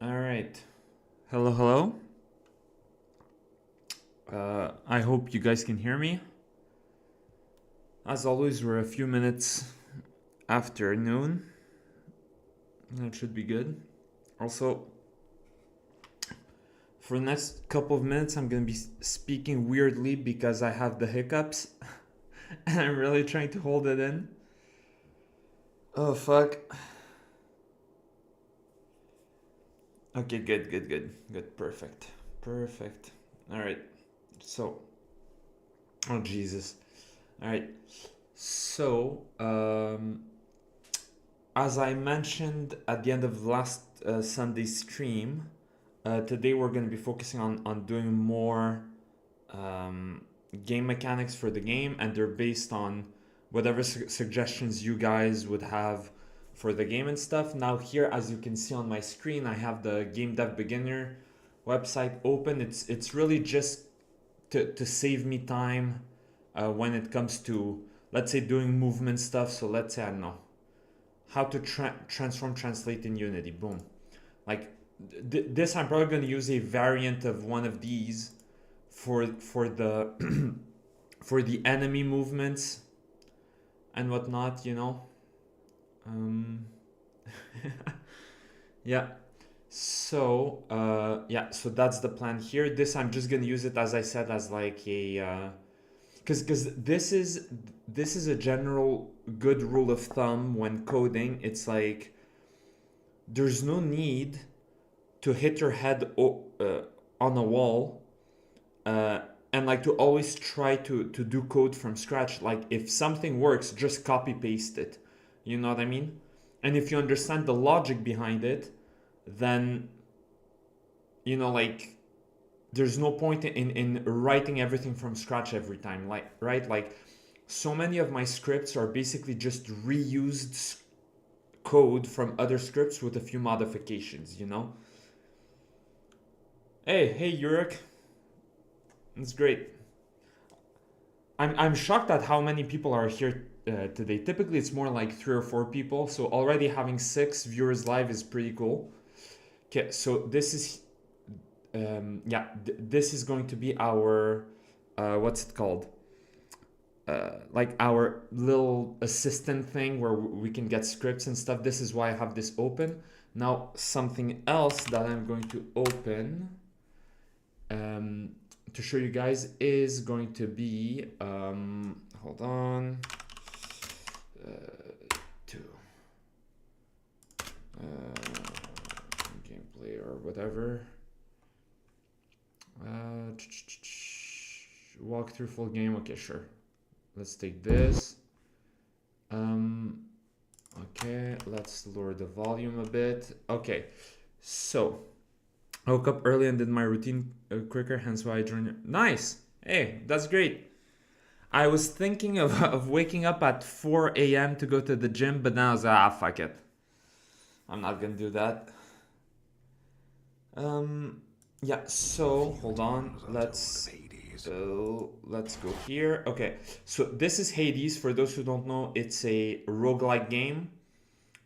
All right. Hello, hello. I hope you guys can hear me. As always, we're a few minutes after noon. That should be good. Also, for the next couple of minutes, I'm going to be speaking weirdly because I have the hiccups. And I'm really trying to hold it in. Oh, fuck. Okay, good. Perfect. All right. So, oh, Jesus. All right. So, as I mentioned at the end of last Sunday's stream, today we're going to be focusing on doing more um, game mechanics for the game, and they're based on whatever suggestions you guys would have for the game and stuff. Now here, as you can see on my screen, I have the Game Dev Beginner website open. It's really just to save me time when it comes to, let's say, doing movement stuff. So let's say, I don't know, how to transform translate in Unity. Boom. Like this, I'm probably going to use a variant of one of these for the for the enemy movements and whatnot. Um, yeah. So so that's the plan here. This I'm just gonna use it, as I said, as like a because this is a general good rule of thumb when coding. It's like there's no need to hit your head on a wall uh, and like to always try to do code from scratch. Like if something works, just copy paste it. You know what I mean? And if you understand the logic behind it, then like there's no point in writing everything from scratch every time. Like right, like so many of my scripts are basically just reused code from other scripts with a few modifications. Hey, Yurik. It's great. I'm shocked at how many people are here today. Typically, it's more like 3 or 4 people. So already having 6 viewers live is pretty cool. Okay, so this is this is going to be our what's it called? Like our little assistant thing where we can get scripts and stuff. This is why I have this open. Now something else that I'm going to open um, to show you guys is going to be hold on to gameplay or whatever. Walk through full game. Okay, sure. Let's take this. Okay, let's lower the volume a bit. Okay, so I woke up early and did my routine quicker, hence why I joined. Nice. Hey, that's great. I was thinking of waking up at 4 a.m. to go to the gym, but now I was like, fuck it. I'm not gonna do that. Yeah, so hold on. Let's go here. Okay, so this is Hades. For those who don't know, it's a roguelike game.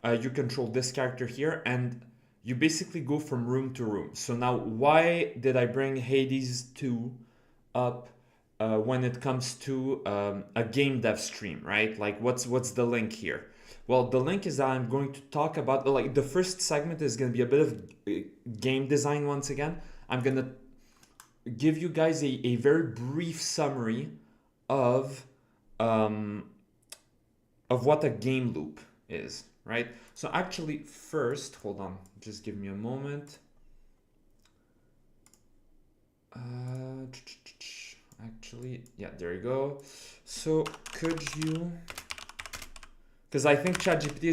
You control this character here, and you basically go from room to room. So now, why did I bring Hades 2 up when it comes to a game dev stream, right? Like, what's the link here? Well, the link is that I'm going to talk about, like, the first segment is going to be a bit of game design once again. I'm going to give you guys a very brief summary of what a game loop is, right? So actually, first, hold on, just give me a moment. Actually, yeah, there you go. So could you? Because I think ChatGPT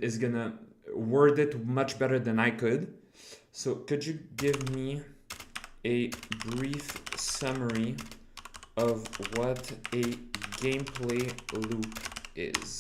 is gonna word it much better than I could. So could you give me a brief summary of what a gameplay loop is?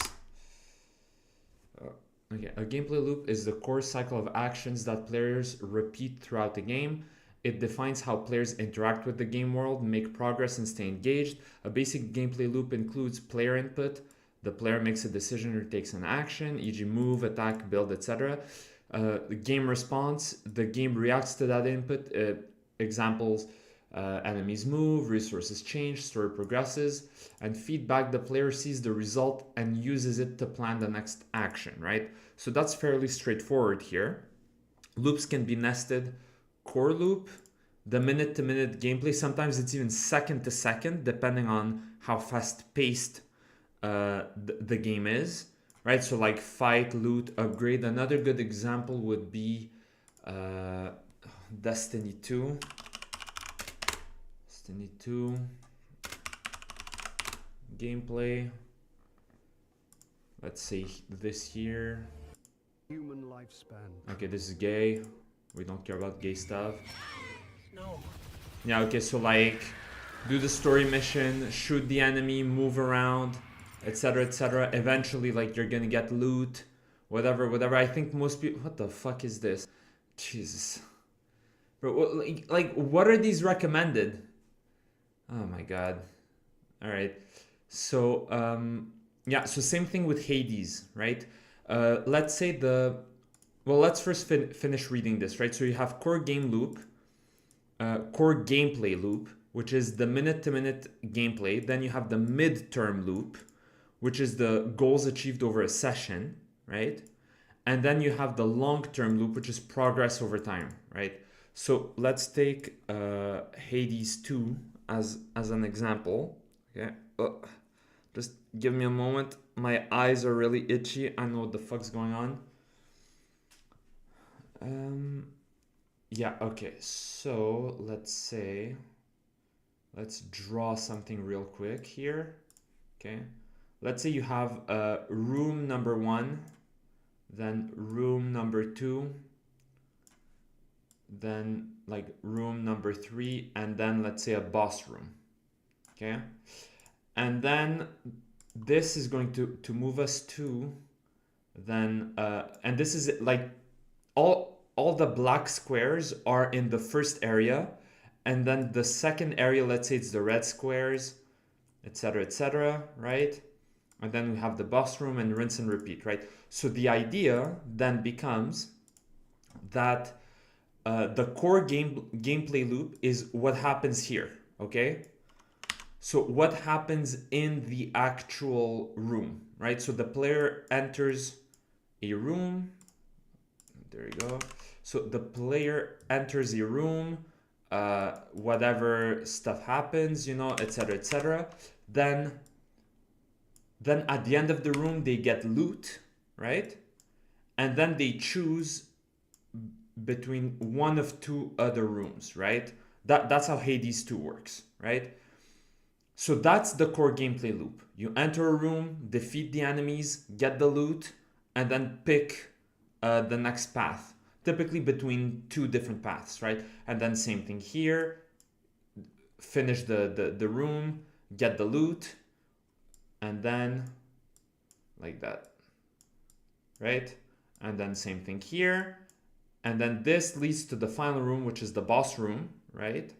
Okay, a gameplay loop is the core cycle of actions that players repeat throughout the game. It defines how players interact with the game world, make progress, and stay engaged. A basic gameplay loop includes player input. The player makes a decision or takes an action, e.g. move, attack, build, etc. The game response, the game reacts to that input. Examples, enemies move, resources change, story progresses, and feedback, the player sees the result and uses it to plan the next action, right? So that's fairly straightforward here. Loops can be nested. Core loop, the minute to minute gameplay, sometimes it's even second to second, depending on how fast paced the game is, right? So like fight, loot, upgrade. Another good example would be uh, Destiny 2. Destiny 2 gameplay. Let's say this here. Human lifespan. Okay, this is gay. We don't care about gay stuff. No. Yeah, okay, so like do the story mission, shoot the enemy, move around, etc., etc. Eventually, like you're gonna get loot, whatever. I think most people. What the fuck is this? Jesus, bro. Like what are these recommended? Oh my god. All right. So yeah. So same thing with Hades, right? Let's say the. Well, let's first finish reading this, right? So you have core game loop, core gameplay loop, which is the minute-to-minute gameplay. Then you have the midterm loop, which is the goals achieved over a session, right? And then you have the long-term loop, which is progress over time, right? So let's take Hades 2 as an example. Okay, just give me a moment. My eyes are really itchy. I know what the fuck's going on. Yeah, okay, so let's draw something real quick here. Okay, let's say you have room number 1, then room number 2, then like room number 3, and then let's say a boss room. Okay, and then this is going to move us to then and this is like all the black squares are in the first area, and then the second area, let's say it's the red squares, etc., right? And then we have the boss room and rinse and repeat, right? So the idea then becomes that the core gameplay loop is what happens here, okay? So what happens in the actual room, right? So the player enters a room. There you go. So the player enters a room, whatever stuff happens, you know, etc. Then at the end of the room, they get loot, right? And then they choose between one of two other rooms, right? That's how Hades 2 works, right? So that's the core gameplay loop. You enter a room, defeat the enemies, get the loot, and then pick the next path, typically between two different paths, right? And then same thing here, finish the room, get the loot, and then like that, right? And then same thing here, and then this leads to the final room, which is the boss room, right?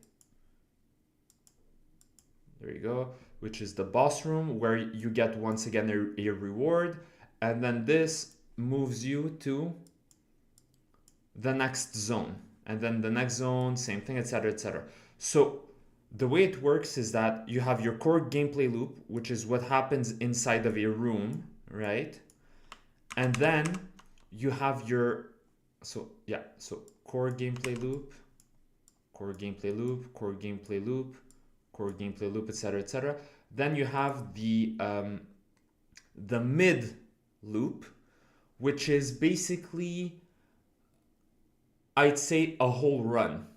There you go, which is the boss room, where you get once again a reward, and then this moves you to the next zone, and then the next zone, same thing, etc. So the way it works is that you have your core gameplay loop, which is what happens inside of a room, right? And then you have your so core gameplay loop, core gameplay loop, core gameplay loop, core gameplay loop, etc. Then you have the mid loop, which is basically, I'd say, a whole run,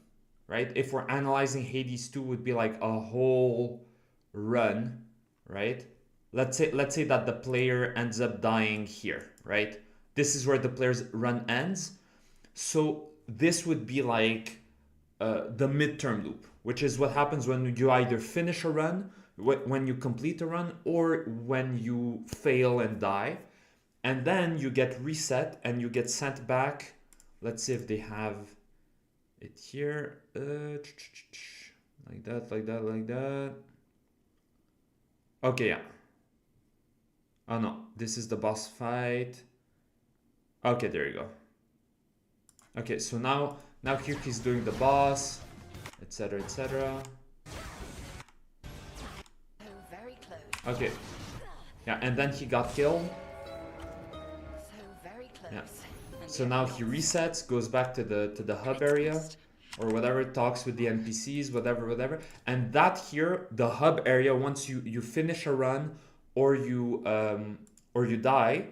right? If we're analyzing Hades 2, would be like a whole run, right? Let's say that the player ends up dying here, right? This is where the player's run ends. So this would be like the midterm loop, which is what happens when you either finish a run, when you complete a run, or when you fail and die. And then you get reset and you get sent back. Let's see if they have it here. Like that. Okay, yeah. Oh no, this is the boss fight. Okay, there you go. Okay, so now here he's doing the boss, etc., etc. Oh, very close. Okay, yeah, and then he got killed. So very close. Yeah. And So yet now not he resets, goes back to the hub area, or whatever, talks with the NPCs, whatever, and that here, the hub area, once you finish a run or you die,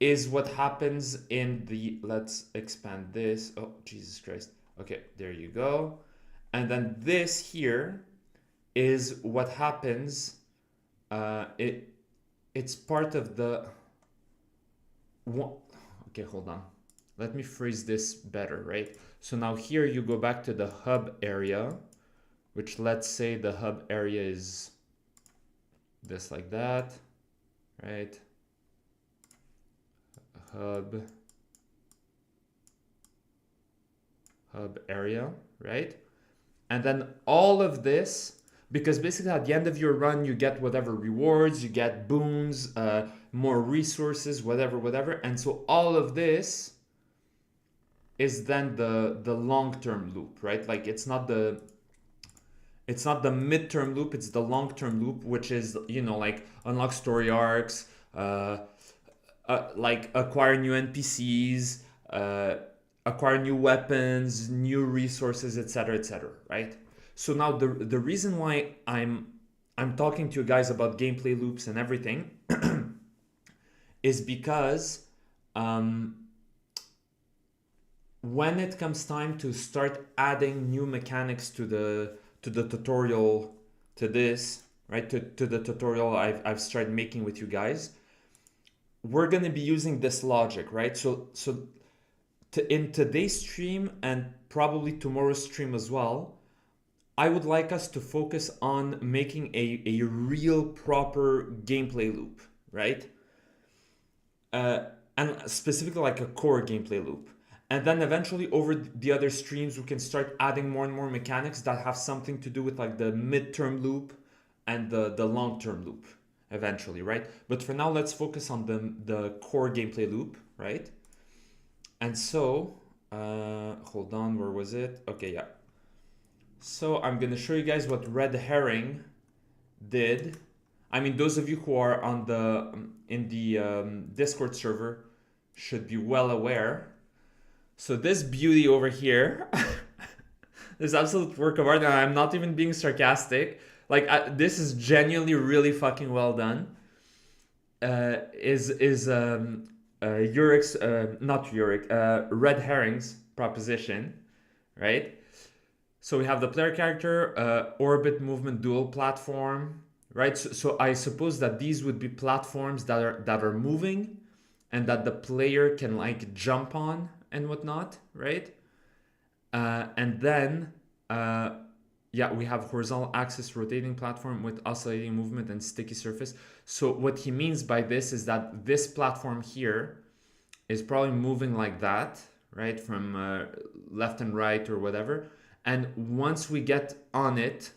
is what happens in the, let's expand this. Oh, Jesus Christ. Okay, there you go. And then this here is what happens. It's part of the. Okay, hold on. Let me phrase this better, right? So now here you go back to the hub area, which let's say the hub area is this like that, right? Hub area, right? And then all of this, because basically at the end of your run, you get whatever rewards, you get boons, more resources, whatever. And so all of this is then the long-term loop, right? Like it's not the mid-term loop, it's the long-term loop, which is, like unlock story arcs, like acquire new NPCs, acquire new weapons, new resources, etc., right? So now the reason why I'm talking to you guys about gameplay loops and everything is because when it comes time to start adding new mechanics to the tutorial, to this, right, to the tutorial I've started making with you guys, we're going to be using this logic, right? So in today's stream and probably tomorrow's stream as well, I would like us to focus on making a real proper gameplay loop, right? And specifically like a core gameplay loop. And then eventually over the other streams, we can start adding more and more mechanics that have something to do with like the midterm loop and the long-term loop eventually, right? But for now, let's focus on the core gameplay loop, right? And so, hold on, where was it? Okay, yeah. So I'm gonna show you guys what Red Herring did. I mean, those of you who are on in the Discord server should be well aware. So this beauty over here, this absolute work of art, and I'm not even being sarcastic. Like this is genuinely really fucking well done. Is Urik's, not Urik, Red Herring's proposition, right? So we have the player character, orbit movement dual platform, right? So I suppose that these would be platforms that are moving, and that the player can like jump on and whatnot, right? And then, yeah, we have horizontal axis rotating platform with oscillating movement and sticky surface. So what he means by this is that this platform here is probably moving like that, right? From left and right or whatever. And once we get on it,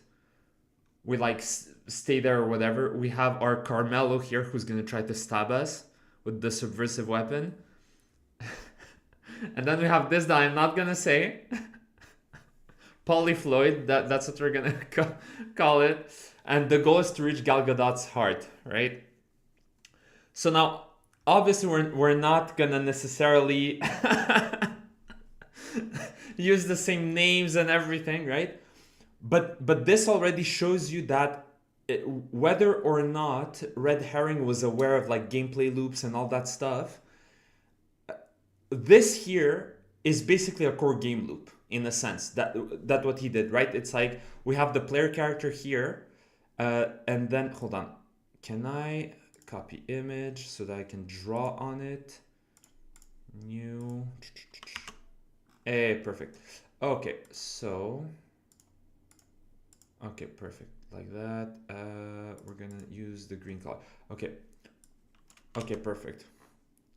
we like stay there or whatever. We have our Carmelo here who's going to try to stab us with the subversive weapon. And then we have this that I'm not going to say. Polyfloid, that's what we're going to call it. And the goal is to reach Gal Gadot's heart, right? So now, obviously, we're not going to necessarily use the same names and everything, right? But this already shows you that whether or not Red Herring was aware of like gameplay loops and all that stuff, this here is basically a core game loop in a sense. That what he did, right? It's like we have the player character here, and then hold on, can I copy image so that I can draw on it? New. Hey, perfect. Okay, so. Okay, perfect. Like that. We're gonna use the green color. Okay. Okay, perfect.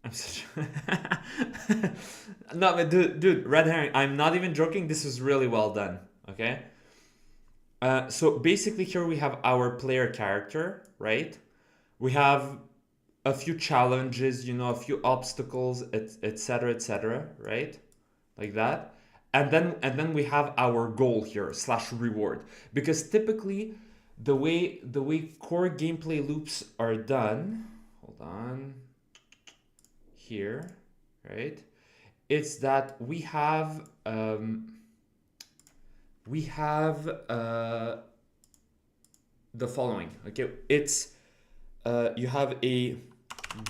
I'm such. No, but dude, Red Herring. I'm not even joking. This is really well done. Okay. So basically, here we have our player character, right? We have a few challenges, a few obstacles, etc., right? like that. And then we have our goal here slash reward, because typically the way core gameplay loops are done, hold on, here, right? It's that we have the following. Okay, it's you have a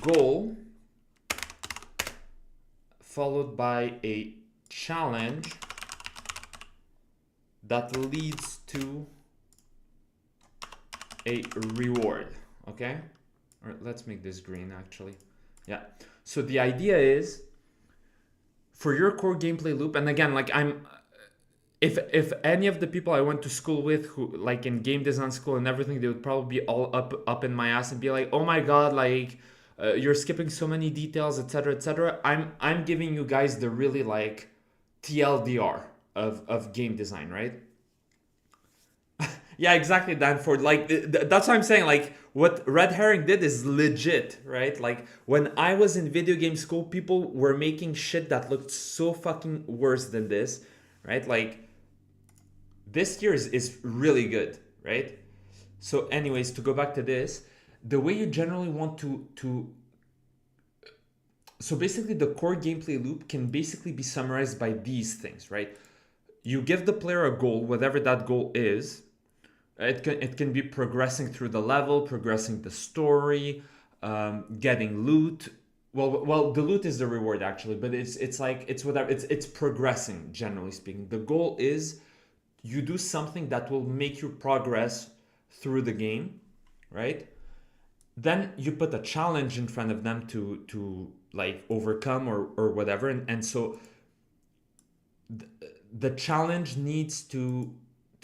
goal followed by a challenge that leads to a reward. Okay, or let's make this green actually. Yeah, so the idea is for your core gameplay loop, and again, like if any of the people I went to school with who like in game design school and everything, they would probably be all up in my ass and be like, oh my god, like you're skipping so many details, etc., etc. I'm giving you guys the really like TLDR of game design, right? Yeah, exactly, Danford. Like that's what I'm saying. Like what Red Herring did is legit, right? Like when I was in video game school, people were making shit that looked so fucking worse than this, right? Like this year is really good, right? So, anyways, to go back to this, the way you generally want to so basically the core gameplay loop can basically be summarized by these things, right? You give the player a goal, whatever that goal is. It can be progressing through the level, progressing the story, getting loot. Well, the loot is the reward actually, but it's like it's whatever. It's progressing generally speaking. The goal is you do something that will make you progress through the game, right? Then you put a challenge in front of them to like overcome or whatever, and so the challenge needs to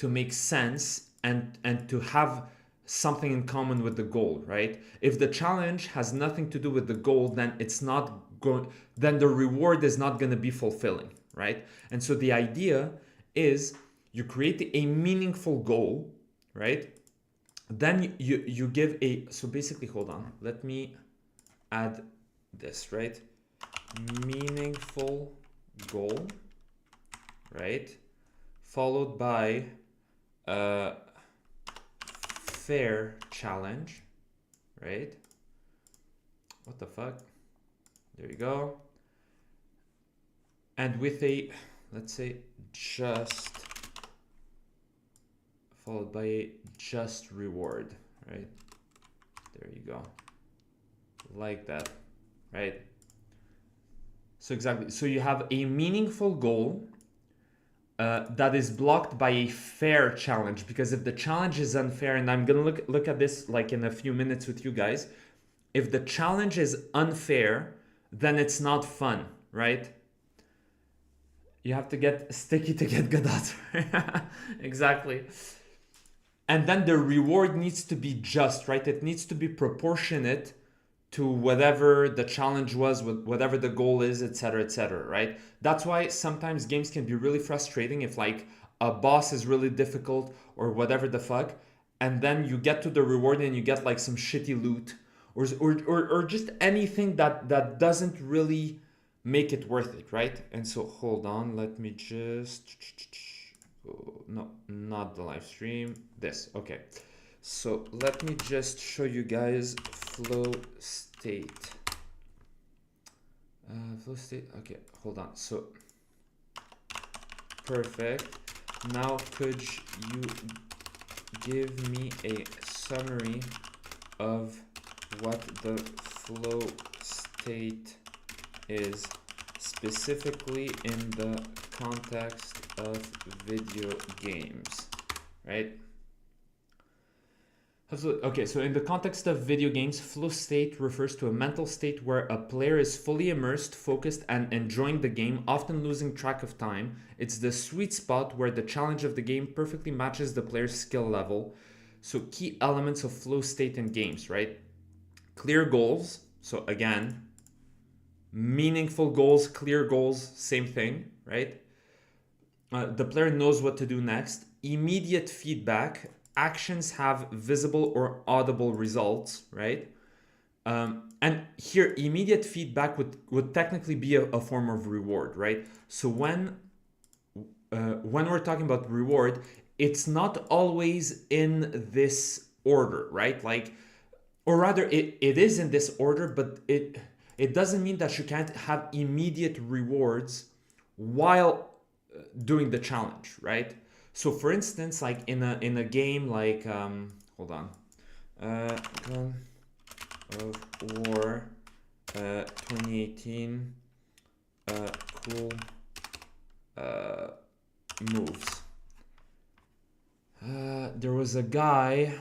make sense and to have something in common with the goal, right? If the challenge has nothing to do with the goal, then it's not going, then the reward is not going to be fulfilling, right? And so the idea is you create a meaningful goal, right? Then you give a, so basically, hold on, let me add this, right? Meaningful goal, right? Followed by a fair challenge, right? What the fuck? There you go. And with a, let's say, just, followed by a just reward, right? There you go. Like that, right? So exactly. So you have a meaningful goal that is blocked by a fair challenge, because if the challenge is unfair, and I'm gonna look at this like in a few minutes with you guys, if the challenge is unfair, then it's not fun, right? You have to get sticky to get good odds. Exactly. And then the reward needs to be just, right? It needs to be proportionate to whatever the challenge was, whatever the goal is, etc., right? That's why sometimes games can be really frustrating if like a boss is really difficult or whatever the fuck, and then you get to the reward and you get like some shitty loot or just anything that doesn't really make it worth it, right? And so hold on, let me just, oh, no, not the live stream, this, okay. So let me just show you guys flow state. Flow state, okay, hold on. So, perfect. Now could you give me a summary of what the flow state is, specifically in the context of video games, right? Okay, so in the context of video games, flow state refers to a mental state where a player is fully immersed, focused, and enjoying the game, often losing track of time. It's the sweet spot where the challenge of the game perfectly matches the player's skill level. So key elements of flow state in games, right? Clear goals. So again, meaningful goals, clear goals, same thing, right? The player knows what to do next. Immediate feedback. Actions have visible or audible results, right? And here, immediate feedback would technically be a form of reward, right? So when we're talking about reward, it's not always in this order, right? Like, or rather, it is in this order, but it doesn't mean that you can't have immediate rewards while doing the challenge, right? So for instance, like in a game like hold on, Dawn of War 2018 cool moves. There was a guy,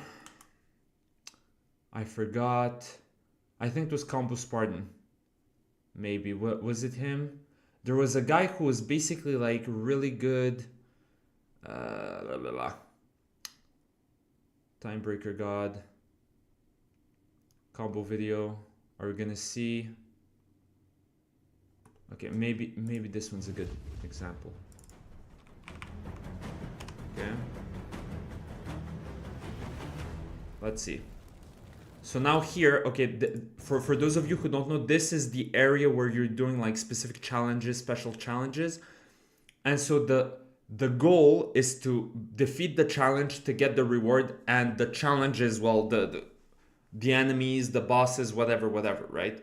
I forgot, I think it was Combo Spartan, maybe. What was it, him? There was a guy who was basically like really good. Blah, blah, blah. Timebreaker God. Combo video. Are we gonna see? Okay, maybe this one's a good example. Okay. Let's see. So now here, okay, for those of you who don't know, this is the area where you're doing like specific challenges, special challenges. And so the goal is to defeat the challenge to get the reward, and the challenge is, well, the enemies, the bosses, whatever, right?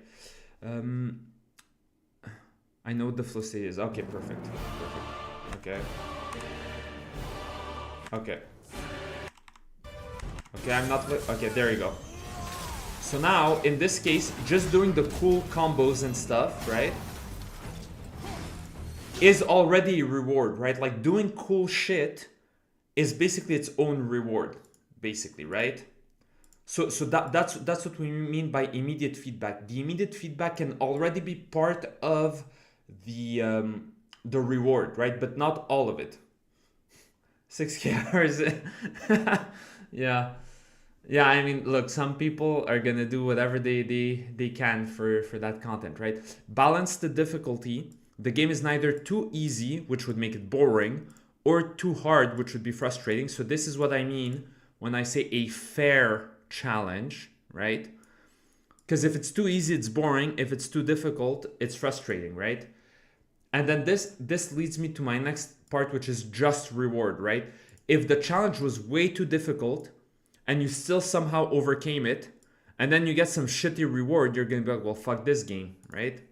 I know what the flow state is. Okay, perfect. Okay. Okay, I'm not... Okay, there you go. So now, in this case, just doing the cool combos and stuff, right, is already a reward, right? Like, doing cool shit is basically its own reward, basically, right? So that's what we mean by immediate feedback. The immediate feedback can already be part of the reward, right? But not all of it. 6K hours. Yeah, I mean, look, some people are gonna do whatever they can for that content, right? Balance the difficulty. The game is neither too easy, which would make it boring, or too hard, which would be frustrating. So this is what I mean when I say a fair challenge, right? Because if it's too easy, it's boring. If it's too difficult, it's frustrating, right? And then this leads me to my next part, which is just reward, right? If the challenge was way too difficult and you still somehow overcame it, and then you get some shitty reward, you're gonna be like, well, fuck this game, right?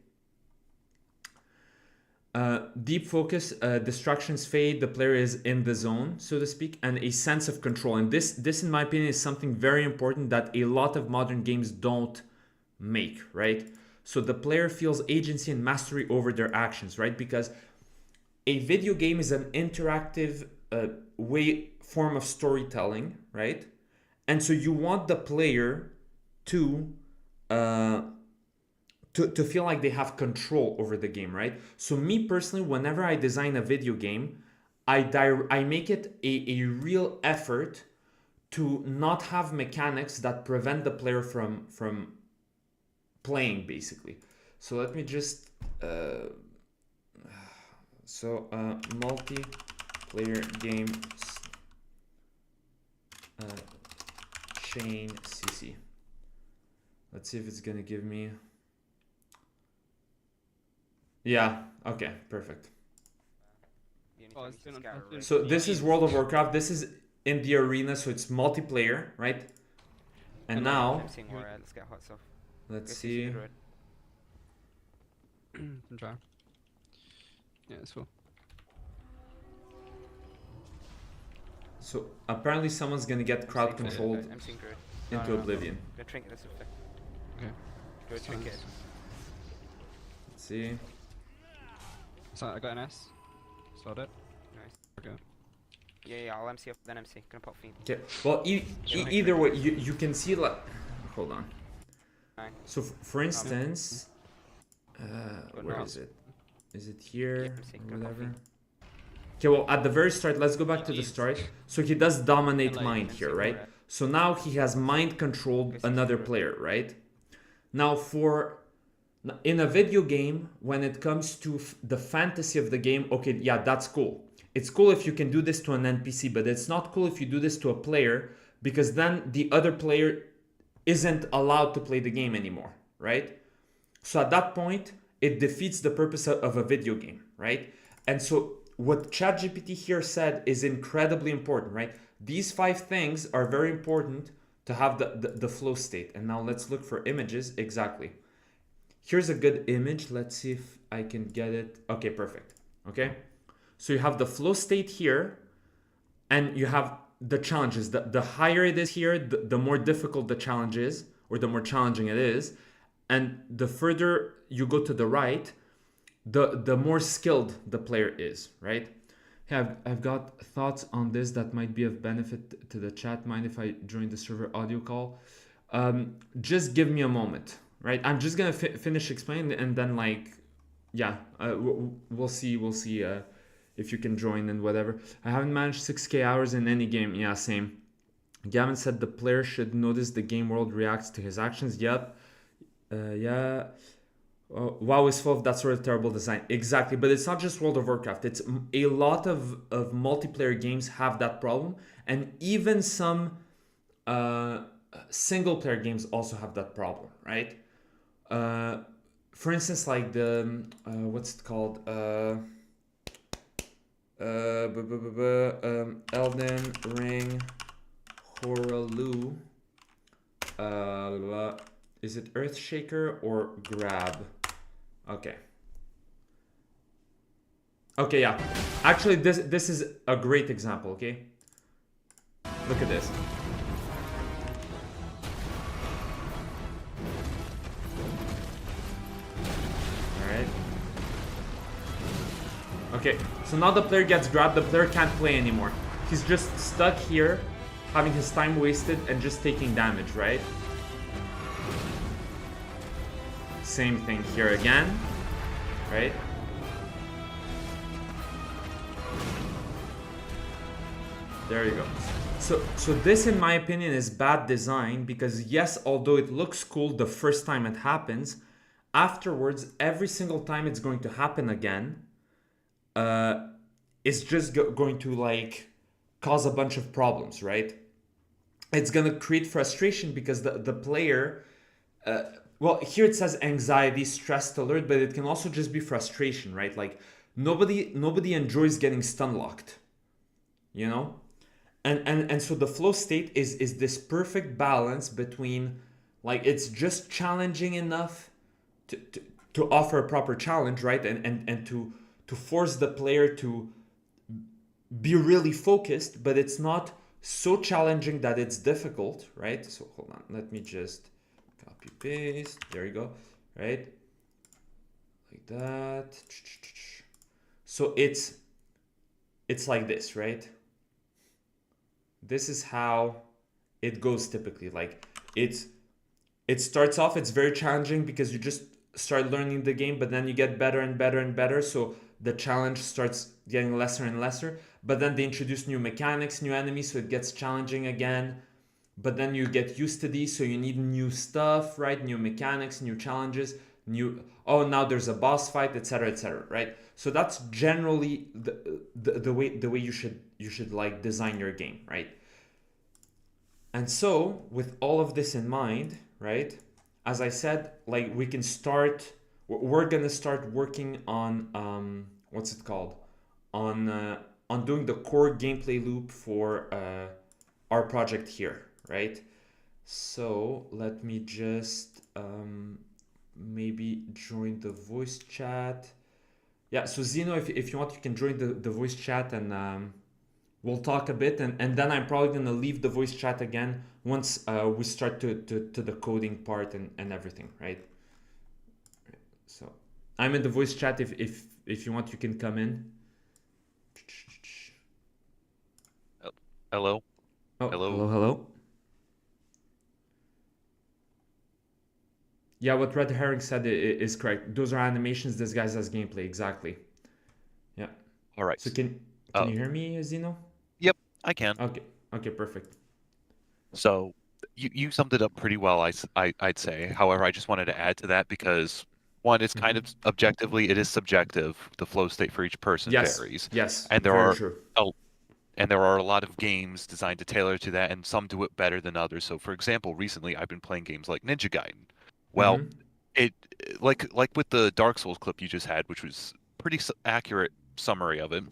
Deep focus, distractions fade, the player is in the zone, so to speak, and a sense of control. And this, in my opinion, is something very important that a lot of modern games don't make, right? So the player feels agency and mastery over their actions, right? Because a video game is an interactive form of storytelling, right? And so you want the player to feel like they have control over the game, right? So me personally, whenever I design a video game, I make it a real effort to not have mechanics that prevent the player from playing, basically. So let me just multiplayer game chain CC. Let's see if it's gonna give me. Yeah, okay, perfect. So this is World of Warcraft. This is in the arena, so it's multiplayer, right? And now let's get hot stuff. let's see. Try. Yeah, it's cool. So apparently someone's gonna get crowd controlled into oblivion. Go trinket this way. Okay. Go trinket. Let's see. So I got an S. Slowed it. Nice. Okay. Yeah, I'll MC up, then MC. Gonna pop feed. Okay. Well, either way, you can see, like, hold on. Nine. So for instance, where is it? Is it here or whatever? Okay, well, at the very start, let's go back to the start. So he does dominate mind here, right? So now he has mind controlled another player, right? Now in a video game, when it comes to the fantasy of the game, okay, yeah, that's cool. It's cool if you can do this to an NPC, but it's not cool if you do this to a player, because then the other player isn't allowed to play the game anymore, right? So at that point, it defeats the purpose of a video game, right? And so what ChatGPT here said is incredibly important, right? These 5 things are very important to have the flow state. And now let's look for images. Exactly. Here's a good image. Let's see if I can get it. Okay, perfect. Okay. So you have the flow state here, and you have the challenges. The higher it is here, the more difficult the challenge is, or the more challenging it is. And the further you go to the right, the more skilled the player is, right? Yeah, I've got thoughts on this that might be of benefit to the chat. Mind if I join the server audio call? Just give me a moment, right? I'm just gonna finish explaining, and then like, yeah, we'll see. We'll see if you can join and whatever. I haven't managed 6K hours in any game. Yeah, same. Gavin said the player should notice the game world reacts to his actions. Yep. Yeah. WoW is full of that sort of terrible design. Exactly, but it's not just World of Warcraft. It's a lot of multiplayer games have that problem, and even some single player games also have that problem, right? For instance, like the what's it called? Elden Ring Horaloo. Is it Earthshaker or Grab? Okay. Okay, yeah. Actually, this is a great example, okay? Look at this. Alright. Okay, so now the player gets grabbed, the player can't play anymore. He's just stuck here, having his time wasted and just taking damage, right? Same thing here again, right? There you go. So this, in my opinion, is bad design because yes, although it looks cool the first time it happens, afterwards, every single time it's going to happen again, it's just going to like cause a bunch of problems, right? It's gonna create frustration because the player, well, here it says anxiety, stress alert, but it can also just be frustration, right? Like nobody enjoys getting stun locked, you know? And so the flow state is this perfect balance between like it's just challenging enough to offer a proper challenge, right? And to force the player to be really focused, but it's not so challenging that it's difficult, right? So hold on, let me just copy paste. There you go, right? Like that. So it's like this, right? This is how it goes typically. Like it starts off, it's very challenging because you just start learning the game, but then you get better and better and better. So the challenge starts getting lesser and lesser. But then they introduce new mechanics, new enemies, so it gets challenging again. But then you get used to these, so you need new stuff, right? New mechanics, new challenges, new, oh, now there's a boss fight, etc., right? So that's generally the way you should like design your game, right? And so with all of this in mind, right? As I said, like we're gonna start working on what's it called? On doing the core gameplay loop for our project here, right? So let me just maybe join the voice chat. Yeah, so Zeno, if you want, you can join the voice chat and we'll talk a bit. And then I'm probably going to leave the voice chat again once we start to the coding part and everything, right? So I'm in the voice chat. If you want, you can come in. Hello. Oh, Hello. hello. Yeah, what Red Herring said is correct. Those are animations disguised as gameplay. Exactly. Yeah. All right. So can you hear me, Zeno? Yep, I can. Okay. Okay, perfect. So you summed it up pretty well, I'd say. However, I just wanted to add to that because one, it's kind of objectively, it is subjective. The flow state for each person varies. Yes. And there Very are true. and there are a lot of games designed to tailor to that, and some do it better than others. So, for example, recently I've been playing games like Ninja Gaiden. Well, it like with the Dark Souls clip you just had, which was pretty accurate summary of it.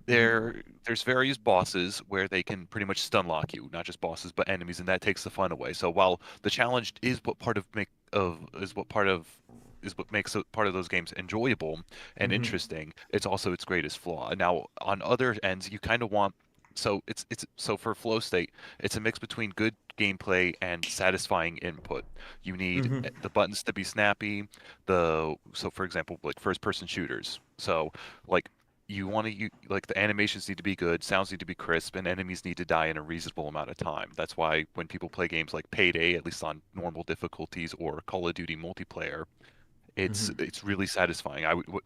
There's various bosses where they can pretty much stun lock you, not just bosses but enemies, and that takes the fun away. So while the challenge is what part of make of is what part of is what makes part of those games enjoyable and interesting, it's also its greatest flaw. Now on other ends, you kind of want it's so for flow state, it's a mix between good gameplay and satisfying input. You need the buttons to be snappy. So for example, like first person shooters. So like you want to like the animations need to be good, sounds need to be crisp, and enemies need to die in a reasonable amount of time. That's why when people play games like Payday, at least on normal difficulties, or Call of Duty multiplayer, it's really satisfying.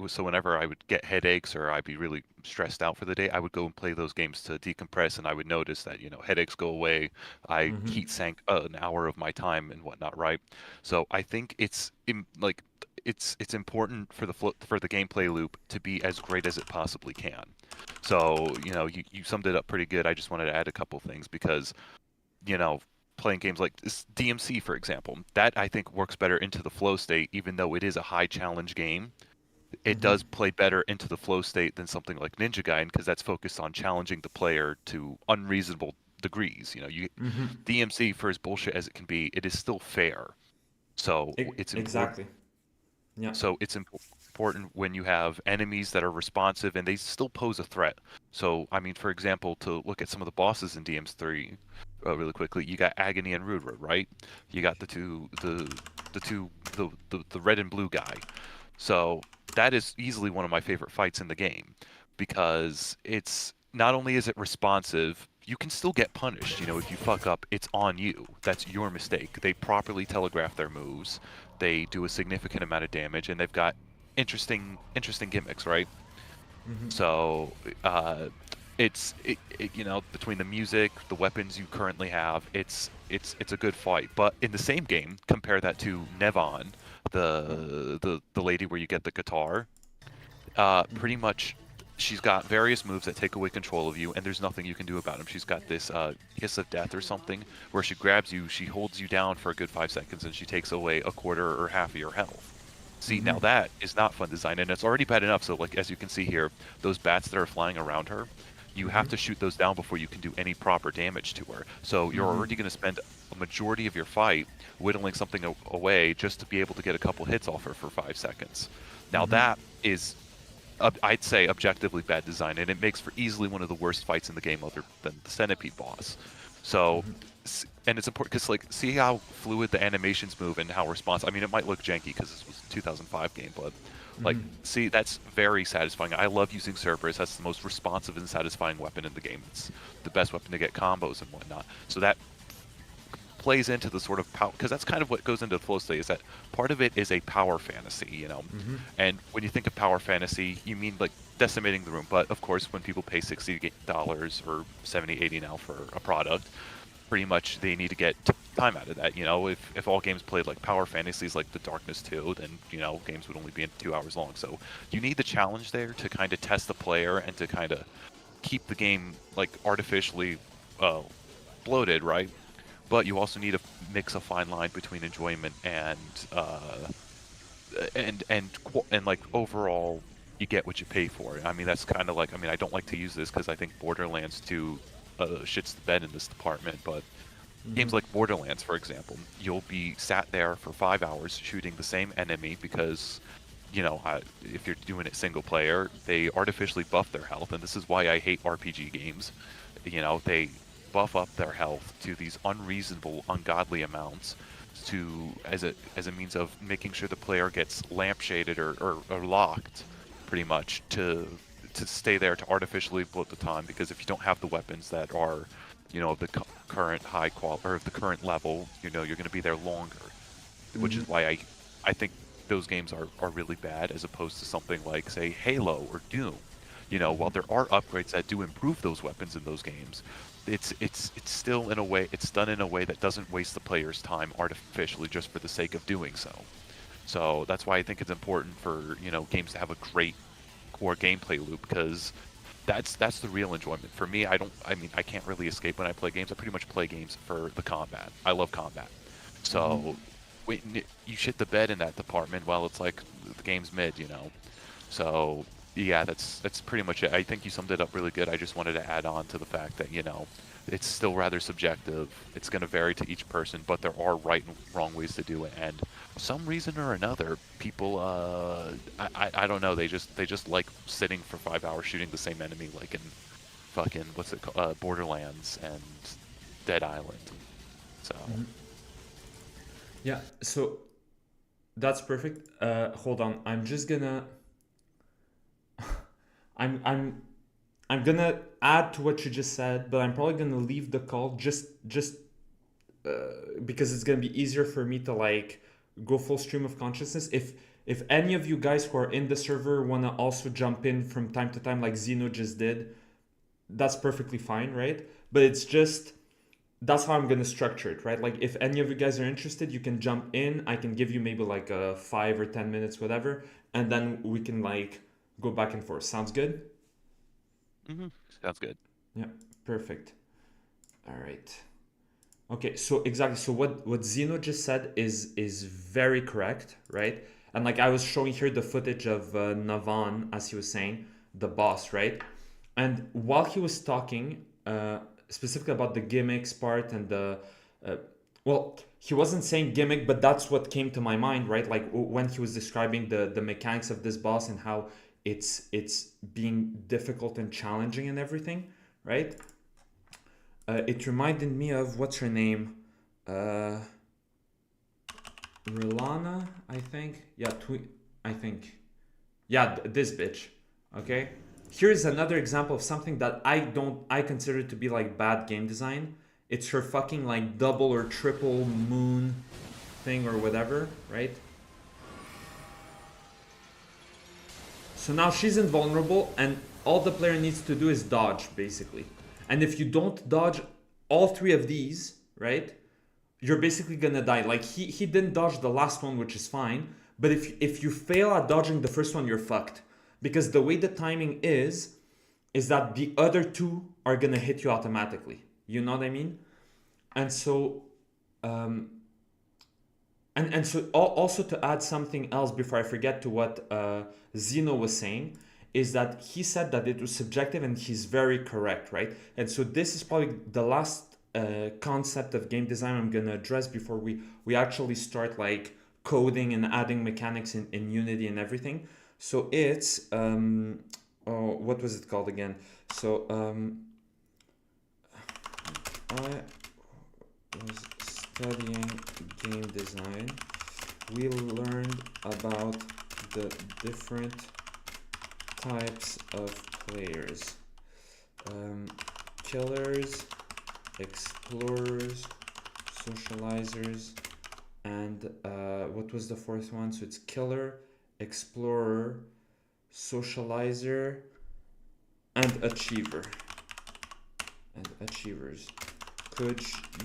So whenever I would get headaches or I'd be really stressed out for the day, I would go and play those games to decompress, and I would notice that headaches go away. I heat sank an hour of my time and whatnot, right? So I think like it's important for the gameplay loop to be as great as it possibly can. So you summed it up pretty good. I just wanted to add a couple things because you know, playing games like this DMC, for example, that I think works better into the flow state, even though it is a high challenge game. It does play better into the flow state than something like Ninja Gaiden because that's focused on challenging the player to unreasonable degrees. DMC, for as bullshit as it can be, it is still fair. So it's important. Exactly. Yeah. So it's important when you have enemies that are responsive and they still pose a threat. So, I mean, for example, to look at some of the bosses in DMs3 really quickly, you got Agony and Rudra, right? You got the red and blue guy. So that is easily one of my favorite fights in the game because it's not only is it responsive, you can still get punished. If you fuck up, it's on you. That's your mistake. They properly telegraph their moves. They do a significant amount of damage, and they've got interesting gimmicks, right? So between the music, the weapons you currently have, it's a good fight. But in the same game, compare that to Nevon, the lady where you get the guitar. Pretty much, she's got various moves that take away control of you, and there's nothing you can do about them. She's got this kiss of death or something, where she grabs you, she holds you down for a good 5 seconds, and she takes away a quarter or half of your health. See, now that is not fun design, and it's already bad enough. So, like as you can see here, those bats that are flying around her, you have to shoot those down before you can do any proper damage to her. So you're already going to spend a majority of your fight whittling something away just to be able to get a couple hits off her for 5 seconds. Now that is, I'd say, objectively bad design, and it makes for easily one of the worst fights in the game other than the Centipede boss. So, and it's important because, like, see how fluid the animations move and how responsive. I mean, it might look janky because this was a 2005 game, but like, see, that's very satisfying. I love using Cerberus. That's the most responsive and satisfying weapon in the game. It's the best weapon to get combos and whatnot. So that plays into the sort of power, because that's kind of what goes into the flow state, is that part of it is a power fantasy, And when you think of power fantasy, you mean like decimating the room. But of course, when people pay $60 or $70, $80 now for a product, pretty much they need to get time out of that. If all games played like power fantasies like the Darkness 2, then games would only be 2 hours long. So you need the challenge there to kind of test the player and to kind of keep the game like artificially bloated, right? But you also need to mix a fine line between enjoyment and like overall you get what you pay for. I mean, that's kind of like, I mean, I don't like to use this because I think Borderlands 2 shits the bed in this department, but games like Borderlands, for example, you'll be sat there for 5 hours shooting the same enemy because, if you're doing it single player, they artificially buff their health, and this is why I hate RPG games. They buff up their health to these unreasonable, ungodly amounts as a means of making sure the player gets lampshaded or locked, pretty much, to stay there to artificially bloat the time. Because if you don't have the weapons that are of the current high quality or of the current level, you're going to be there longer, which is why I think those games are really bad, as opposed to something like, say, Halo or Doom. While there are upgrades that do improve those weapons in those games, it's still, in a way, it's done in a way that doesn't waste the player's time artificially just for the sake of doing so. So that's why I think it's important for games to have a great core gameplay loop, because that's the real enjoyment for me. I can't really escape when I play games. I pretty much play games for the combat. I love combat. So you shit the bed in that department while it's like the game's mid, you know. So yeah, that's pretty much it. I think you summed it up really good. I just wanted to add on to the fact that, you know, it's still rather subjective. It's going to vary to each person, but there are right and wrong ways to do it. And for some reason or another, people, I don't know, they just like sitting for 5 hours shooting the same enemy, like in fucking what's it called, Borderlands and Dead Island. So Yeah, so that's perfect. Hold on, I'm just gonna I'm gonna add to what you just said, but I'm probably gonna leave the call just because it's gonna be easier for me to like go full stream of consciousness. If any of you guys who are in the server wanna also jump in from time to time, like Zeno just did, that's perfectly fine, right? But it's just that's how I'm gonna structure it, right? Like if any of you guys are interested, you can jump in. I can give you maybe like a 5 or 10 minutes, whatever, and then we can like go back and forth. Sounds good? sounds good. Yeah, perfect. All right. Okay, so exactly. So what Zeno just said is very correct, right? And like I was showing here the footage of Navan, as he was saying, the boss, right? And while he was talking, specifically about the gimmicks part and the, well, he wasn't saying gimmick, but that's what came to my mind, right? Like when he was describing the mechanics of this boss and how it's being difficult and challenging and everything, right? It reminded me of what's her name, Rilana, I think. Yeah, I think. Yeah, this bitch. Okay. Here's another example of something that I consider to be like bad game design. It's her fucking like double or triple moon thing or whatever, right? So now she's invulnerable and all the player needs to do is dodge, basically. And if you don't dodge all 3 of these, right, you're basically gonna die. Like he didn't dodge the last one, which is fine. But if you fail at dodging the first one, you're fucked. Because the way the timing is that the other 2 are gonna hit you automatically. You know what I mean? And so, and so also to add something else before I forget to what Zeno was saying, is that he said that it was subjective and he's very correct, right? And so this is probably the last concept of game design I'm gonna address before we actually start like coding and adding mechanics in Unity and everything. So it's what was it called again? So I was studying game design. We learned about the different types of players: killers, explorers, socializers, and what was the 4th one? So it's killer, explorer, socializer, and achiever. And achievers. Could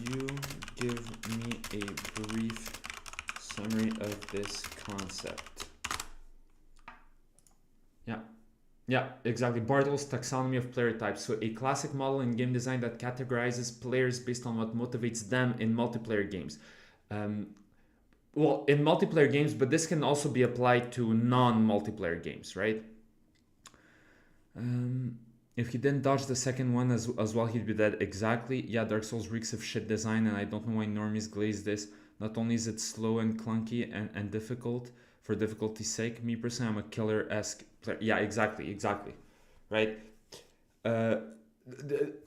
you give me a brief summary of this concept? Yeah, exactly. Bartle's taxonomy of player types. So a classic model in game design that categorizes players based on what motivates them in multiplayer games. Well, in multiplayer games, but this can also be applied to non-multiplayer games, right? If he didn't dodge the second one as well, he'd be dead. Exactly. Yeah, Dark Souls reeks of shit design, and I don't know why normies glaze this. Not only is it slow and clunky and difficult for difficulty's sake, me personally, I'm a killer-esque player. Yeah, exactly. Right?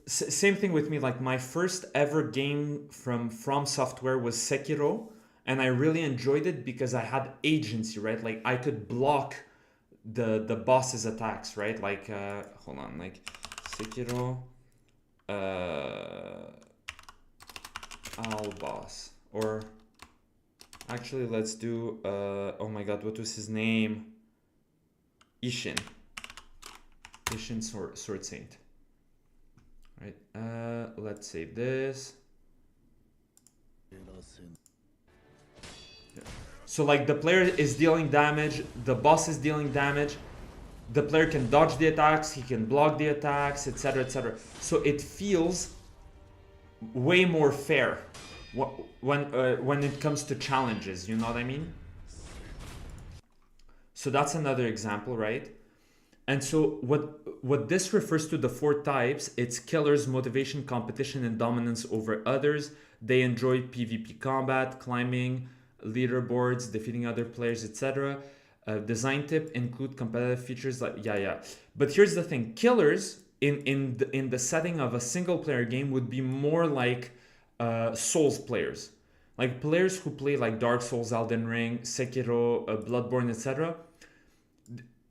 Same thing with me. Like, my first ever game from Software was Sekiro, and I really enjoyed it because I had agency, right? Like, I could block the boss's attacks, right? Like hold on, like Sekiro Al boss, or actually let's do oh my god, what was his name? Ishin Sword Saint, right? Let's save this. So like the player is dealing damage, the boss is dealing damage, the player can dodge the attacks, he can block the attacks, etc, etc. So it feels way more fair, when it comes to challenges, you know what I mean? So that's another example, right? And so what this refers to, the four types, it's killers, motivation, competition, and dominance over others. They enjoy PvP combat, climbing, leaderboards, defeating other players, etc. Design tip: include competitive features like yeah. But here's the thing: killers in the setting of a single player game would be more like Souls players, like players who play like Dark Souls, Elden Ring, Sekiro, Bloodborne, etc.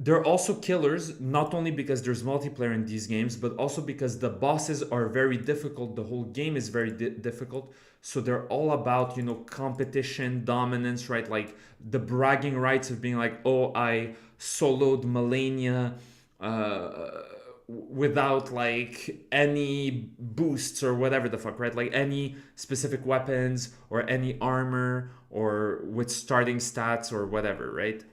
They're also killers, not only because there's multiplayer in these games, but also because the bosses are very difficult. The whole game is very difficult. So they're all about, competition, dominance, right? Like the bragging rights of being like, oh, I soloed Melania without like any boosts or whatever the fuck, right? Like any specific weapons or any armor or with starting stats or whatever, right?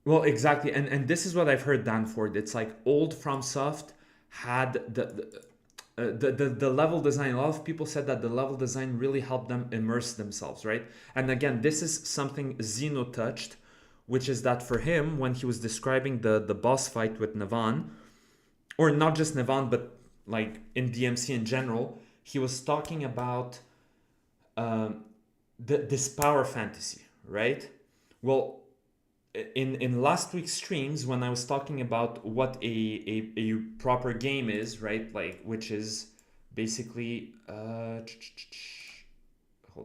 Well, exactly, and this is what I've heard, Danford. It's like old FromSoft had the level design. A lot of people said that the level design really helped them immerse themselves, right? And again, this is something Zeno touched, which is that for him, when he was describing the boss fight with Navan, or not just Navan, but like in DMC in general, he was talking about this power fantasy, right? Well, in last week's streams, when I was talking about what a proper game is, right? Like, which is basically hold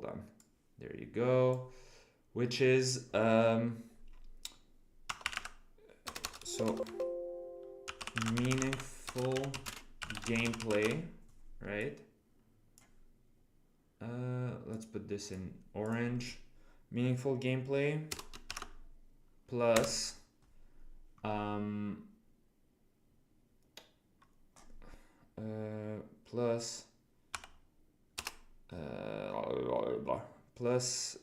on, there you go, which is so meaningful gameplay, right? Let's put this in orange. Meaningful gameplay plus plus plus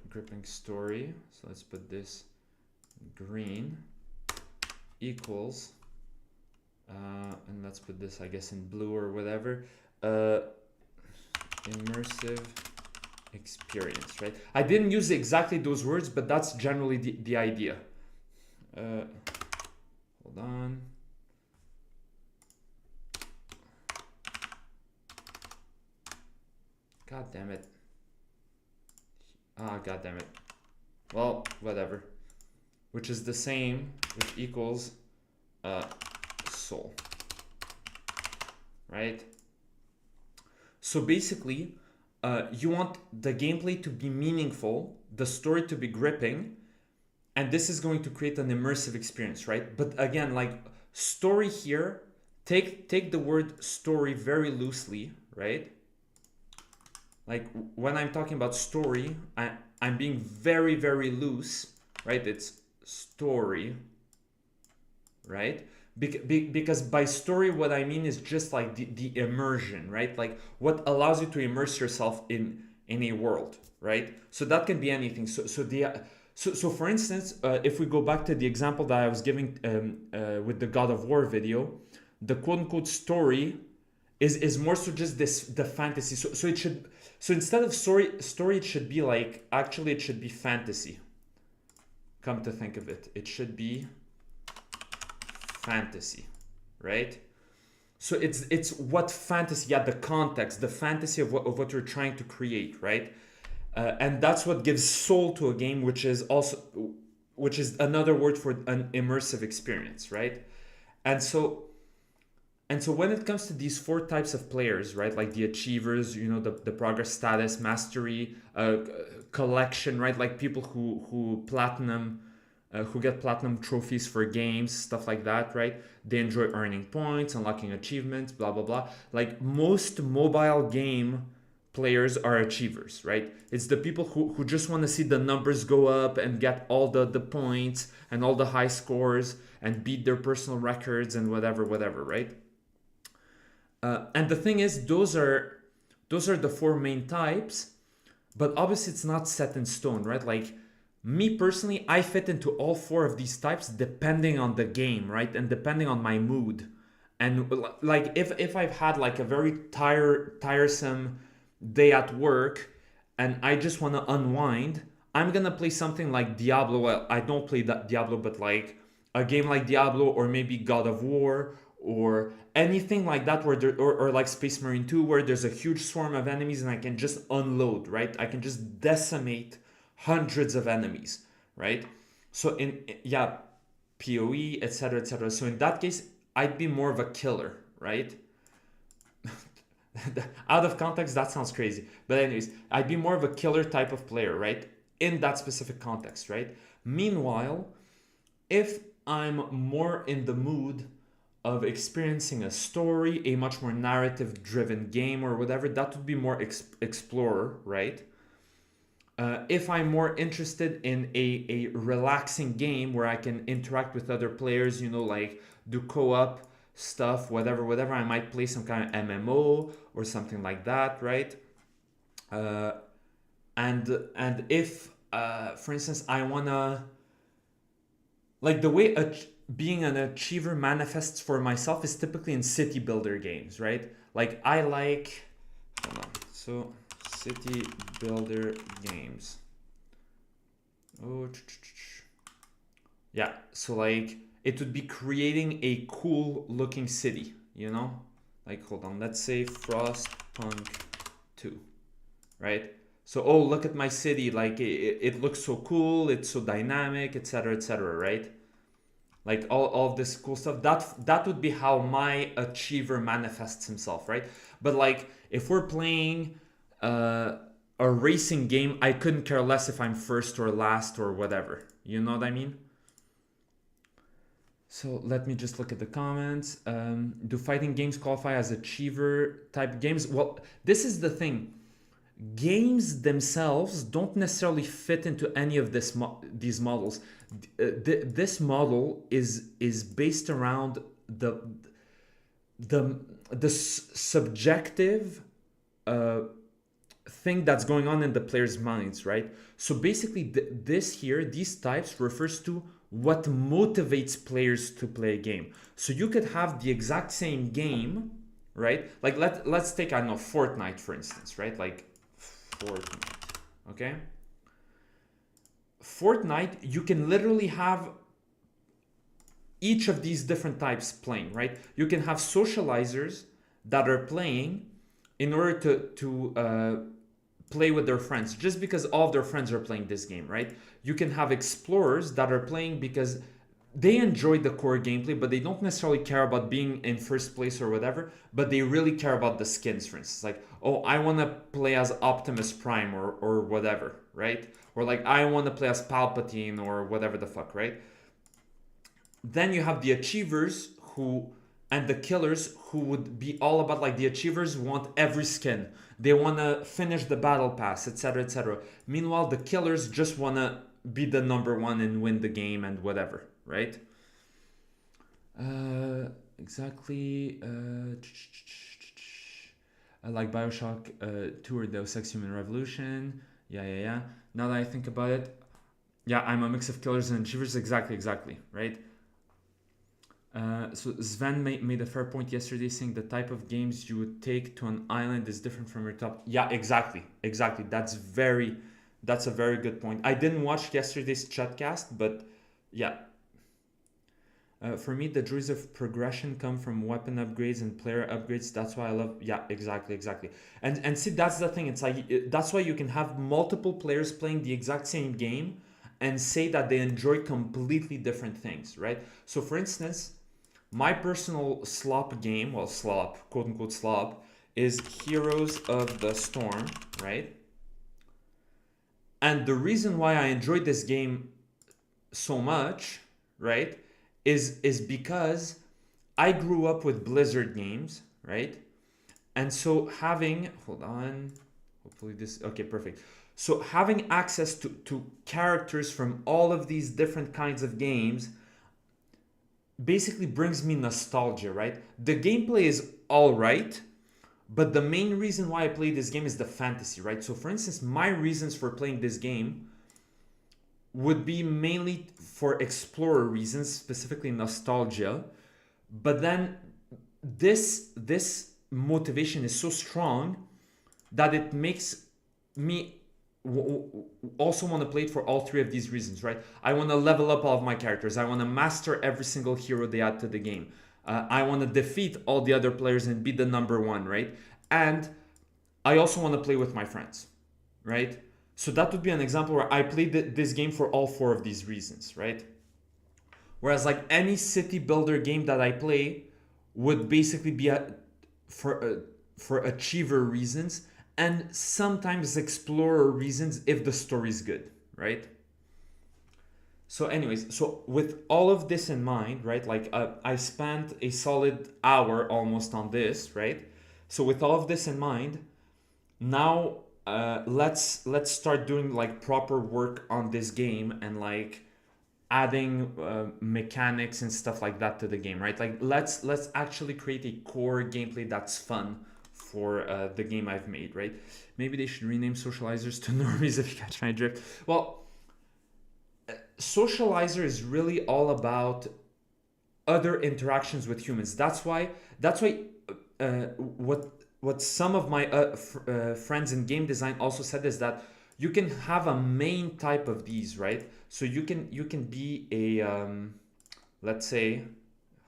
gripping story. So let's put this green equals and let's put this, I guess, in blue or whatever, immersive experience, right? I didn't use exactly those words, but that's generally the idea. Hold on. God damn it. God damn it. Well, whatever. Which is the same, which equals soul. Right? So basically, you want the gameplay to be meaningful, the story to be gripping, and this is going to create an immersive experience, right? But again, like story here, take the word story very loosely, right? Like when I'm talking about story, I'm being very, very loose, right? It's story, right? Because by story, what I mean is just like the immersion, right? Like what allows you to immerse yourself in a world, right? So that can be anything. So for instance, if we go back to the example that I was giving with the God of War video, the quote unquote story is more so just the fantasy. So it should, so instead of story it should be like, actually it should be fantasy. Come to think of it, it should be fantasy, right? So it's what fantasy, yeah, the context, the fantasy of what you're trying to create, right? And that's what gives soul to a game, which is another word for an immersive experience, right? And so when it comes to these four types of players, right, like the achievers, the progress status, mastery, collection, right, like people who platinum, who get platinum trophies for games, stuff like that, right? They enjoy earning points, unlocking achievements, blah blah blah. Like most mobile game players are achievers, right? It's the people who just want to see the numbers go up and get all the points and all the high scores and beat their personal records and whatever, right? And the thing is, those are the four main types, but obviously it's not set in stone, right? Like Me personally, I fit into all four of these types depending on the game, right? And depending on my mood. And like if I've had like a very tiresome day at work and I just want to unwind, I'm gonna play something like Diablo. Well, I don't play that Diablo, but like a game like Diablo or maybe God of War or anything like that where there, or like Space Marine 2 where there's a huge swarm of enemies and I can just unload, right? I can just decimate hundreds of enemies, right? So in yeah, PoE, etc., etc. So in that case, I'd be more of a killer, right? Out of context, that sounds crazy. But anyways, I'd be more of a killer type of player, right? In that specific context, right? Meanwhile, if I'm more in the mood of experiencing a story, a much more narrative driven game or whatever, that would be more explorer, right? If I'm more interested in a relaxing game where I can interact with other players, you know, like do co-op stuff, whatever, I might play some kind of MMO or something like that, right? Uh, and if, for instance, I wanna like the way being an achiever manifests for myself is typically in city builder games, right? Like I like, hold on, so city builder games. Oh, yeah. So like it would be creating a cool looking city, you know? Like hold on, let's say Frostpunk 2, right? So oh, look at my city, like it looks so cool, it's so dynamic, etc., right? Like all of this cool stuff. That would be how my achiever manifests himself, right? But like if we're playing a racing game, I couldn't care less if I'm first or last or whatever. You know what I mean? So let me just look at the comments. Do fighting games qualify as achiever type games? Well, this is the thing. Games themselves don't necessarily fit into any of these models. This model is based around the subjective thing that's going on in the players' minds, right? So basically, this here, these types refers to what motivates players to play a game. So you could have the exact same game, right? Like let's take, I don't know, Fortnite for instance, right? Like Fortnite, okay? Fortnite, you can literally have each of these different types playing, right? You can have socializers that are playing in order to play with their friends, just because all of their friends are playing this game, right? You can have explorers that are playing because they enjoy the core gameplay, but they don't necessarily care about being in first place or whatever, but they really care about the skins, for instance. Like, oh, I want to play as Optimus Prime or whatever, right? Or like, I want to play as Palpatine or whatever the fuck, right? Then you have the achievers who and the killers who would be all about, like, the achievers want every skin. They want to finish the battle pass, etc., etc. Meanwhile, the killers just want to be the number one and win the game and whatever, right? Exactly. Like Bioshock 2 or Deus Ex Human Revolution. Yeah. Now that I think about it, yeah, I'm a mix of killers and achievers. Exactly, right? So Sven made a fair point yesterday, saying the type of games you would take to an island is different from your top. Yeah, exactly. That's a very good point. I didn't watch yesterday's chatcast, but yeah. For me, the joys of progression come from weapon upgrades and player upgrades. That's why I love. Yeah, exactly. And see, that's the thing. It's like that's why you can have multiple players playing the exact same game and say that they enjoy completely different things, right? So, for instance, my personal slop game, well, slop, quote unquote slop, is Heroes of the Storm, right? And the reason why I enjoyed this game so much, right, is because I grew up with Blizzard games, right? And so having, hold on, hopefully this, okay, perfect. So having access to characters from all of these different kinds of games basically brings me nostalgia, right? The gameplay is all right, but the main reason why I play this game is the fantasy, right? So for instance, my reasons for playing this game would be mainly for explorer reasons, specifically nostalgia. But then this motivation is so strong that it makes me also want to play it for all three of these reasons, right? I want to level up all of my characters. I want to master every single hero they add to the game. I want to defeat all the other players and be the number one, right? And I also want to play with my friends, right? So that would be an example where I played this game for all four of these reasons, right? Whereas like any city builder game that I play would basically be for achiever reasons and sometimes explorer reasons if the story's good, right? So anyways, so with all of this in mind, right, like I spent a solid hour almost on this, right? So with all of this in mind, now let's start doing like proper work on this game and like adding mechanics and stuff like that to the game, right? Like let's actually create a core gameplay that's fun for the game I've made, right? Maybe they should rename socializers to normies if you catch my drift. Well, socializer is really all about other interactions with humans. That's why what some of my friends in game design also said is that you can have a main type of these, right? So you can be a let's say,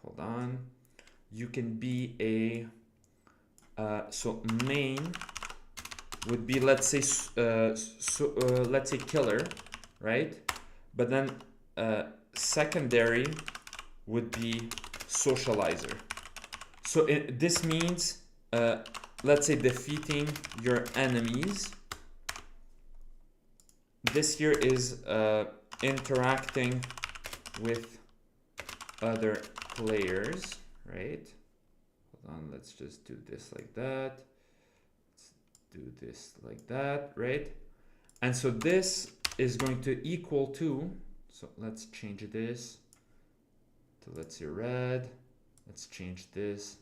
hold on, you can be a so main would be, let's say let's say killer, right? But then secondary would be socializer. So this means let's say defeating your enemies. This here is interacting with other players, right? Hold on, let's just do this like that. Let's do this like that, right? And so this is going to equal to, so let's change this to, let's say, red. Let's change this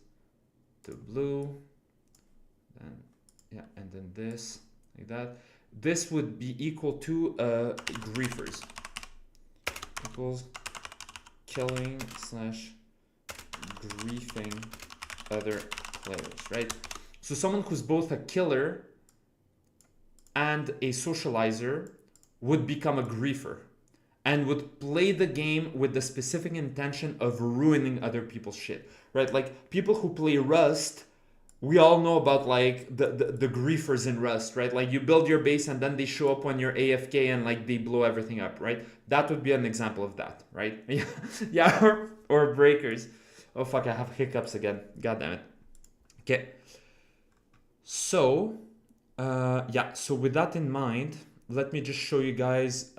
to blue. Then, yeah, and then this, like that. This would be equal to griefers. Equals killing / griefing other players, right? So someone who's both a killer and a socializer would become a griefer and would play the game with the specific intention of ruining other people's shit, right? Like people who play Rust, we all know about like the griefers in Rust, right? Like you build your base and then they show up when you're AFK and like they blow everything up, right? That would be an example of that, right? Yeah, or breakers. Oh fuck, I have hiccups again. God damn it. Okay. So, yeah, so with that in mind, let me just show you guys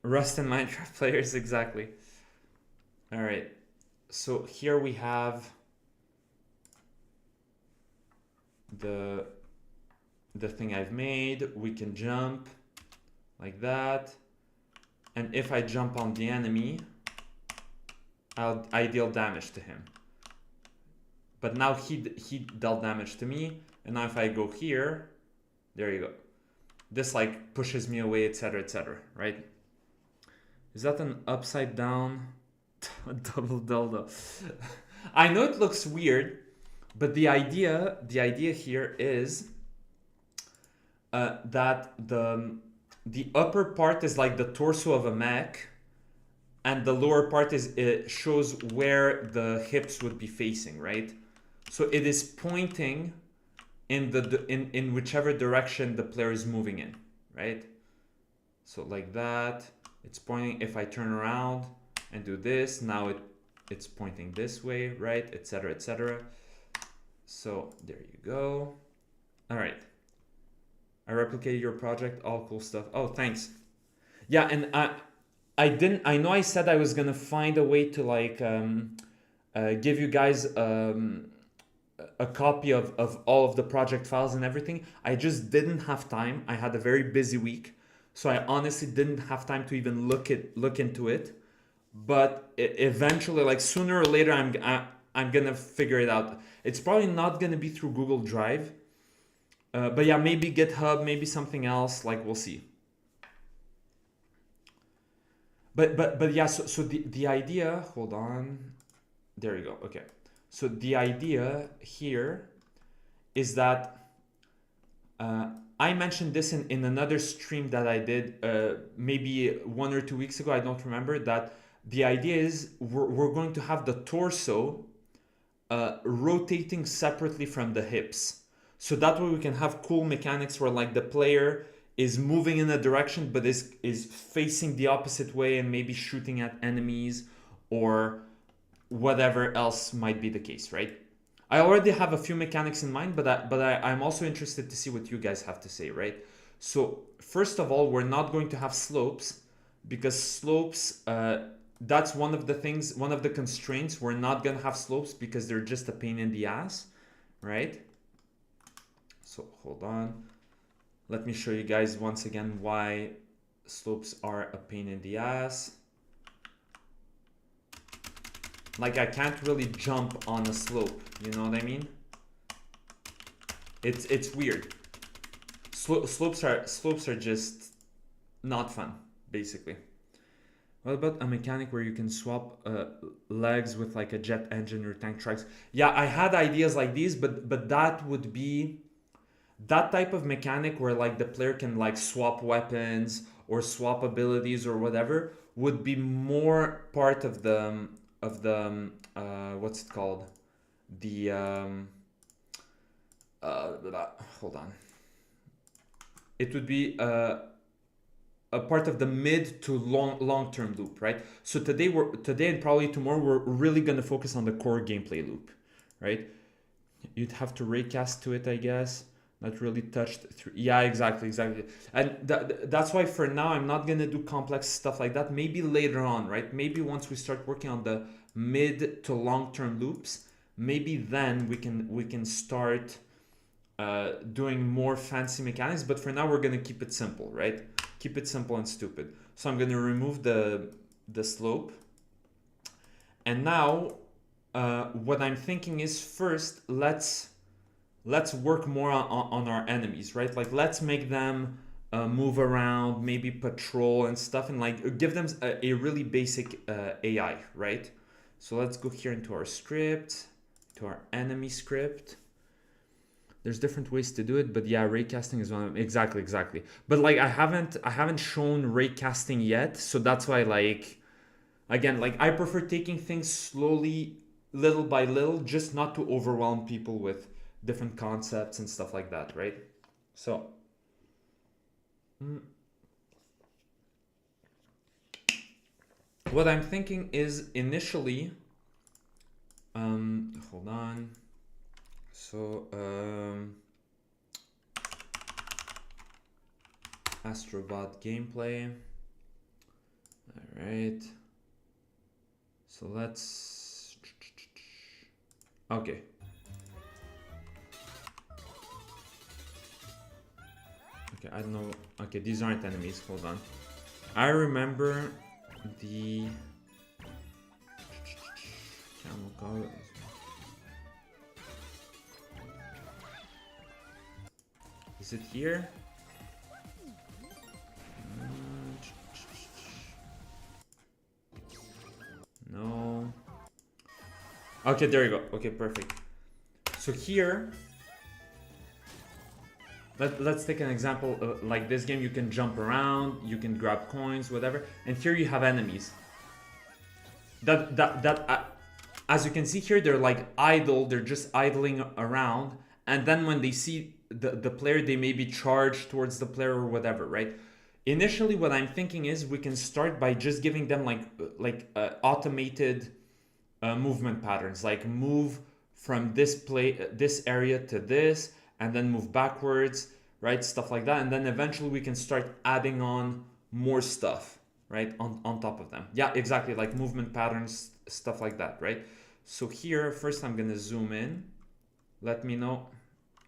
Rust and Minecraft players exactly. All right. So here we have the thing I've made. We can jump like that, and if I jump on the enemy, I deal damage to him. But now he dealt damage to me, and now if I go here, there you go. This like pushes me away, etc., etc. Right? Is that an upside down double dildo? I know it looks weird, but the idea here is that the upper part is like the torso of a mech, and the lower part is, it shows where the hips would be facing, right? So it is pointing in in whichever direction the player is moving in, right? So like that, it's pointing. If I turn around and do this, now it's pointing this way, right? Etc., etc. So there you go. All right. I replicated your project. All cool stuff. Oh, thanks. Yeah, and I know I said I was gonna find a way to like give you guys a copy of all of the project files and everything. I just didn't have time. I had a very busy week, so I honestly didn't have time to even look into it. But eventually, like sooner or later, I'm gonna figure it out. It's probably not gonna be through Google Drive, but yeah, maybe GitHub, maybe something else. Like we'll see. but yeah, so the idea, hold on, there you go. Okay, so the idea here is that I mentioned this in another stream that I did maybe 1 or 2 weeks ago, I don't remember, that the idea is we're going to have the torso rotating separately from the hips. So that way we can have cool mechanics where like the player is moving in a direction but is facing the opposite way and maybe shooting at enemies or whatever else might be the case, right? I already have a few mechanics in mind, but I'm also interested to see what you guys have to say, right? So first of all, we're not going to have slopes because slopes, that's one of the things, one of the constraints. We're not gonna have slopes because they're just a pain in the ass, right? So hold on. Let me show you guys once again why slopes are a pain in the ass. Like I can't really jump on a slope, you know what I mean? It's weird. Slopes are just not fun, basically. What about a mechanic where you can swap legs with like a jet engine or tank tracks? Yeah, I had ideas like these, but that would be that type of mechanic where like the player can like swap weapons or swap abilities or whatever would be more part of the what's it called, the hold on, it would be a part of the mid to long term loop, right? So today and probably tomorrow we're really gonna focus on the core gameplay loop, right? You'd have to raycast to it, I guess. Not really touched through. Yeah, exactly. And that's why for now I'm not gonna do complex stuff like that. Maybe later on, right? Maybe once we start working on the mid to long term loops, maybe then we can start doing more fancy mechanics. But for now we're gonna keep it simple, right? Keep it simple and stupid. So I'm gonna remove the slope. And now what I'm thinking is first let's work more on our enemies, right? Like let's make them move around, maybe patrol and stuff, and like give them a really basic AI, right? So let's go here into our script, to our enemy script. There's different ways to do it, but yeah, raycasting is one of them. Exactly. But like I haven't shown raycasting yet, so that's why like again, like I prefer taking things slowly, little by little, just not to overwhelm people with different concepts and stuff like that, right? So what I'm thinking is initially hold on. So Astrobot gameplay. All right. So let's okay. Okay, I don't know. Okay, these aren't enemies. Hold on. I remember the camel colors. Is it here? No. Okay, there you go. Okay, perfect. So here, let's take an example. Like this game, you can jump around, you can grab coins, whatever. And here you have enemies. As you can see here, they're like idle. They're just idling around. And then when they see the player, they maybe charge towards the player or whatever, right? Initially, what I'm thinking is we can start by just giving them like automated movement patterns, like move from this area to this, and then move backwards, right? Stuff like that, and then eventually we can start adding on more stuff, right? On top of them. Yeah, exactly, like movement patterns, stuff like that, right? So here, first I'm gonna zoom in. Let me know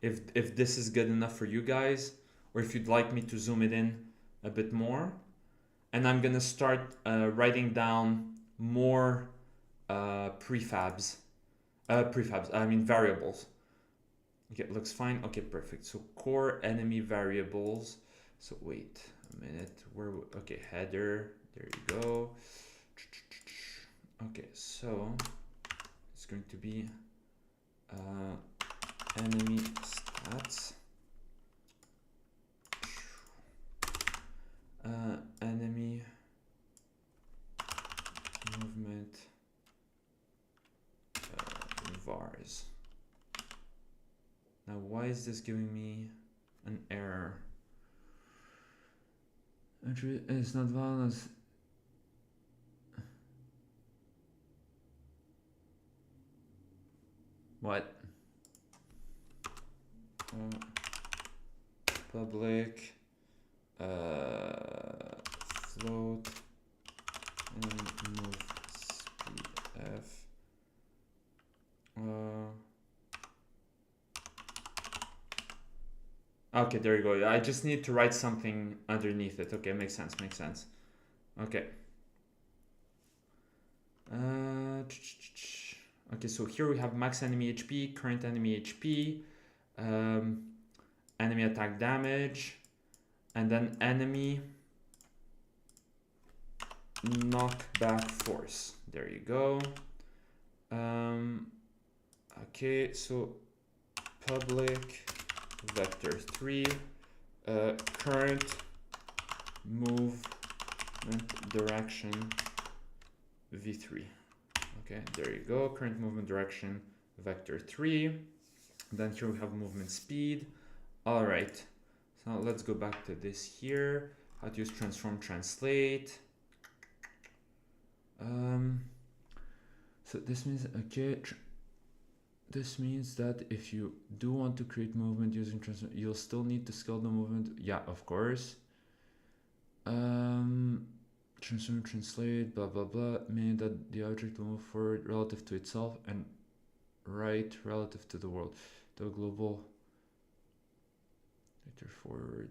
if this is good enough for you guys, or if you'd like me to zoom it in a bit more. And I'm gonna start writing down more prefabs, I mean variables. Okay, it looks fine. Okay, perfect. So core enemy variables. So wait a minute, okay, header, There you go. Okay, so it's going to be enemy stats, enemy movement vars. Now, why is this giving me an error? It's not valid as what? Public float and move speed f. Okay, there you go. I just need to write something underneath it. Okay, makes sense, makes sense. Okay. Okay, so here we have max enemy HP, current enemy HP, enemy attack damage, and then enemy knockback force. There you go. Okay, so public Pt.3 current movement direction v3. Okay, there you go. Current movement direction Pt.3. Then here we have movement speed. All right, so let's go back to this here. How to use transform translate. So this means, okay, this means that if you do want to create movement using transform, you'll still need to scale the movement. Yeah, of course. Transform translate, blah blah blah, meaning that the object will move forward relative to itself and right relative to the world. The global vector forward.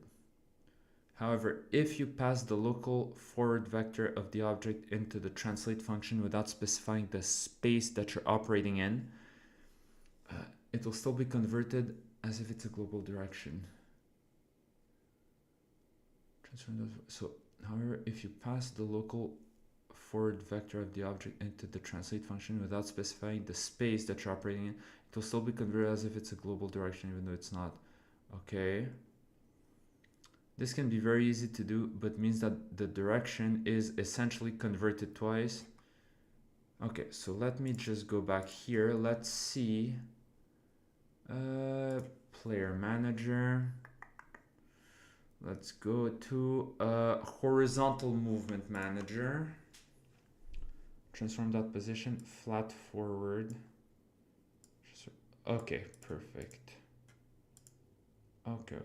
However, if you pass the local forward vector of the object into the translate function without specifying the space that you're operating in, it will still be converted as if it's a global direction. So, however, if you pass the local forward vector of the object into the translate function without specifying the space that you're operating in, it will still be converted as if it's a global direction, even though it's not. Okay. This can be very easy to do, but means that the direction is essentially converted twice. Okay, so let me just go back here. Let's see. Player manager. Let's go to horizontal movement manager. Transform that position, flat forward. Okay, perfect. Okay.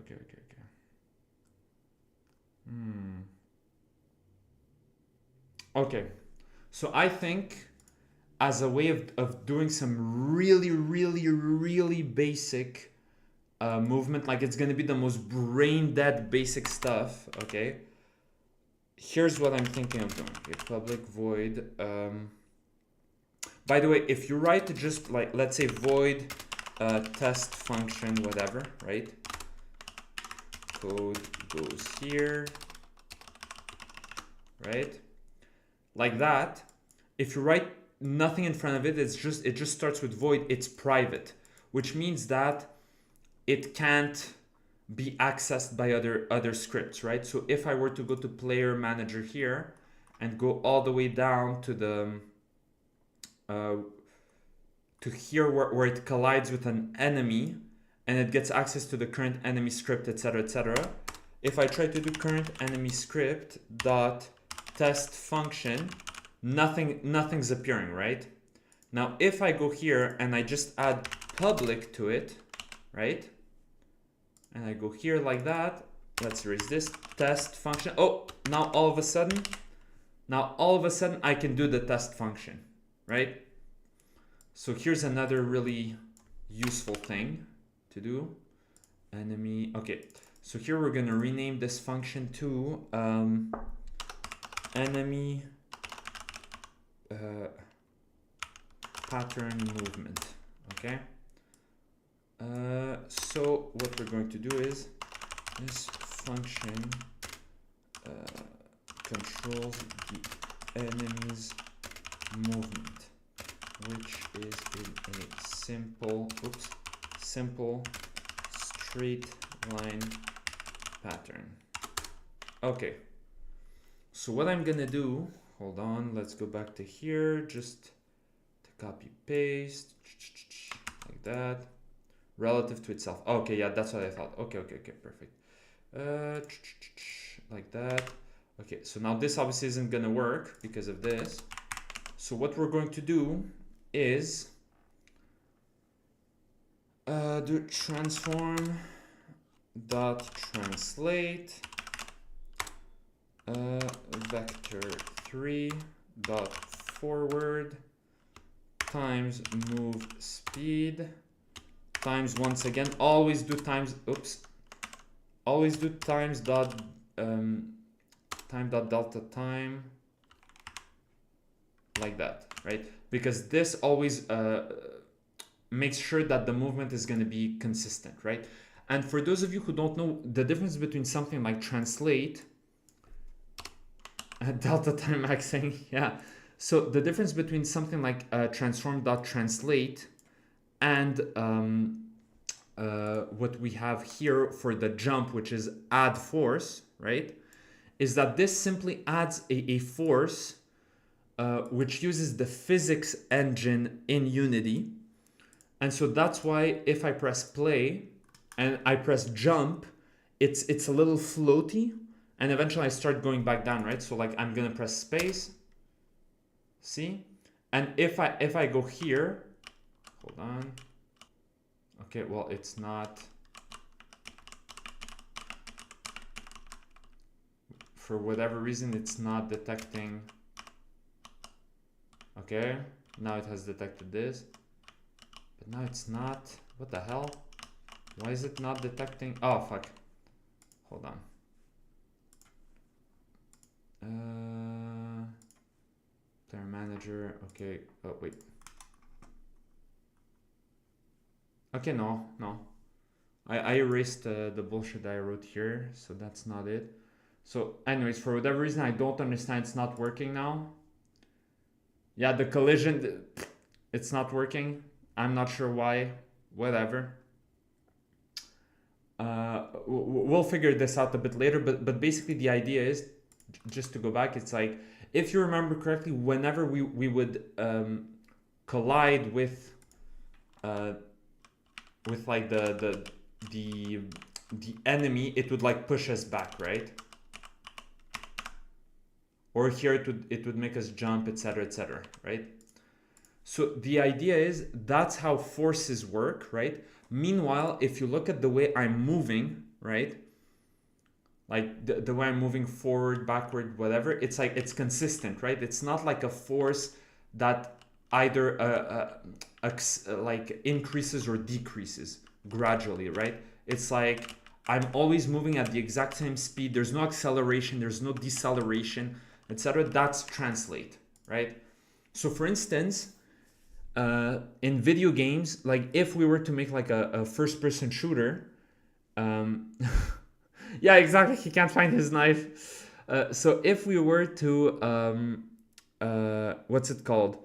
Okay, so I think as a way of doing some really basic movement, like it's gonna be the most brain dead basic stuff, okay? Here's what I'm thinking of doing. Okay, public void. By the way, if you write just like, let's say void test function, whatever, right? Code goes here, right? Like that. If you write nothing in front of it, it just starts with void. It's private, which means that it can't be accessed by other scripts, right? So if I were to go to player manager here and go all the way down to the to here where it collides with an enemy and it gets access to the current enemy script, etc., etc. If I try to do current enemy script dot test function, nothing's appearing, right? Now if I go here and I just add public to it, right? And I go here like that. Let's erase this test function. Oh, now all of a sudden I can do the test function, right? So here's another really useful thing to do. Enemy. Okay, so here we're gonna rename this function to enemy pattern movement. Okay. So what we're going to do is this function controls the enemy's movement, which is in a simple straight line pattern. Okay, so what I'm gonna do, hold on, let's go back to here, just to copy paste like that, relative to itself. Okay, yeah, that's what I thought. Okay, perfect. Like that. Okay, so now this obviously isn't gonna work because of this. So what we're going to do is do transform dot translate vector3 dot forward times move speed times, once again, always do times dot time dot delta time, like that, right? Because this always makes sure that the movement is going to be consistent, right? And for those of you who don't know the difference between something like translate delta time maxing, yeah. So the difference between something like transform.translate and what we have here for the jump, which is add force, right, is that this simply adds a force which uses the physics engine in Unity. And so that's why if I press play and I press jump, it's a little floaty, and eventually I start going back down, right? So like I'm gonna press space, see? And if I go here, hold on. Okay, well, it's not, for whatever reason, it's not detecting. Okay, now it has detected this, but now it's not. What the hell? Why is it not detecting? Oh, fuck. Hold on. Player manager. Okay. Oh, wait. Okay, no. I erased the bullshit I wrote here, so that's not it. So anyways, for whatever reason, I don't understand, it's not working now. Yeah, the collision, it's not working. I'm not sure why. Whatever. We'll figure this out a bit later, but basically the idea is, just to go back, it's like, if you remember correctly, whenever we would collide with like the enemy, it would like push us back, right? Or here it would make us jump, etc., right? So the idea is that's how forces work, right? Meanwhile, if you look at the way I'm moving, right? Like the way I'm moving forward, backward, whatever, it's like it's consistent, right? It's not like a force that either like increases or decreases gradually, right? It's like I'm always moving at the exact same speed. There's no acceleration, there's no deceleration, etc. That's translate, right? So for instance, in video games, like if we were to make like a first-person shooter, yeah, exactly, he can't find his knife. So if we were to, what's it called?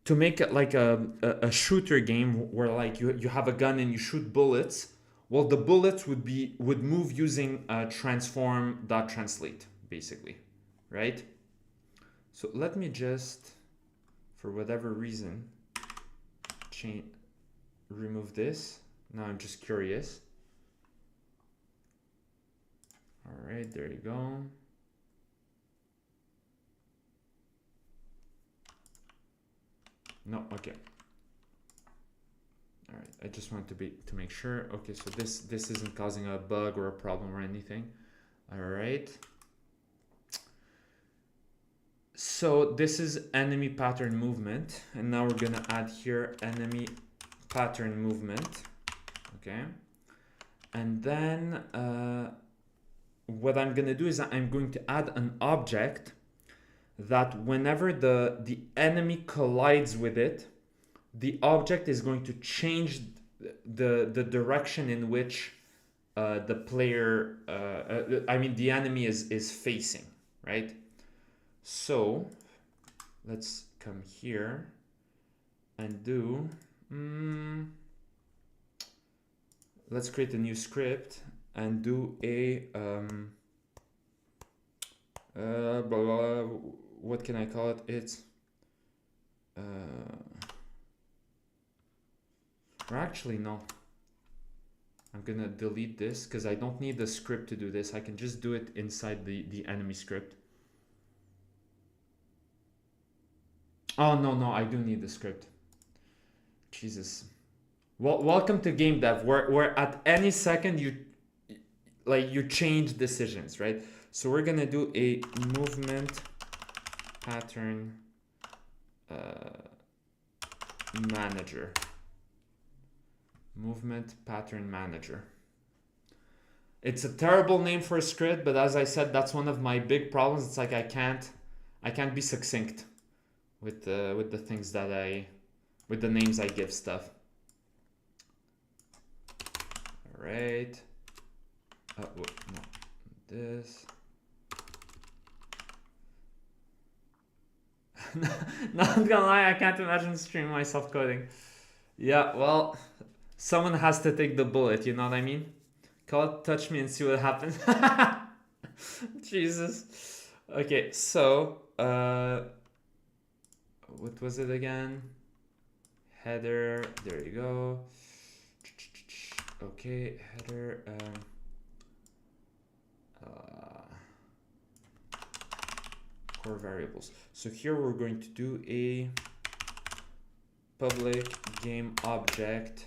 To make it like a shooter game where like you have a gun and you shoot bullets, well, the bullets would move using transform.translate, basically, right? So let me just, for whatever reason, remove this. Now I'm just curious. All right, there you go. No, okay. All right, I just want to make sure. Okay, so this isn't causing a bug or a problem or anything. All right. So this is enemy pattern movement, and now we're gonna add here enemy pattern movement. Okay, and then what I'm gonna do is I'm going to add an object that whenever the enemy collides with it, the object is going to change the direction in which the player, I mean the enemy is facing, right? So let's come here and do, let's create a new script and do a, blah, blah, blah, what can I call it? It's, or actually, no. I'm gonna delete this because I don't need the script to do this. I can just do it inside the enemy script. Oh, no, I do need the script. Jesus. Well, welcome to game dev, where at any second you change decisions, right? So we're gonna do a movement pattern manager. Movement pattern manager. It's a terrible name for a script, but as I said, that's one of my big problems. It's like I can't be succinct with the things that with the names I give stuff. All right. No, this. Not gonna lie, I can't imagine streaming myself coding. Yeah, well, someone has to take the bullet, you know what I mean? Call it, touch me and see what happens. Jesus. Okay, so, what was it again? Header, there you go. Okay, header, core variables. So here we're going to do a public game object.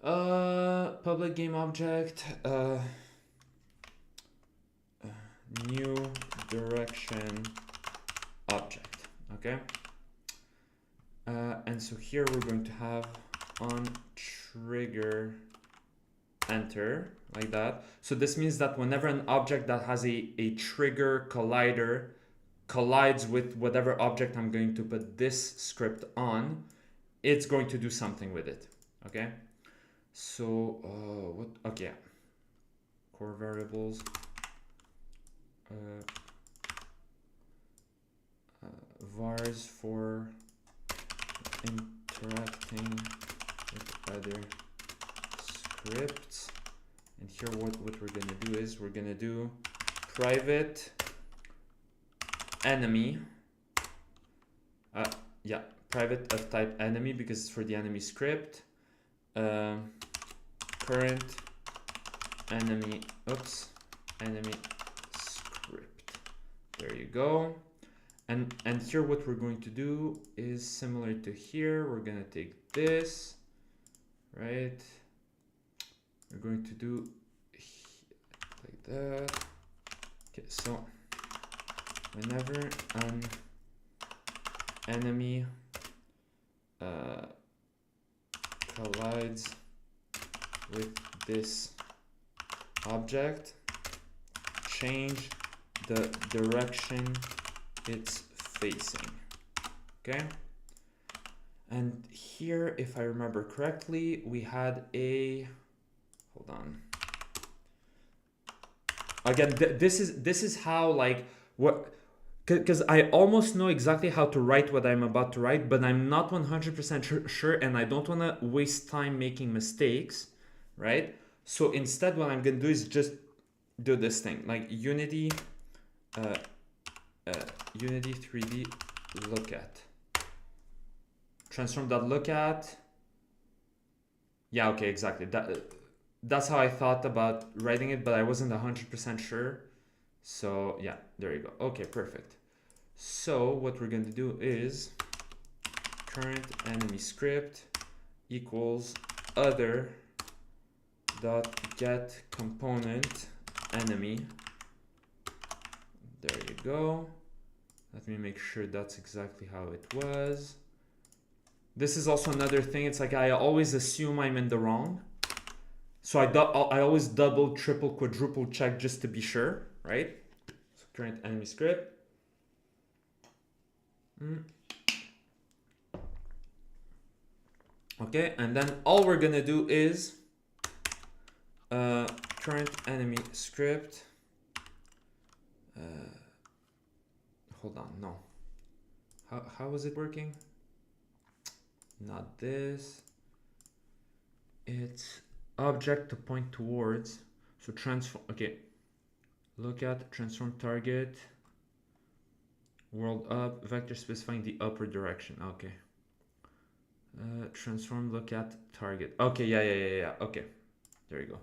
Public game object, new direction object, okay? And so here we're going to have on trigger enter, like that. So this means that whenever an object that has a trigger collider collides with whatever object I'm going to put this script on, it's going to do something with it, okay? So, what, okay, core variables, vars for interacting with other scripts. And here what we're gonna do is we're gonna do private enemy, yeah, private of type enemy because it's for the enemy script. Current enemy, enemy script. There you go. And here what we're going to do is similar to here. We're gonna take this, right? We're going to do like that. Okay, so whenever an enemy collides with this object, change the direction it's facing, okay? And here, if I remember correctly, we had a, hold on. Again, this is how, like, what, because I almost know exactly how to write what I'm about to write, but I'm not 100% sure, and I don't want to waste time making mistakes, right? So instead, what I'm going to do is just do this thing, like Unity, Unity 3D lookat. Transform.lookat. Yeah, okay, exactly. That's how I thought about writing it, but I wasn't 100% sure. So yeah, there you go. Okay, perfect. So what we're going to do is current enemy script equals other dot get component enemy. There you go. Let me make sure that's exactly how it was. This is also another thing. It's like I always assume I'm in the wrong. So I always double, triple, quadruple check just to be sure, right? So current enemy script. Okay, and then all we're gonna do is current enemy script hold on, no. How is it working? Not this. It's object to point towards. So transform, okay. Look at transform target. World up, vector specifying the upper direction. Okay. Transform, look at target. Okay, yeah. Okay, there you go.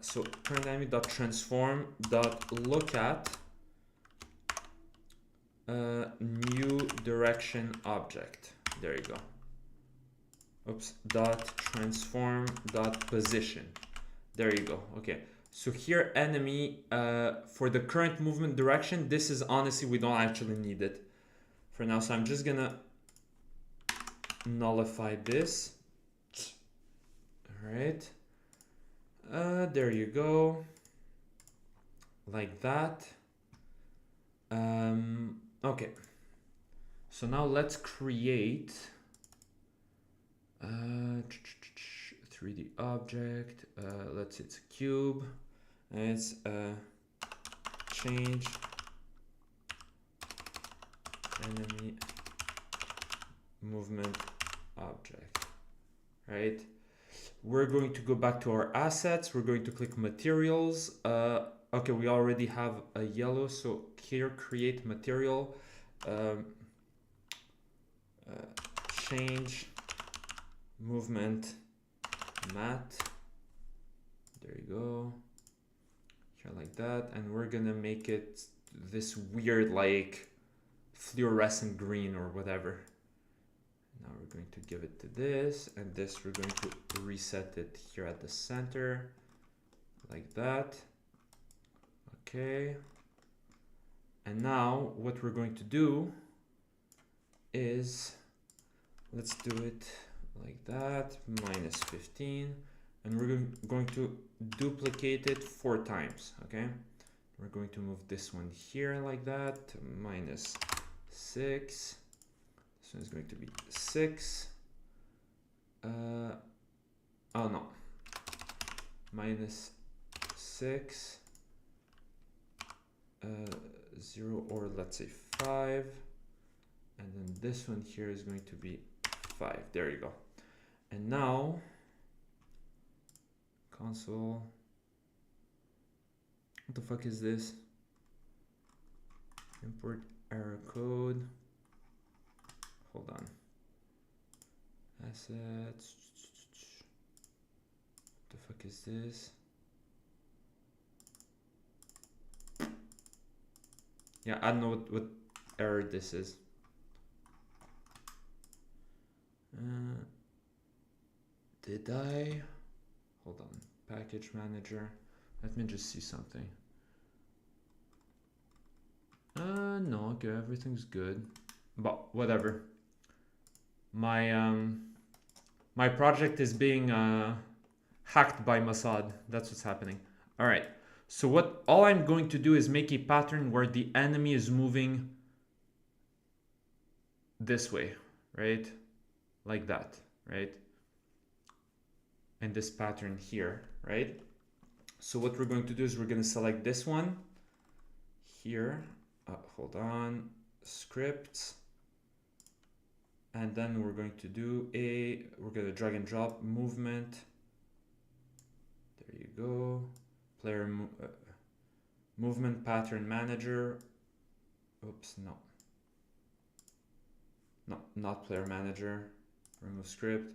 So current enemy dot transform dot look at new direction object. There you go. Oops. Dot transform dot position. There you go. Okay. So here enemy for the current movement direction, this is honestly, we don't actually need it for now. So I'm just gonna nullify this. All right. There you go. Like that. Okay. So now let's create 3D object. Let's say it's a cube. And it's change enemy movement object. Right? We're going to go back to our assets. We're going to click materials. Okay, we already have a yellow, so here create material. Change movement mat. There you go. Here like that, and we're gonna make it this weird like fluorescent green or whatever. Now we're going to give it to this, and this we're going to reset it here at the center like that. Okay, and now what we're going to do is, let's do it like that, minus 15, and we're going to duplicate it 4 times. Okay, we're going to move this one here like that, minus 6. This one is going to be 6. Oh no, minus 6, 0, or let's say 5, and then this one here is going to be 5. There you go. And now console, what the fuck is this? Import error code. Hold on. Assets. What the fuck is this? Yeah, I don't know what error this is. Did I? Hold on. Package manager. Let me just see something. No, okay, everything's good. But whatever. My my project is being hacked by Mossad. That's what's happening. All right. So all I'm going to do is make a pattern where the enemy is moving this way, right? Like that, right? And this pattern here, right? So what we're going to do is we're going to select this one here. Hold on, scripts. And then we're going to do we're going to drag and drop movement. There you go. Player movement pattern manager. Oops, no. No, not player manager. Remove script.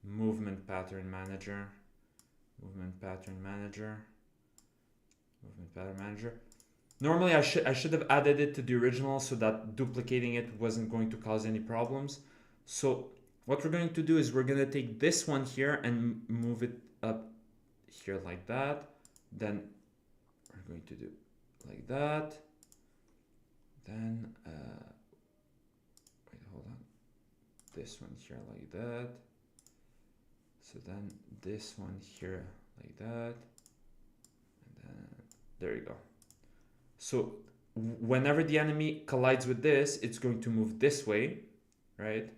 Movement pattern manager. Movement pattern manager. Movement pattern manager. Normally I should have added it to the original so that duplicating it wasn't going to cause any problems. So what we're going to do is we're going to take this one here and move it up here like that. Then we're going to do like that. Then wait, hold on. This one here like that. So then this one here like that. And then there you go. So whenever the enemy collides with this, it's going to move this way, right?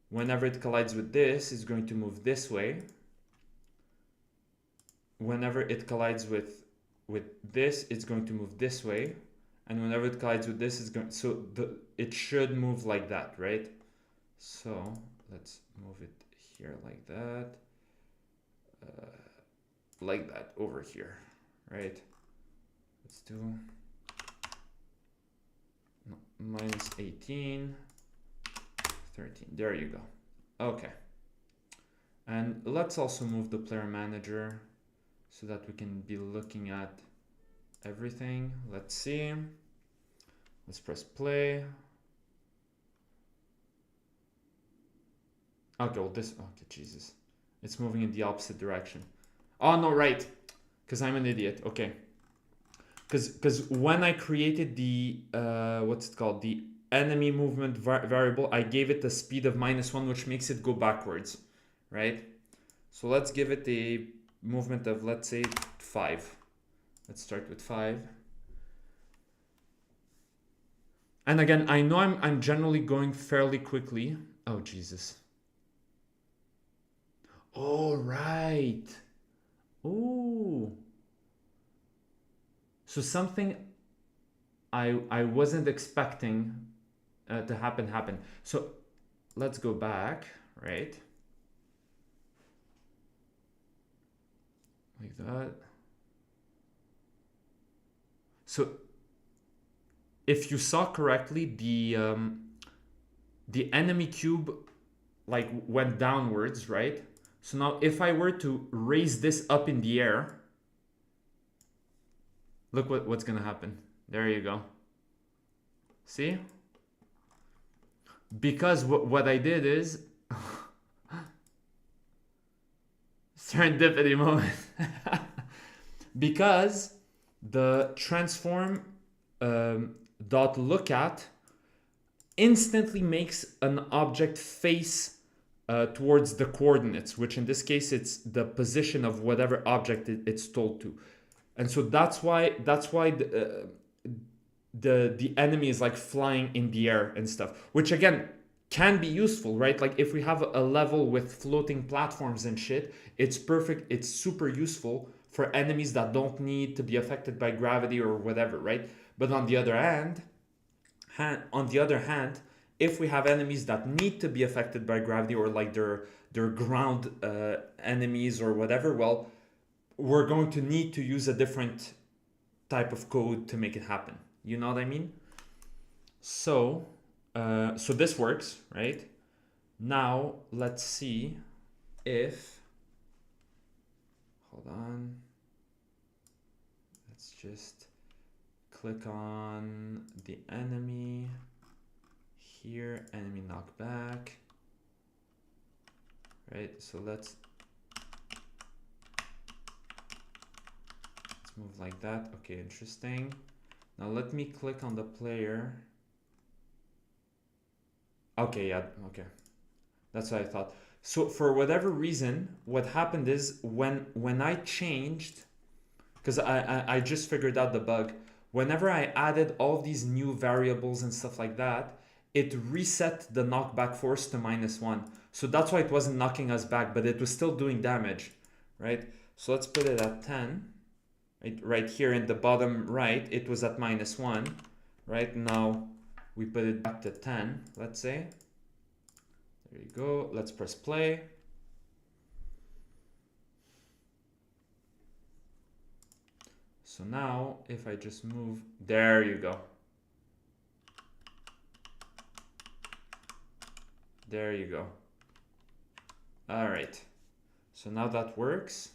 Whenever it collides with this, it's going to move this way. Whenever it collides with with this, it's going to move this way. And whenever it collides with this, it's going, so it should move like that, right? So let's move it here like that. Like that over here, right? Let's do no, minus 18, 13. There you go. Okay. And let's also move the player manager so that we can be looking at everything. Let's see. Let's press play. Okay, well this, okay, Jesus. It's moving in the opposite direction. Oh, no, right. Because I'm an idiot. Okay. Because when I created the, what's it called? The enemy movement variable, I gave it a speed of -1, which makes it go backwards, right? So let's give it a movement of, let's say, 5. Let's start with 5. And again, I know I'm generally going fairly quickly. Oh, Jesus. Oh, right. Ooh. So something I wasn't expecting to happen. So let's go back, right? Like that. So if you saw correctly, the enemy cube like went downwards, right? So now if I were to raise this up in the air, look what's gonna happen. There you go. See? Because what I did is serendipity moment. Because the transform dot look at instantly makes an object face towards the coordinates, which in this case it's the position of whatever object it's told to. And so that's why the enemy is like flying in the air and stuff, which again can be useful, right? Like if we have a level with floating platforms and shit, it's perfect. It's super useful for enemies that don't need to be affected by gravity or whatever, right? But on the other hand, if we have enemies that need to be affected by gravity or like they're ground enemies or whatever, well, we're going to need to use a different type of code to make it happen. You know what I mean? So, so this works, right? Now let's see if, hold on. Let's just click on the enemy here, enemy knockback, right? So let's move like that. Okay, interesting. Now let me click on the player. Okay, yeah, okay. That's what I thought. So for whatever reason, what happened is when I changed, because I just figured out the bug, whenever I added all these new variables and stuff like that, it reset the knockback force to -1. So that's why it wasn't knocking us back, but it was still doing damage, right? So let's put it at 10. Right here in the bottom right, it was at -1. Right now, we put it back to 10, let's say. There you go. Let's press play. So now, if I just move, there you go. There you go. All right. So now that works.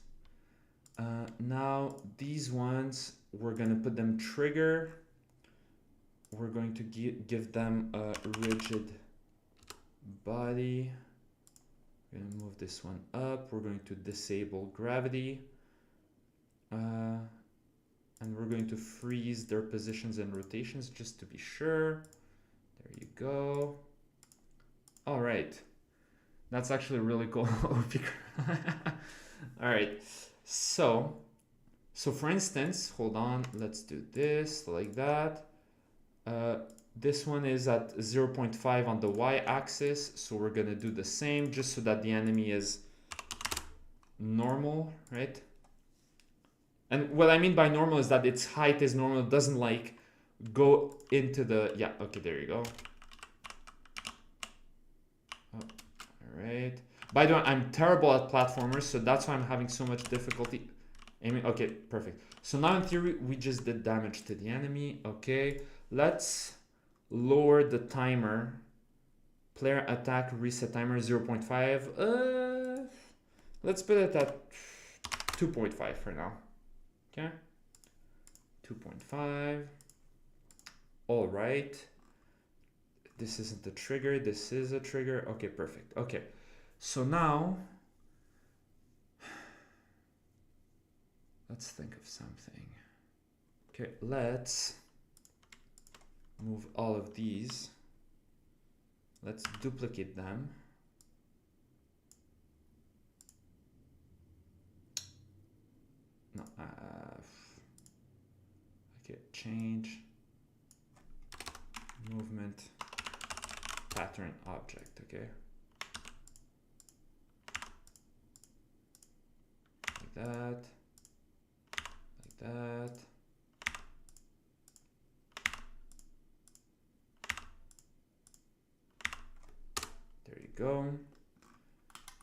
Now these ones, we're gonna put them trigger. We're going to give them a rigid body. We're gonna move this one up. We're going to disable gravity. And we're going to freeze their positions and rotations just to be sure. There you go. All right. That's actually really cool. All right. So for instance, hold on, let's do this like that. This one is at 0.5 on the y-axis, so we're gonna do the same just so that the enemy is normal, right? And what I mean by normal is that its height is normal. It doesn't like go into the, yeah, okay, there you go. Oh, all right. By the way, I'm terrible at platformers, so that's why I'm having so much difficulty aiming. Okay, perfect. So now in theory, we just did damage to the enemy. Okay, let's lower the timer. Player attack reset timer 0.5. Let's put it at 2.5 for now. Okay, 2.5. All right. This isn't the trigger. This is a trigger. Okay, perfect. Okay, so now let's think of something. Okay, let's move all of these. Let's duplicate them. No, okay, change movement pattern object, okay? Like that, like that. There you go.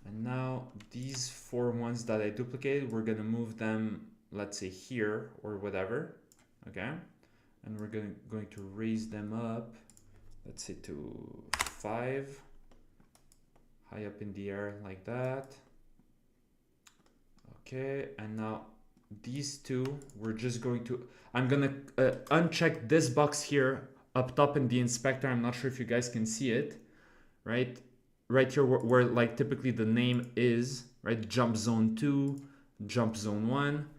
And now these 4 ones that I duplicated, we're gonna move them, let's say here or whatever, okay? And we're going to raise them up, let's say to 5, high up in the air like that. Okay, and now these 2, we're just going to, I'm gonna uncheck this box here up top in the inspector. I'm not sure if you guys can see it, right? Right here where like typically the name is, right? Jump zone 2, jump zone 1.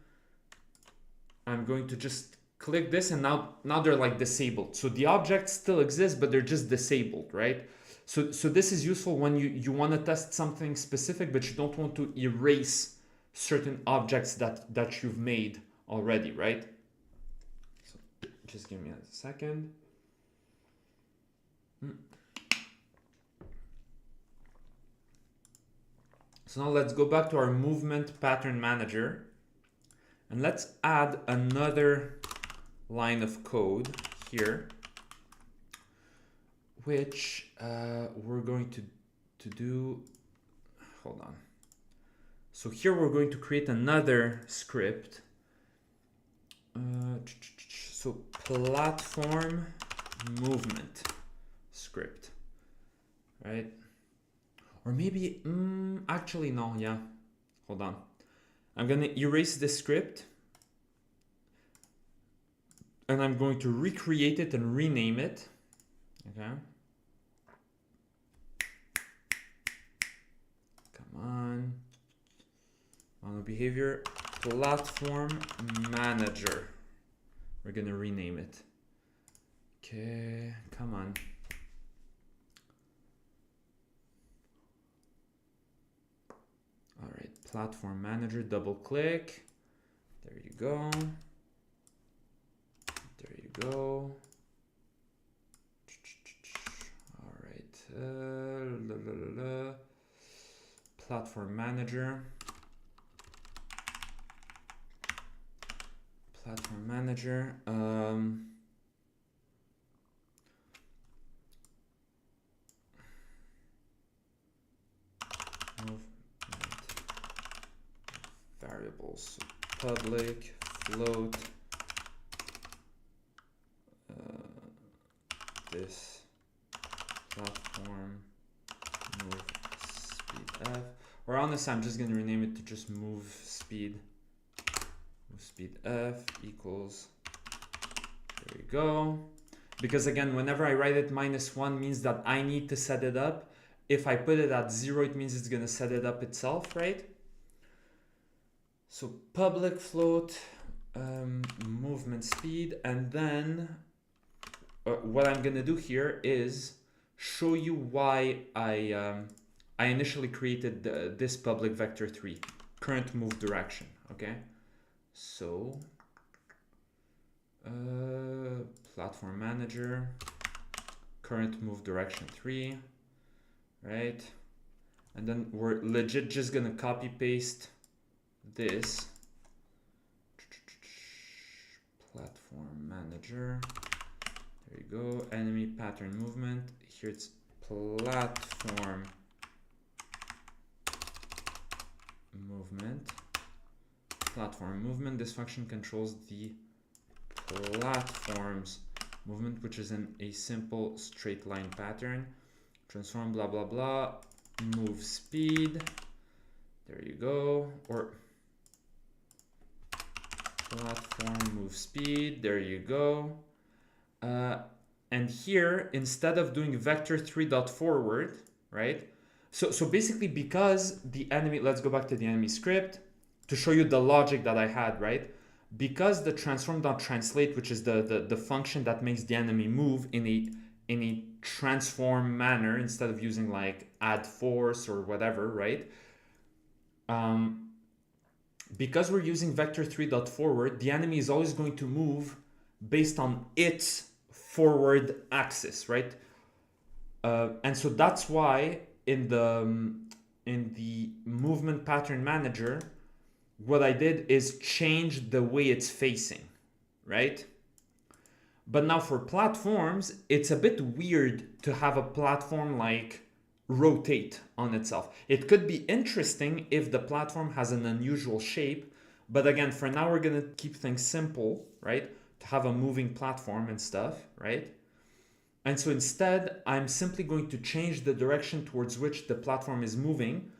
I'm going to just click this, and now they're like disabled. So the objects still exist, but they're just disabled, right? So this is useful when you want to test something specific, but you don't want to erase certain objects that you've made already, right? So just give me a second. So now let's go back to our movement pattern manager, and let's add another line of code here, which we're going to do, hold on. So here we're going to create another script. So platform movement script, right? Or maybe, actually no, yeah, hold on. I'm gonna erase this script, and I'm going to recreate it and rename it, okay? Come on. On behavior, platform manager. We're gonna rename it. Okay, come on. All right, platform manager, double click. There you go. There you go. All right. Platform manager. Platform manager. Variables, public, float, this platform move speed f, or honestly I'm just going to rename it to just move speed f equals, there you go, because again whenever I write it -1 means that I need to set it up. If I put it at 0, it means it's going to set it up itself, right? So public float, movement speed, and then what I'm gonna do here is show you why I initially created this public vector3, current move direction, okay? So platform manager, current move direction 3, right? And then we're legit just gonna copy paste this platform manager. There you go. Enemy pattern movement. Here it's platform movement. Platform movement. This function controls the platform's movement, which is in a simple straight line pattern. Transform blah blah blah. Move speed. There you go. Or platform move speed. There you go. And here, instead of doing vector3.forward, right? So basically, because the enemy, let's go back to the enemy script to show you the logic that I had, right? Because the transform.translate, which is the function that makes the enemy move in a transform manner instead of using like add force or whatever, right? Because we're using vector3.forward, the enemy is always going to move based on its forward axis, right? And so that's why in the movement pattern manager, what I did is change the way it's facing, right? But now for platforms, it's a bit weird to have a platform like rotate on itself. It could be interesting if the platform has an unusual shape, but again, for now, we're gonna keep things simple, right? To have a moving platform and stuff, right? And so instead, I'm simply going to change the direction towards which the platform is moving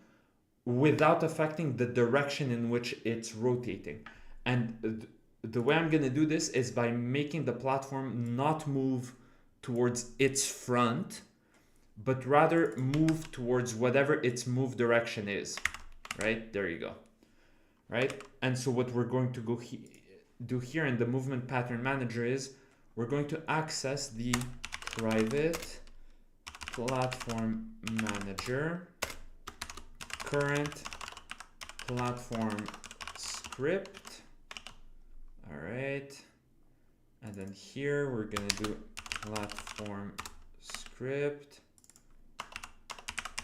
without affecting the direction in which it's rotating. And the way I'm going to do this is by making the platform not move towards its front, but rather move towards whatever its move direction is, right? There you go, right? And so what we're going to do here in the movement pattern manager is we're going to access the private platform manager current platform script. All right. And then here we're going to do platform script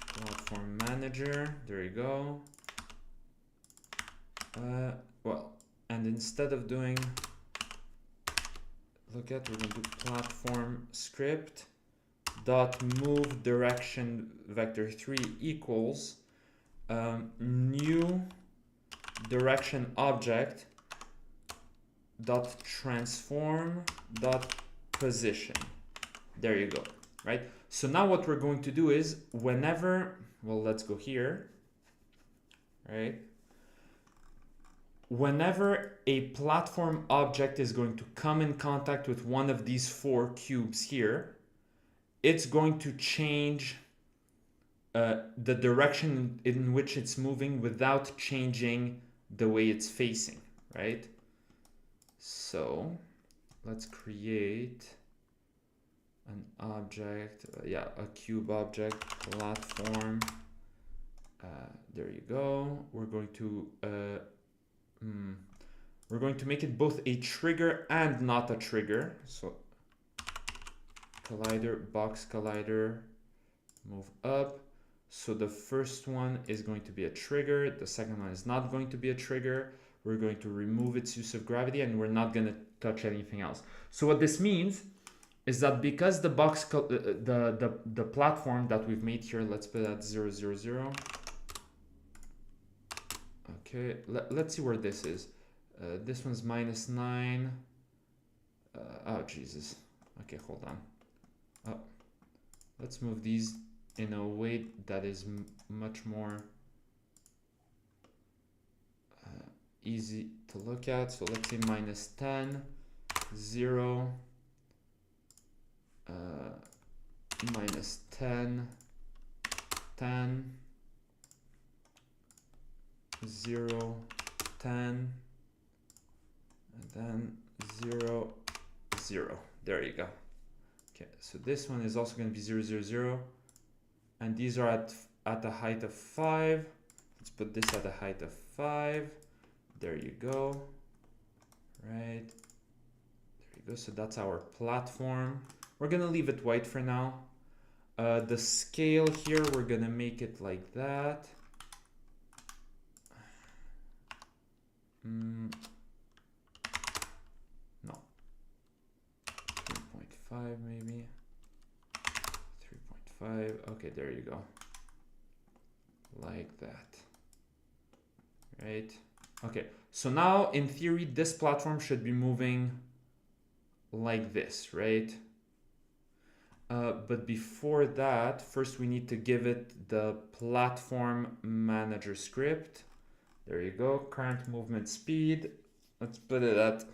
platform manager. There you go. Well, and instead of doing we're going to do platform script dot move direction vector3 equals new direction object dot transform dot position. There you go, right? So now what we're going to do is whenever, well, let's go here, right? Whenever a platform object is going to come in contact with one of these four cubes here, it's going to change the direction in which it's moving without changing the way it's facing, right? So let's create an object, a cube object, platform. There you go. We're going to make it both a trigger and not a trigger. So collider, box collider, move up. So the first one is going to be a trigger. The second one is not going to be a trigger. We're going to remove its use of gravity and we're not going to touch anything else. So what this means is that because the box, the platform that we've made here, let's put that 0, 0, 0. Okay, let's see where this is. This one's -9. Oh, Jesus. Okay, hold on. Oh, let's move these in a way that is much more easy to look at. So let's say -10, 0, -10, 10, 0, 10, and then 0, 0. There you go. Okay, so this one is also going to be 0, 0, 0. And these are at a height of 5. Let's put this at a height of 5. There you go. Right. There you go. So that's our platform. We're going to leave it white for now. The scale here, we're going to make it like that. No. 3.5 maybe. 3.5. Okay, there you go. Like that. Right? Okay, so now in theory, this platform should be moving like this, right? But before that, first we need to give it the platform manager script. There you go, current movement speed. Let's put it at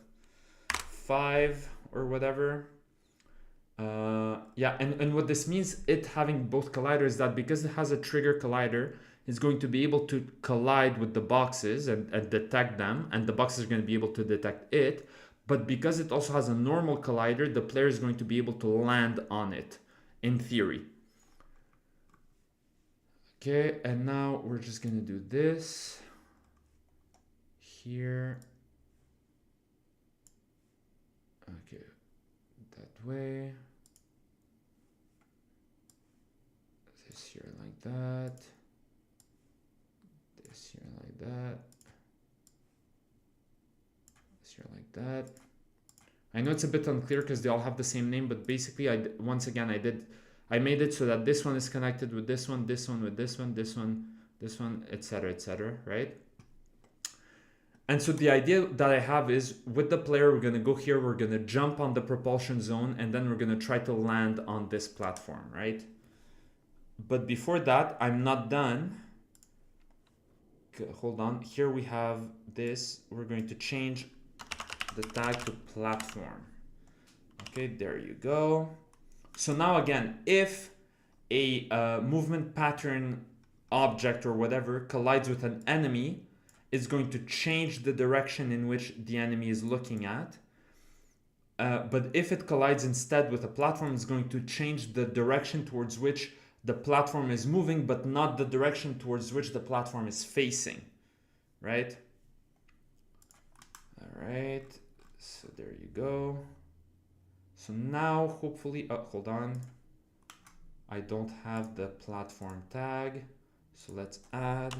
5 or whatever. Yeah, and what this means, it having both colliders, that because it has a trigger collider, it's going to be able to collide with the boxes and detect them, and the boxes are going to be able to detect it. But because it also has a normal collider, the player is going to be able to land on it, in theory. Okay, and now we're just going to do this here. Okay, that way. This here like that. This here like that. This here like that. I know it's a bit unclear because they all have the same name, but basically, once again, I made it so that this one is connected with this one with this one, this one, etc., right? And so the idea that I have is, with the player, we're going to go here, we're going to jump on the propulsion zone, and then we're going to try to land on this platform, right? But before that, I'm not done. Okay, hold on. Here we have this. We're going to change the tag to platform. Okay, there you go. So now again, if a movement pattern object or whatever collides with an enemy, it's going to change the direction in which the enemy is looking at. But if it collides instead with a platform, it's going to change the direction towards which the platform is moving, but not the direction towards which the platform is facing, right? All right, so there you go. So now, hopefully, oh, hold on. I don't have the platform tag, so let's add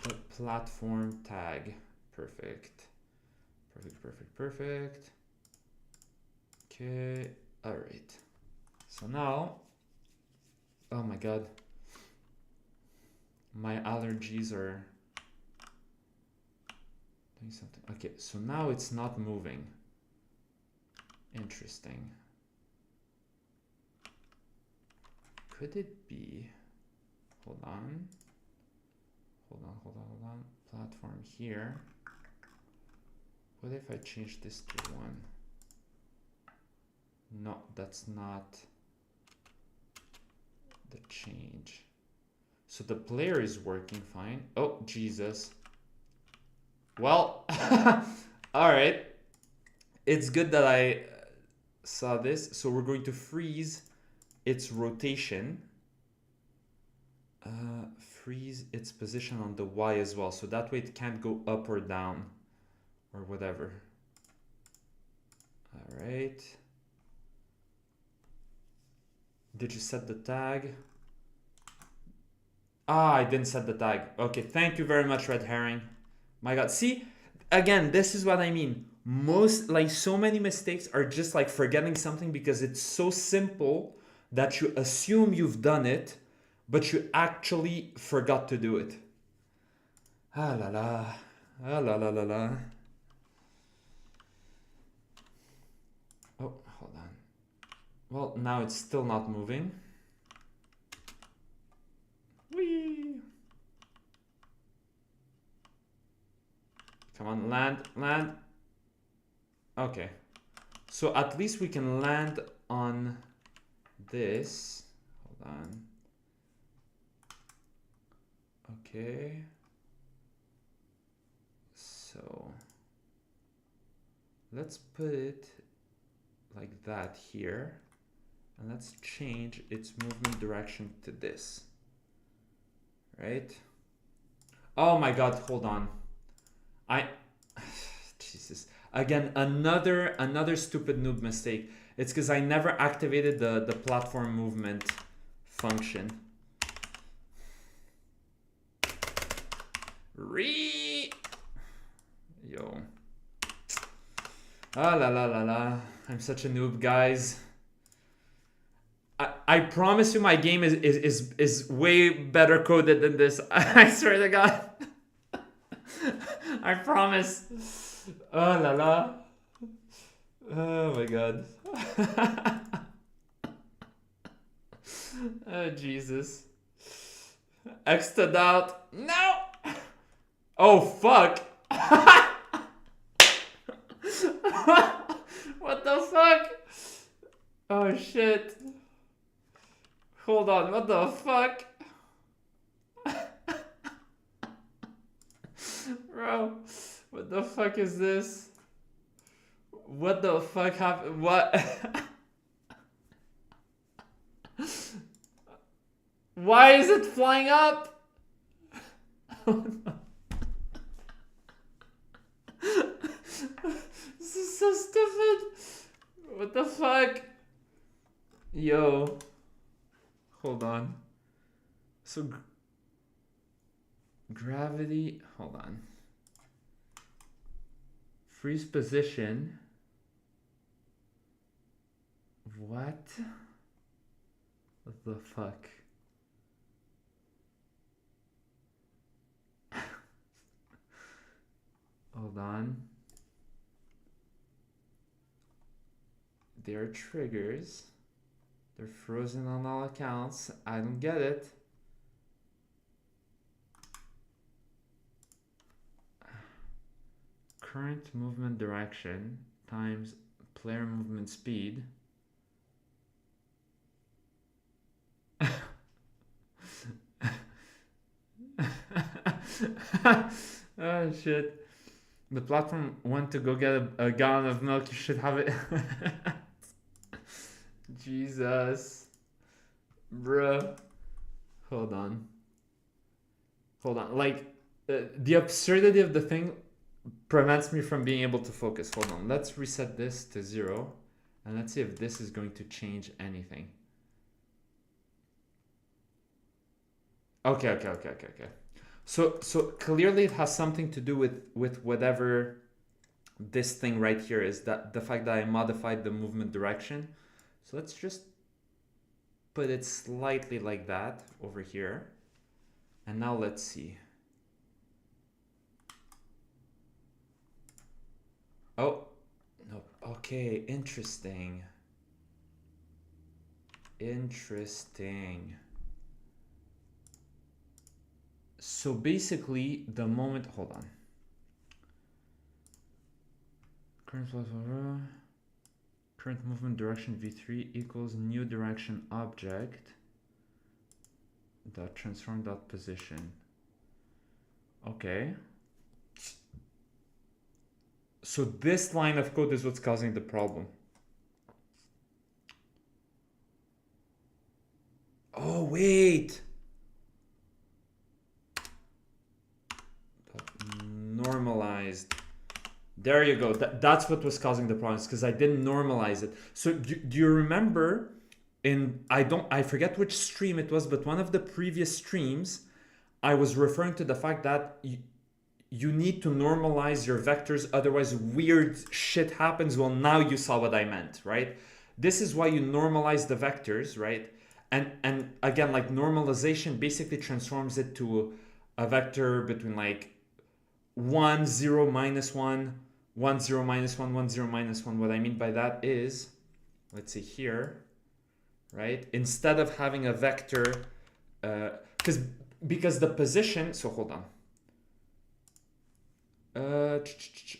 the platform tag. Perfect. Perfect. Okay, all right. So now, oh my God, my allergies are doing something. Okay, so now it's not moving. Interesting. Could it be, hold on. Platform here. What if I change this to 1? No, that's not the change. So the player is working fine. Oh, Jesus. Well, all right. It's good that I saw this. So we're going to freeze its rotation. Freeze its position on the Y as well. So that way it can't go up or down or whatever. All right. Did you set the tag? Ah, I didn't set the tag. Okay, thank you very much, Red Herring. My God, see, again, this is what I mean. So many mistakes are just like forgetting something because it's so simple that you assume you've done it, but you actually forgot to do it. Ah la la. Ah la la la la. Oh, hold on. Well, now it's still not moving. Whee! Come on, land. Okay. So at least we can land on this. Hold on. Okay. So let's put it like that here. And let's change its movement direction to this. Right? Oh my God, hold on. Jesus. Again, another stupid noob mistake. It's because I never activated the platform movement function. Yo. Ah la la la la. I'm such a noob, guys. I promise you my game is way better coded than this. I swear to God. I promise. Oh la la. Oh my God. Oh Jesus. X'd out. No! Oh fuck. What the fuck? Oh shit. Hold on, what the fuck? Bro, what the fuck is this? What the fuck happened? What? Why is it flying up? This is so stupid. What the fuck? Yo. Hold on. So gravity, hold on. Freeze position. What? What the fuck? Hold on. They're triggers. They're frozen on all accounts. I don't get it. Current movement direction times player movement speed. Oh shit. The platform went to go get a gallon of milk. You should have it. Jesus. Bruh. Hold on. Hold on. Like, the absurdity of the thing prevents me from being able to focus. Hold on. Let's reset this to 0. And let's see if this is going to change anything. Okay. So clearly it has something to do with whatever this thing right here is, that the fact that I modified the movement direction. So let's just put it slightly like that over here. And now let's see. Oh, no. Okay, interesting. Interesting. So basically, the moment, hold on. Current movement direction v3 equals new direction object dot transform dot position. Okay. So this line of code is what's causing the problem. Oh, wait. Normalized. There you go. That's what was causing the problems, because I didn't normalize it. So do you remember I forget which stream it was, but one of the previous streams, I was referring to the fact that you need to normalize your vectors, otherwise weird shit happens. Well, now you saw what I meant, right? This is why you normalize the vectors, right? And again, like, normalization basically transforms it to a vector between like 1, 0, minus 1, 1, 0, minus 1, 1, 0, minus 1. What I mean by that is, let's see here, right? Instead of having a vector, because the position, so hold on.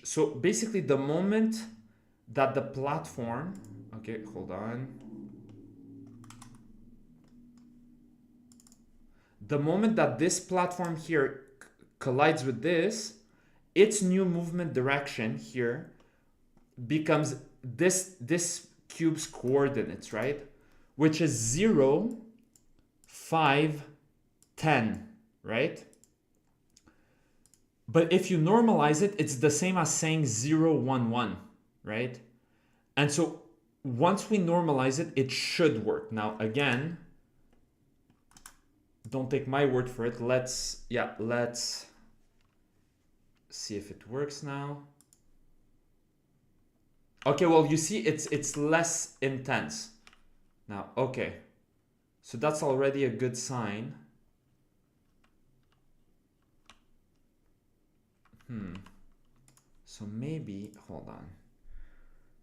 So basically the moment that the platform, okay, hold on. The moment that this platform here collides with this, its new movement direction here becomes this cube's coordinates, right? Which is 0, 5, 10, right? But if you normalize it, it's the same as saying 0, 1, 1, right? And so once we normalize it, it should work. Now, again, don't take my word for it. Let's see if it works now. Okay, well, you see, it's less intense now. Okay, so that's already a good sign. So maybe, hold on.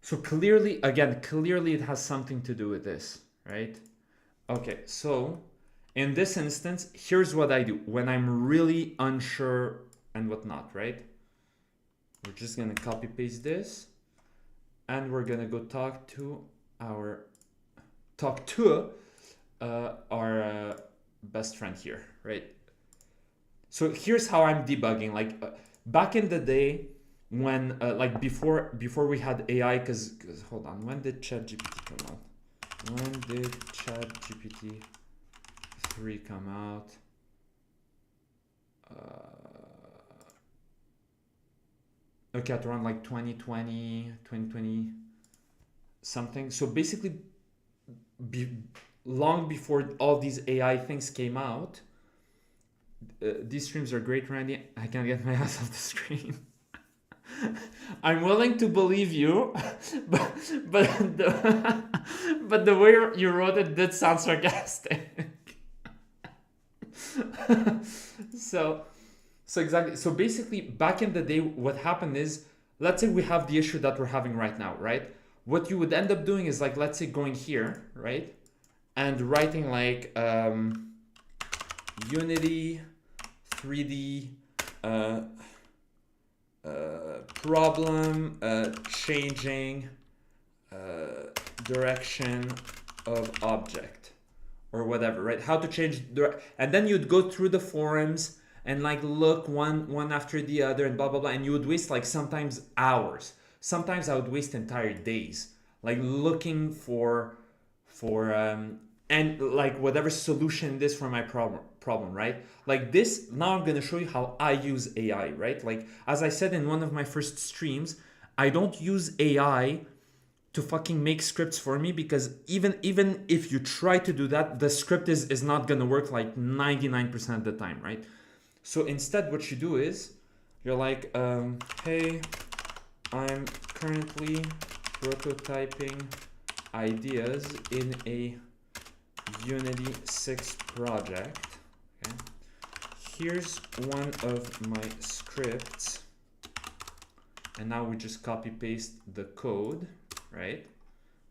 So clearly, again, clearly it has something to do with this, right? Okay, so in this instance, here's what I do when I'm really unsure and whatnot, right? We're just gonna copy paste this, and we're gonna go talk to our best friend here, right? So here's how I'm debugging. Like back in the day, when like before we had AI, because hold on, when did ChatGPT come out? When did ChatGPT 3 come out? Okay, at around like 2020 something. So basically, long before all these AI things came out, these streams are great, Randy. I can't get my ass off the screen. I'm willing to believe you, but the way you wrote it did sound sarcastic. so exactly. So basically, back in the day, what happened is, let's say we have the issue that we're having right now, right? What you would end up doing is like, let's say going here, right, and writing like Unity 3D problem changing direction of object or whatever, right? How to change and then you'd go through the forums and like look one after the other and blah blah blah, and you would waste like sometimes hours. Sometimes I would waste entire days like looking for and like whatever solution it is for my problem, right? Like this, now I'm gonna show you how I use AI, right? Like as I said in one of my first streams, I don't use AI to fucking make scripts for me, because even if you try to do that, the script is not gonna work like 99% of the time, right? So instead what you do is you're like, hey, I'm currently prototyping ideas in a Unity 6 project. Okay. Here's one of my scripts, and now we just copy paste the code, right?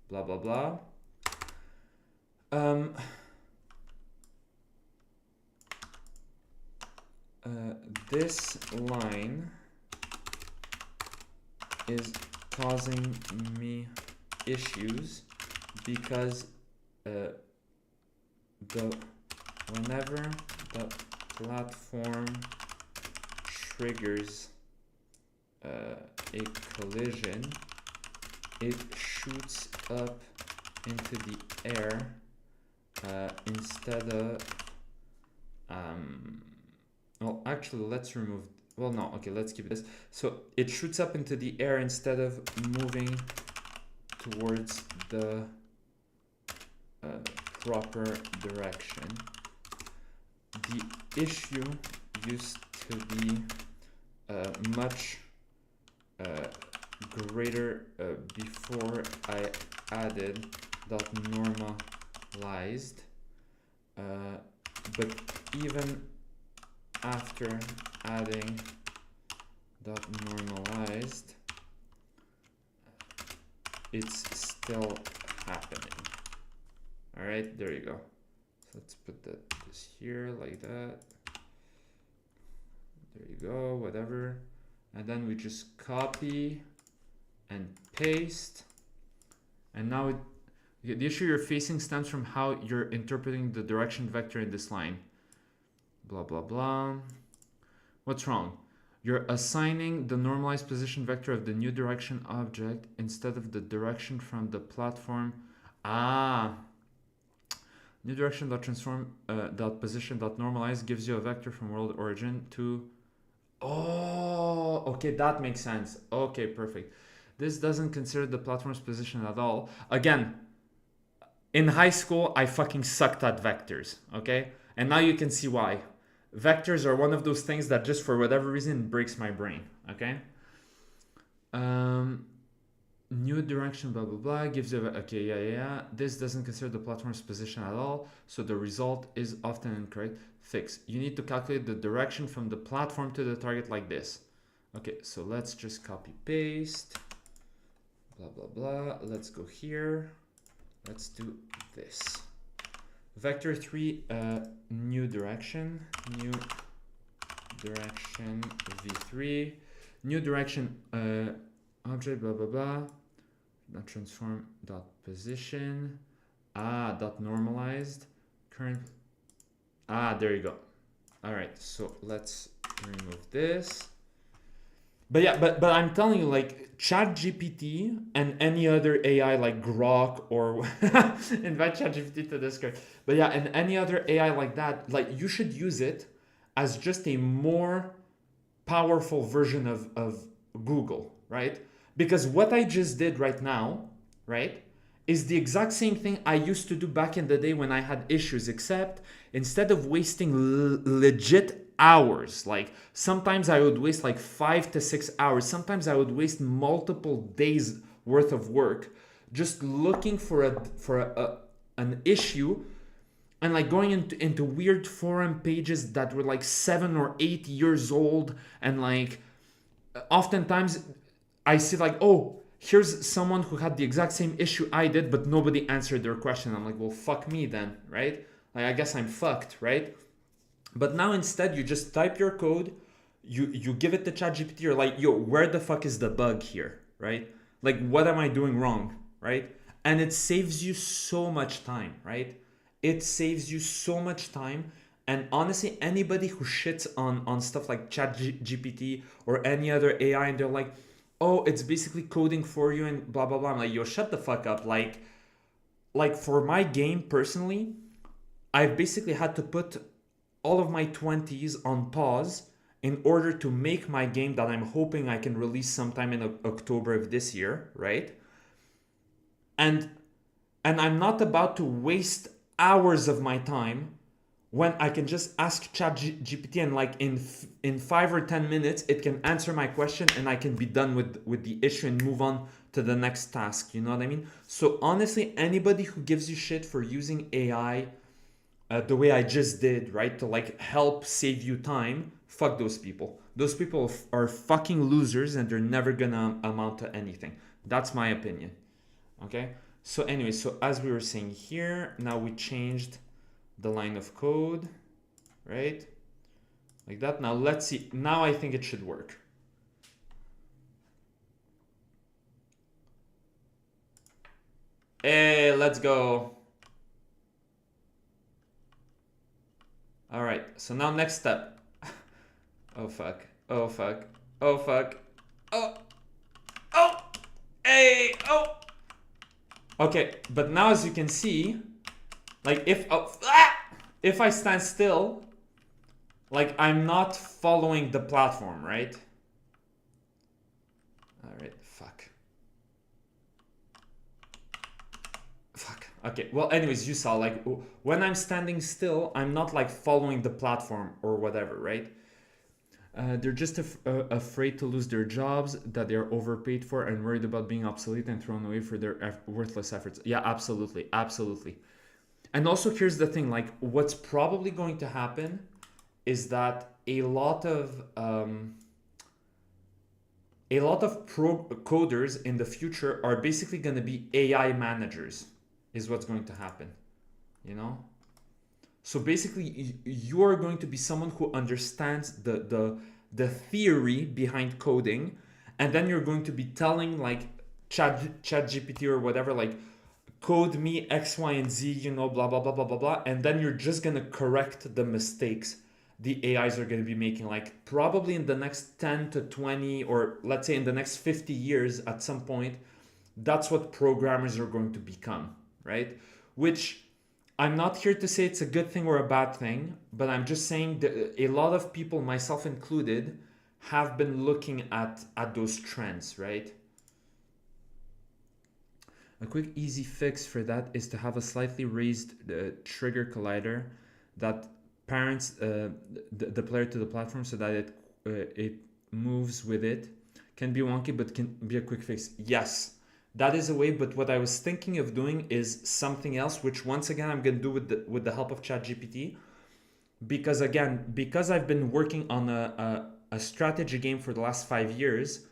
Blah blah blah. This line is causing me issues because whenever the platform triggers a collision, it shoots up into the air instead of well, actually, let's remove. Well, no, okay, let's keep this. So it shoots up into the air instead of moving towards the proper direction. The issue used to be much greater before I added .normalized, but even after adding .normalized, it's still happening. All right, there you go. So let's put this here like that. There you go, whatever. And then we just copy and paste. And now the issue you're facing stems from how you're interpreting the direction vector in this line. Blah, blah, blah. What's wrong? You're assigning the normalized position vector of the new direction object instead of the direction from the platform. New direction dot transform dot position dot normalize gives you a vector from world origin to. Oh, okay, that makes sense. Okay, perfect. This doesn't consider the platform's position at all. Again, in high school, I fucking sucked at vectors, okay? And now you can see why. Vectors are one of those things that just for whatever reason breaks my brain, okay? new direction, blah blah blah, gives you okay, yeah. This doesn't consider the platform's position at all, so the result is often incorrect. Fix. You need to calculate the direction from the platform to the target like this. Okay, so let's just copy paste. Blah blah blah. Let's go here. Let's do this. Vector3, new direction v3, new direction object blah blah blah, not transform dot position, dot normalized current, there you go. All right, so let's remove this. But yeah, but I'm telling you, like ChatGPT and any other AI like Grok or invite ChatGPT to Discord. But yeah, and any other AI like that, like you should use it as just a more powerful version of Google, right? Because what I just did right now, right, is the exact same thing I used to do back in the day when I had issues, except instead of wasting legit hours, like sometimes I would waste like 5 to 6 hours, sometimes I would waste multiple days worth of work just looking for an issue, and like going into weird forum pages that were like 7 or 8 years old, and like oftentimes I see like, oh, here's someone who had the exact same issue I did, but nobody answered their question. I'm like, well, fuck me then, right? Like, I guess I'm fucked, right? But now instead, you just type your code, you give it to ChatGPT, you're like, yo, where the fuck is the bug here, right? Like, what am I doing wrong, right? And it saves you so much time, right? It saves you so much time. And honestly, anybody who shits on stuff like ChatGPT or any other AI, and they're like, oh, it's basically coding for you and blah, blah, blah. I'm like, yo, shut the fuck up. Like for my game personally, I've basically had to put all of my 20s on pause in order to make my game that I'm hoping I can release sometime in October of this year, right? And I'm not about to waste hours of my time when I can just ask ChatGPT and like in 5 or 10 minutes it can answer my question and I can be done with the issue and move on to the next task. You know what I mean? So honestly, anybody who gives you shit for using AI the way I just did, right, to like help save you time, fuck those people. Those people are fucking losers and they're never gonna amount to anything. That's my opinion. Okay? So anyway, so as we were saying here, now we changed the line of code, right? Like that. Now let's see. Now I think it should work. Hey, let's go. All right, so now next step. Oh fuck, oh fuck, oh fuck, oh, hey, oh. Okay, but now as you can see, like if I stand still, like I'm not following the platform, right? All right, fuck. Okay, well anyways, you saw like when I'm standing still, I'm not like following the platform or whatever, right? They're just afraid to lose their jobs that they're overpaid for and worried about being obsolete and thrown away for their worthless efforts. Yeah, absolutely, absolutely. And also here's the thing, like what's probably going to happen is that a lot of coders in the future are basically going to be AI managers, is what's going to happen, you know? So basically, you are going to be someone who understands the theory behind coding, and then you're going to be telling like ChatGPT or whatever, like code me X, Y, and Z, you know, blah blah blah blah blah blah, and then you're just gonna correct the mistakes the AIs are going to be making, like probably in the next 10 to 20, or let's say in the next 50 years at some point. That's what programmers are going to become, right? Which I'm not here to say it's a good thing or a bad thing, but I'm just saying that a lot of people, myself included, have been looking at those trends, right? A quick easy fix for that is to have a slightly raised trigger collider that parents the player to the platform so that it moves with it. Can be wonky, but can be a quick fix. Yes, that is a way. But what I was thinking of doing is something else, which once again I'm gonna do with the help of ChatGPT, because I've been working on a strategy game for the last 5 years.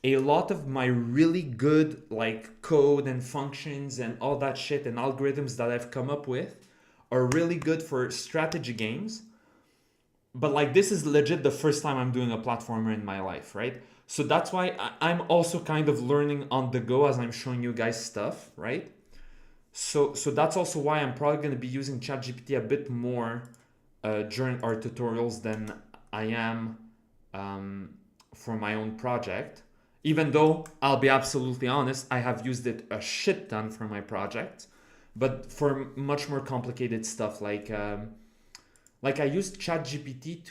A lot of my really good like code and functions and all that shit and algorithms that I've come up with are really good for strategy games. But like this is legit the first time I'm doing a platformer in my life, right? So that's why I'm also kind of learning on the go as I'm showing you guys stuff, right? So that's also why I'm probably going to be using ChatGPT a bit more during our tutorials than I am for my own project. Even though I'll be absolutely honest, I have used it a shit ton for my project, but for much more complicated stuff like I used ChatGPT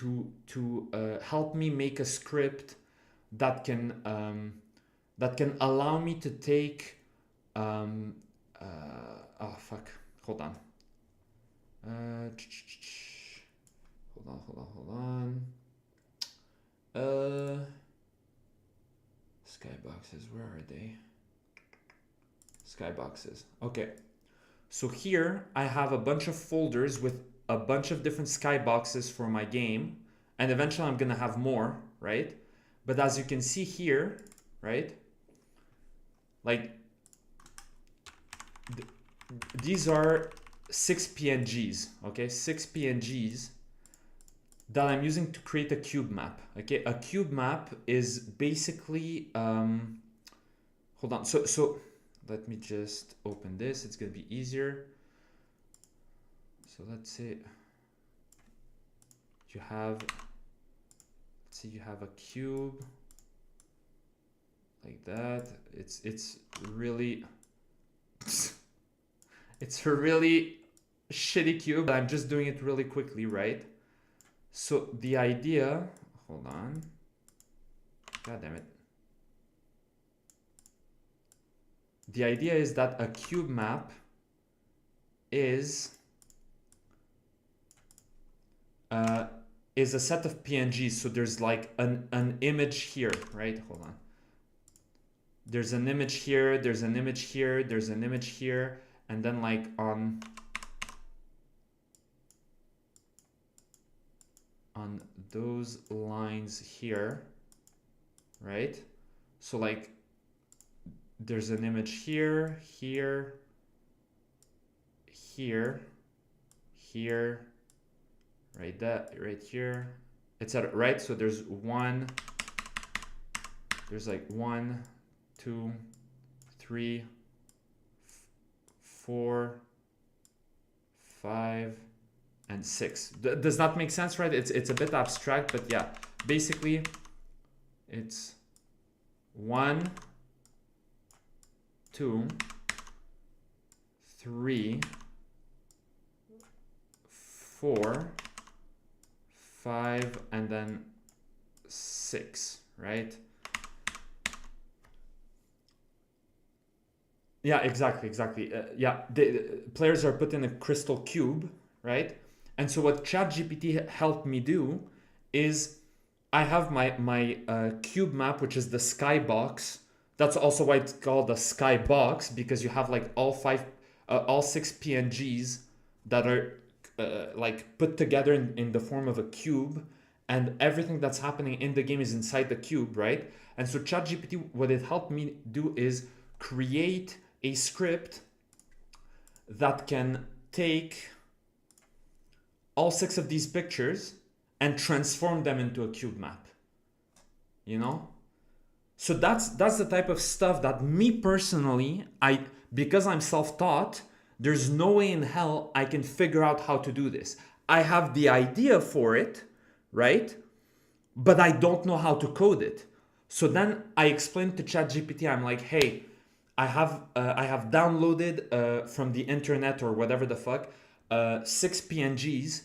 to help me make a script that can allow me to take oh fuck, hold on. Hold on. Skyboxes, where are they? Skyboxes. Okay. So here I have a bunch of folders with a bunch of different skyboxes for my game, and eventually I'm gonna have more, right? But as you can see here, right? Like these are 6 PNGs, okay? 6 PNGs that I'm using to create a cube map. Okay, a cube map is basically hold on. So let me just open this. It's gonna be easier. So let's say you have, let's say you have a cube like that. It's really it's a really shitty cube. I'm just doing it really quickly, right? So the idea, hold on, god damn it. The idea is that a cube map is a set of PNGs. So there's like an image here, right? Hold on. There's an image here, there's an image here, there's an image here, and then like on those lines here, right? So like there's an image here, here, here, here, right, that right here, etc. Right? So there's like 1, 2, 3, 4, 5, and 6. Does that make sense, right? It's a bit abstract, but yeah, basically it's 1, 2, 3, 4, 5, and then 6, right? Yeah, exactly. Yeah, the players are put in a crystal cube, right? And so what ChatGPT helped me do is I have my cube map, which is the skybox. That's also why it's called a skybox, because you have like all 6 PNGs that are like put together in the form of a cube, and everything that's happening in the game is inside the cube, right? And so ChatGPT, what it helped me do is create a script that can take all 6 of these pictures and transform them into a cube map, you know? So that's the type of stuff that me personally, because I'm self-taught, there's no way in hell I can figure out how to do this. I have the idea for it, right? But I don't know how to code it. So then I explained to ChatGPT, I'm like, hey, I have downloaded from the internet or whatever the fuck 6 PNGs.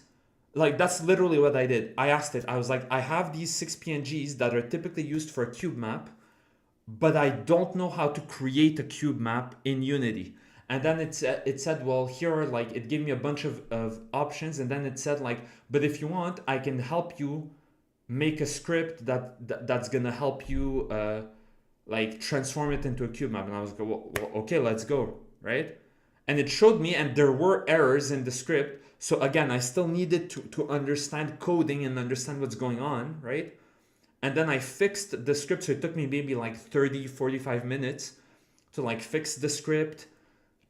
Like that's literally what I did. I asked it. I was like, I have these 6 PNGs that are typically used for a cube map, but I don't know how to create a cube map in Unity. And then it said, well, here are like, it gave me a bunch of options, and then it said like, but if you want, I can help you make a script that's gonna help you like transform it into a cube map. And I was like, well, okay, let's go, right? And it showed me, and there were errors in the script. So again, I still needed to understand coding and understand what's going on, right? And then I fixed the script. So it took me maybe like 30, 45 minutes to like fix the script,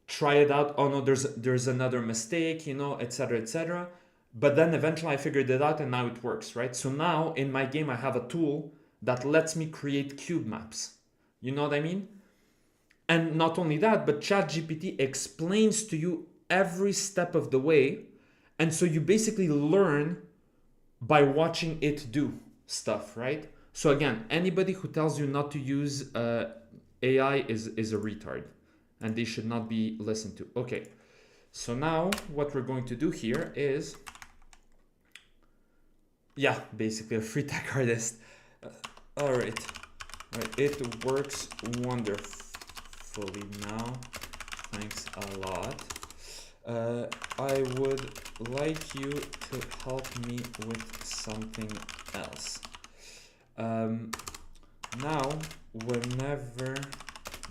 try it out. Oh no, there's another mistake, you know, etc., etc. But then eventually I figured it out and now it works, right? So now in my game I have a tool that lets me create cube maps. You know what I mean? And not only that, but ChatGPT explains to you every step of the way. And so you basically learn by watching it do stuff, right? So again, anybody who tells you not to use AI is a retard and they should not be listened to. Okay, so now what we're going to do here is, yeah, basically a free tech artist. All right, it works wonderfully now. Thanks a lot. I would like you to help me with something else. Now, whenever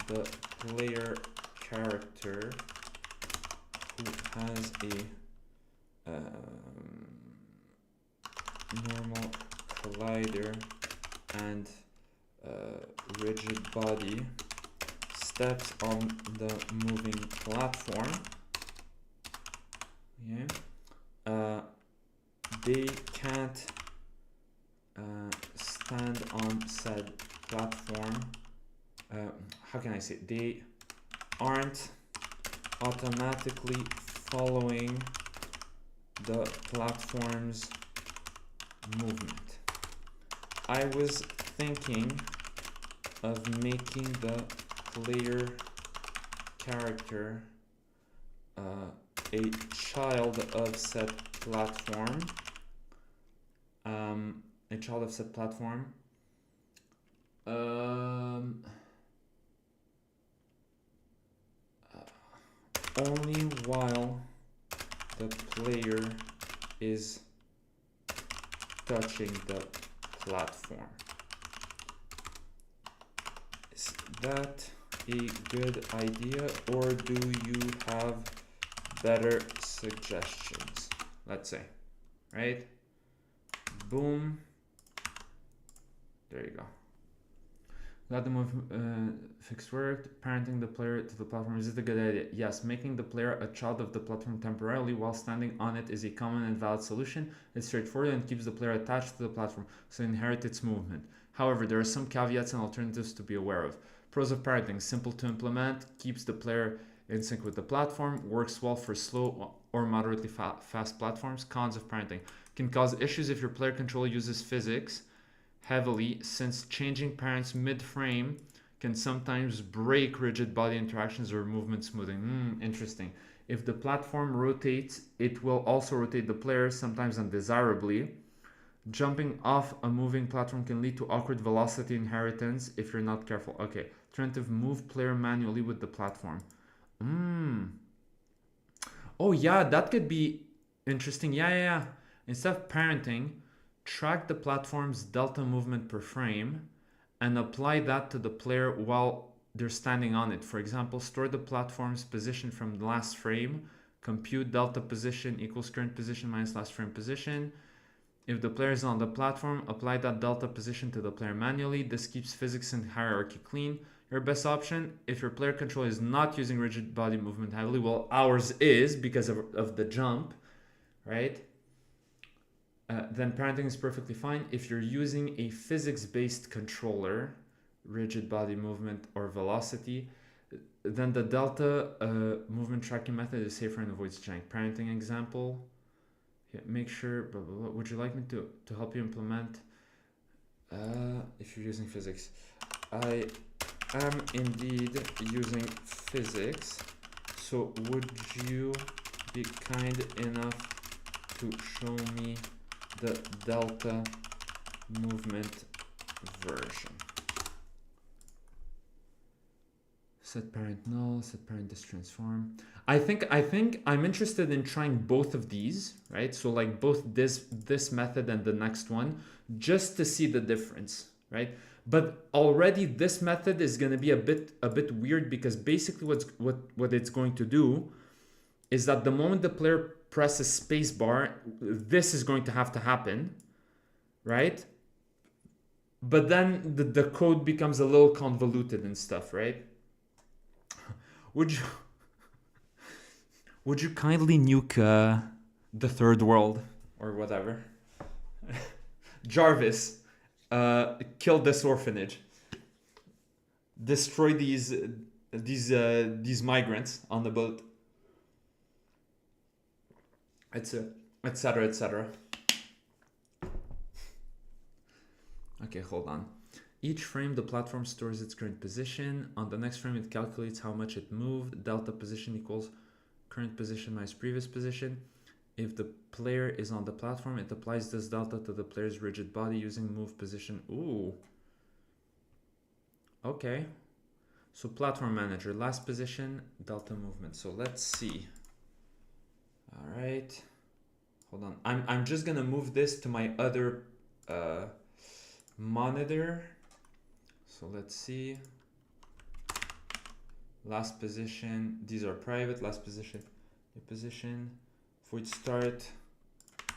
the player character who has a normal collider and rigid body steps on the moving platform, they can't stand on said platform. How can I say? They aren't automatically following the platform's movement. I was thinking of making the player character a child of said platform. A child of said platform. Only while the player is touching the platform. Is that a good idea, or do you have better suggestions? Let's say, right? Boom. There you go. Let the move fixed worked. Parenting the player to the platform, is it a good idea? Yes, making the player a child of the platform temporarily while standing on it is a common and valid solution. It's straightforward and keeps the player attached to the platform, so inherit its movement. However, there are some caveats and alternatives to be aware of. Pros of parenting: simple to implement, keeps the player in sync with the platform, works well for slow or moderately fast platforms. Cons of parenting: can cause issues if your player controller uses physics heavily, since changing parents mid-frame can sometimes break rigid body interactions or movement smoothing. Interesting. If the platform rotates, it will also rotate the player, sometimes undesirably. Jumping off a moving platform can lead to awkward velocity inheritance if you're not careful. Okay. Alternative: move player manually with the platform. Oh yeah, that could be interesting. Yeah. Instead of parenting, track the platform's delta movement per frame and apply that to the player while they're standing on it. For example, store the platform's position from the last frame, compute delta position equals current position minus last frame position. If the player is on the platform, apply that delta position to the player manually. This keeps physics and hierarchy clean. Your best option, if your player control is not using rigid body movement heavily, well, ours is because of the jump, right? Then parenting is perfectly fine. If you're using a physics-based controller, rigid body movement or velocity, then the delta movement tracking method is safer and avoids jank. Parenting example: yeah, make sure, blah, blah, blah. Would you like me to help you implement? If you're using physics, I am indeed using physics. So would you be kind enough to show me the delta movement version? Set parent null, set parent distransform. I think I'm interested in trying both of these, right? So like both this method and the next one, just to see the difference, right? But already this method is going to be a bit weird, because basically what it's going to do is that the moment the player presses spacebar, this is going to have to happen, right? But then the code becomes a little convoluted and stuff, right? Would you kindly nuke the third world or whatever? Jarvis, kill this orphanage. Destroy these migrants on the boat. Etc. etc. Okay, hold on. Each frame, the platform stores its current position. On the next frame, it calculates how much it moved. Delta position equals current position minus previous position. If the player is on the platform, it applies this delta to the player's rigid body using move position. Ooh. Okay. So platform manager, last position, delta movement. So let's see. All right. Hold on. I'm just gonna move this to my other monitor. So let's see. Last position. These are private. Last position. New position. Void start.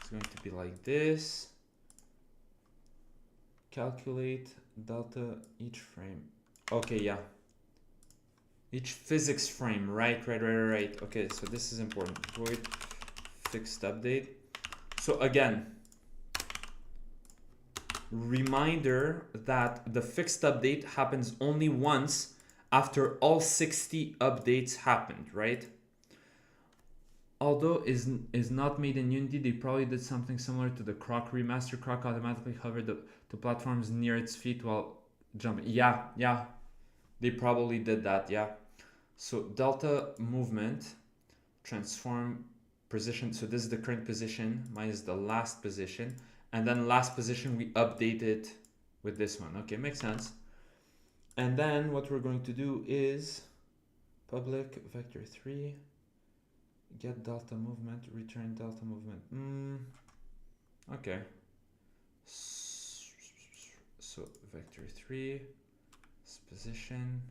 It's going to be like this. Calculate delta each frame. Okay, yeah. Each physics frame. Right. Okay, so this is important. Void fixed update. So again, reminder that the fixed update happens only once after all 60 updates happened, right? Although is not made in Unity, they probably did something similar to the Croc remaster. Croc automatically hovered the platforms near its feet while jumping. Yeah, they probably did that, yeah. So delta movement, transform position. So this is the current position minus the last position. And then last position, we update it with this one. Okay, makes sense. And then what we're going to do is public Pt.3, get delta movement, return delta movement. Okay. So Pt.3, position,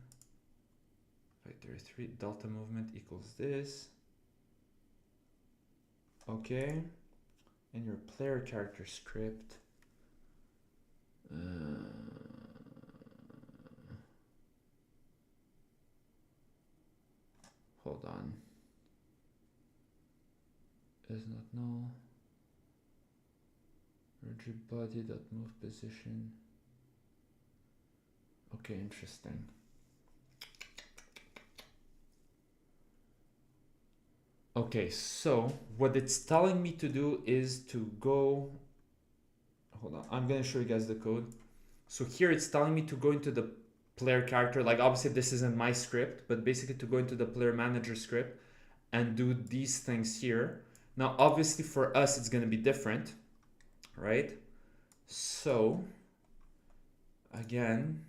Pt.3, delta movement equals this. Okay. In your player character script, hold on, is not null, rigid body dot move position. Okay, interesting. Okay, so what it's telling me to do is to go, hold on, I'm gonna show you guys the code. So here it's telling me to go into the player character, like obviously this isn't my script, but basically to go into the player manager script and do these things here. Now obviously for us it's gonna be different, right? So again,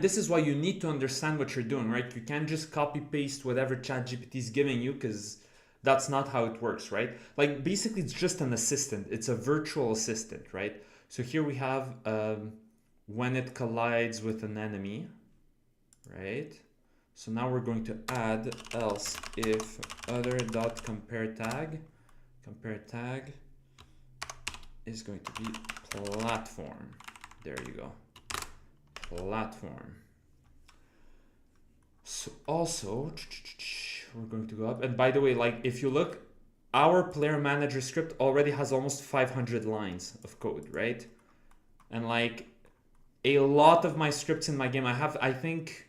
this is why you need to understand what you're doing, right? You can't just copy paste whatever ChatGPT is giving you, because that's not how it works, right? Like basically it's just an assistant. It's a virtual assistant, right? So here we have when it collides with an enemy, right? So now we're going to add else if other dot compare tag is going to be platform. There you go. Platform. So also we're going to go up, and by the way, like if you look, our player manager script already has almost 500 lines of code, right? And like a lot of my scripts in my game, I think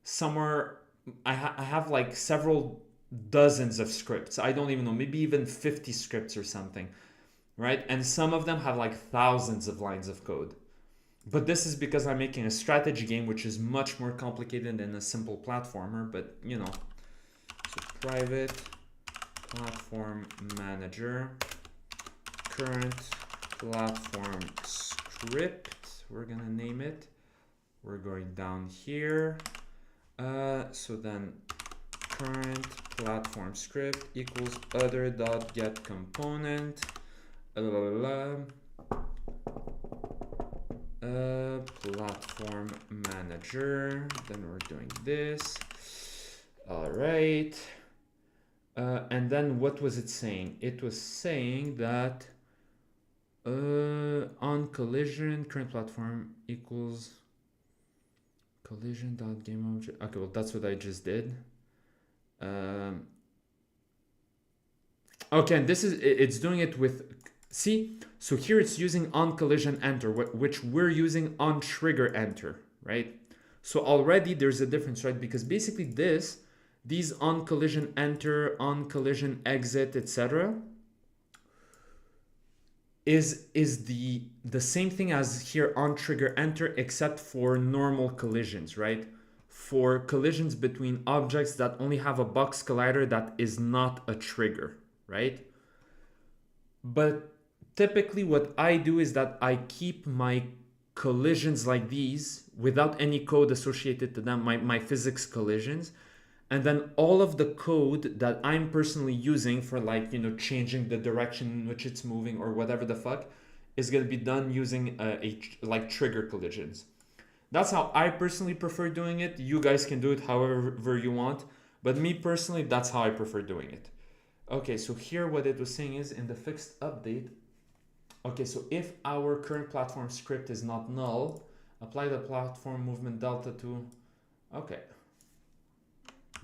somewhere I have like several dozens of scripts. I don't even know, maybe even 50 scripts or something, right? And some of them have like thousands of lines of code. But this is because I'm making a strategy game, which is much more complicated than a simple platformer, but you know. So private platform manager, current platform script, we're gonna name it. We're going down here. So then current platform script equals other dot get component. Platform manager. Then we're doing this. All right. And then what was it saying? It was saying that on collision, current platform equals collision.gameObject. Okay, well, that's what I just did. Okay, and this is, it's doing it with, see? So here it's using on collision enter, which we're using on trigger enter, right? So already there's a difference, right? Because basically these on collision enter, on collision exit, etc. is the same thing as here on trigger enter, except for normal collisions, right? For collisions between objects that only have a box collider that is not a trigger, right? But typically what I do is that I keep my collisions like these without any code associated to them, my physics collisions. And then all of the code that I'm personally using for, like, you know, changing the direction in which it's moving or whatever the fuck is going to be done using like trigger collisions. That's how I personally prefer doing it. You guys can do it however you want. But me personally, that's how I prefer doing it. Okay, so here what it was saying is in the fixed update. Okay, so if our current platform script is not null, apply the platform movement delta to, okay,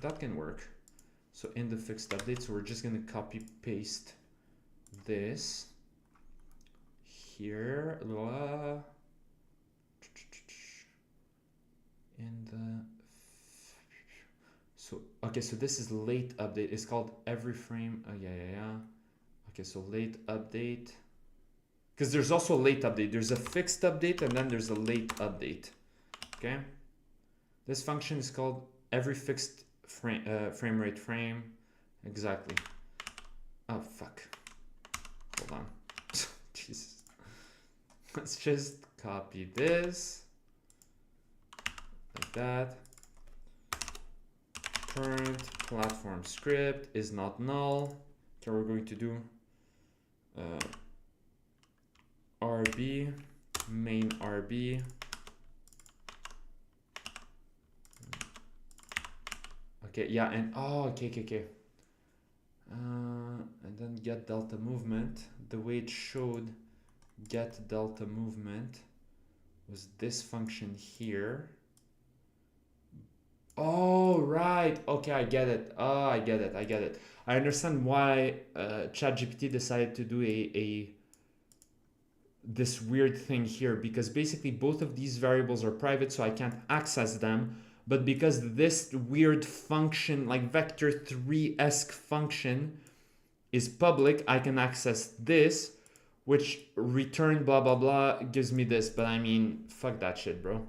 that can work. So in the fixed update, so we're just gonna copy paste this here, in the, so okay, so this is late update. It's called every frame. Yeah. Okay, so late update, because there's also late update. There's a fixed update and then there's a late update. Okay, this function is called every fixed frame rate frame. Exactly. Oh fuck, hold on. Jesus. Let's just copy this like that. Current platform script is not null. So we're going to do RB main RB. Okay, yeah, and oh, okay. And then get delta movement. The way it showed get delta movement was this function here. Oh, right. Okay, I get it. Oh, I get it. I understand why ChatGPT decided to do this weird thing here, because basically both of these variables are private, so I can't access them. But because this weird function, like Vector3-esque function, is public, I can access this, which return blah blah blah gives me this. But I mean, fuck that shit, bro.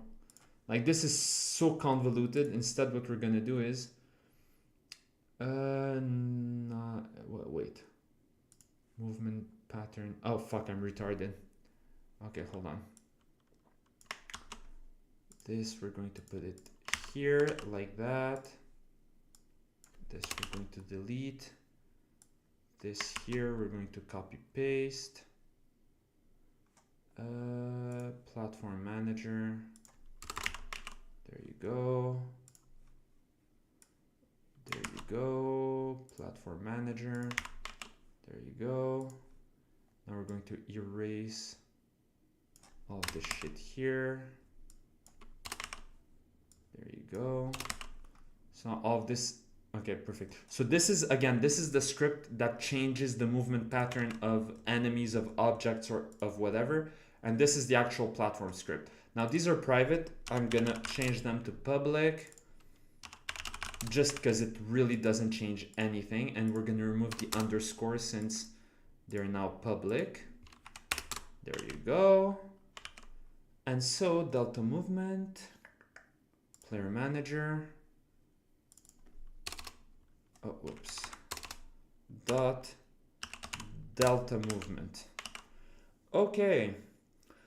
Like, this is so convoluted. Instead, what we're gonna do is wait, movement pattern. Oh fuck, I'm retarded. Okay, hold on. This, we're going to put it here like that. This we're going to delete. This here we're going to copy paste. Platform manager. There you go. There you go. Platform manager. There you go. Now we're going to erase all of this shit here. There you go. So now all of this, okay, perfect. So this is, again, this is the script that changes the movement pattern of enemies, of objects, or of whatever. And this is the actual platform script. Now these are private. I'm gonna change them to public, just because it really doesn't change anything. And we're gonna remove the underscore since they're now public. There you go. And so delta movement, player manager, oh whoops, dot delta movement. Okay,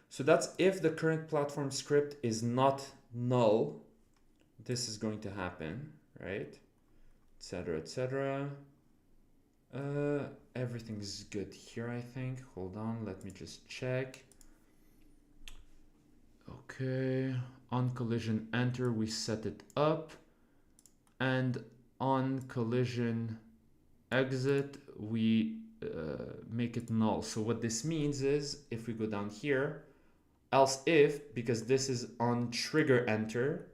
so that's if the current platform script is not null, this is going to happen, right? Etc, etc. Everything's good here, I think. Hold on, let me just check. Okay, on collision enter, we set it up. And on collision exit, we make it null. So what this means is, if we go down here, else if, because this is on trigger enter,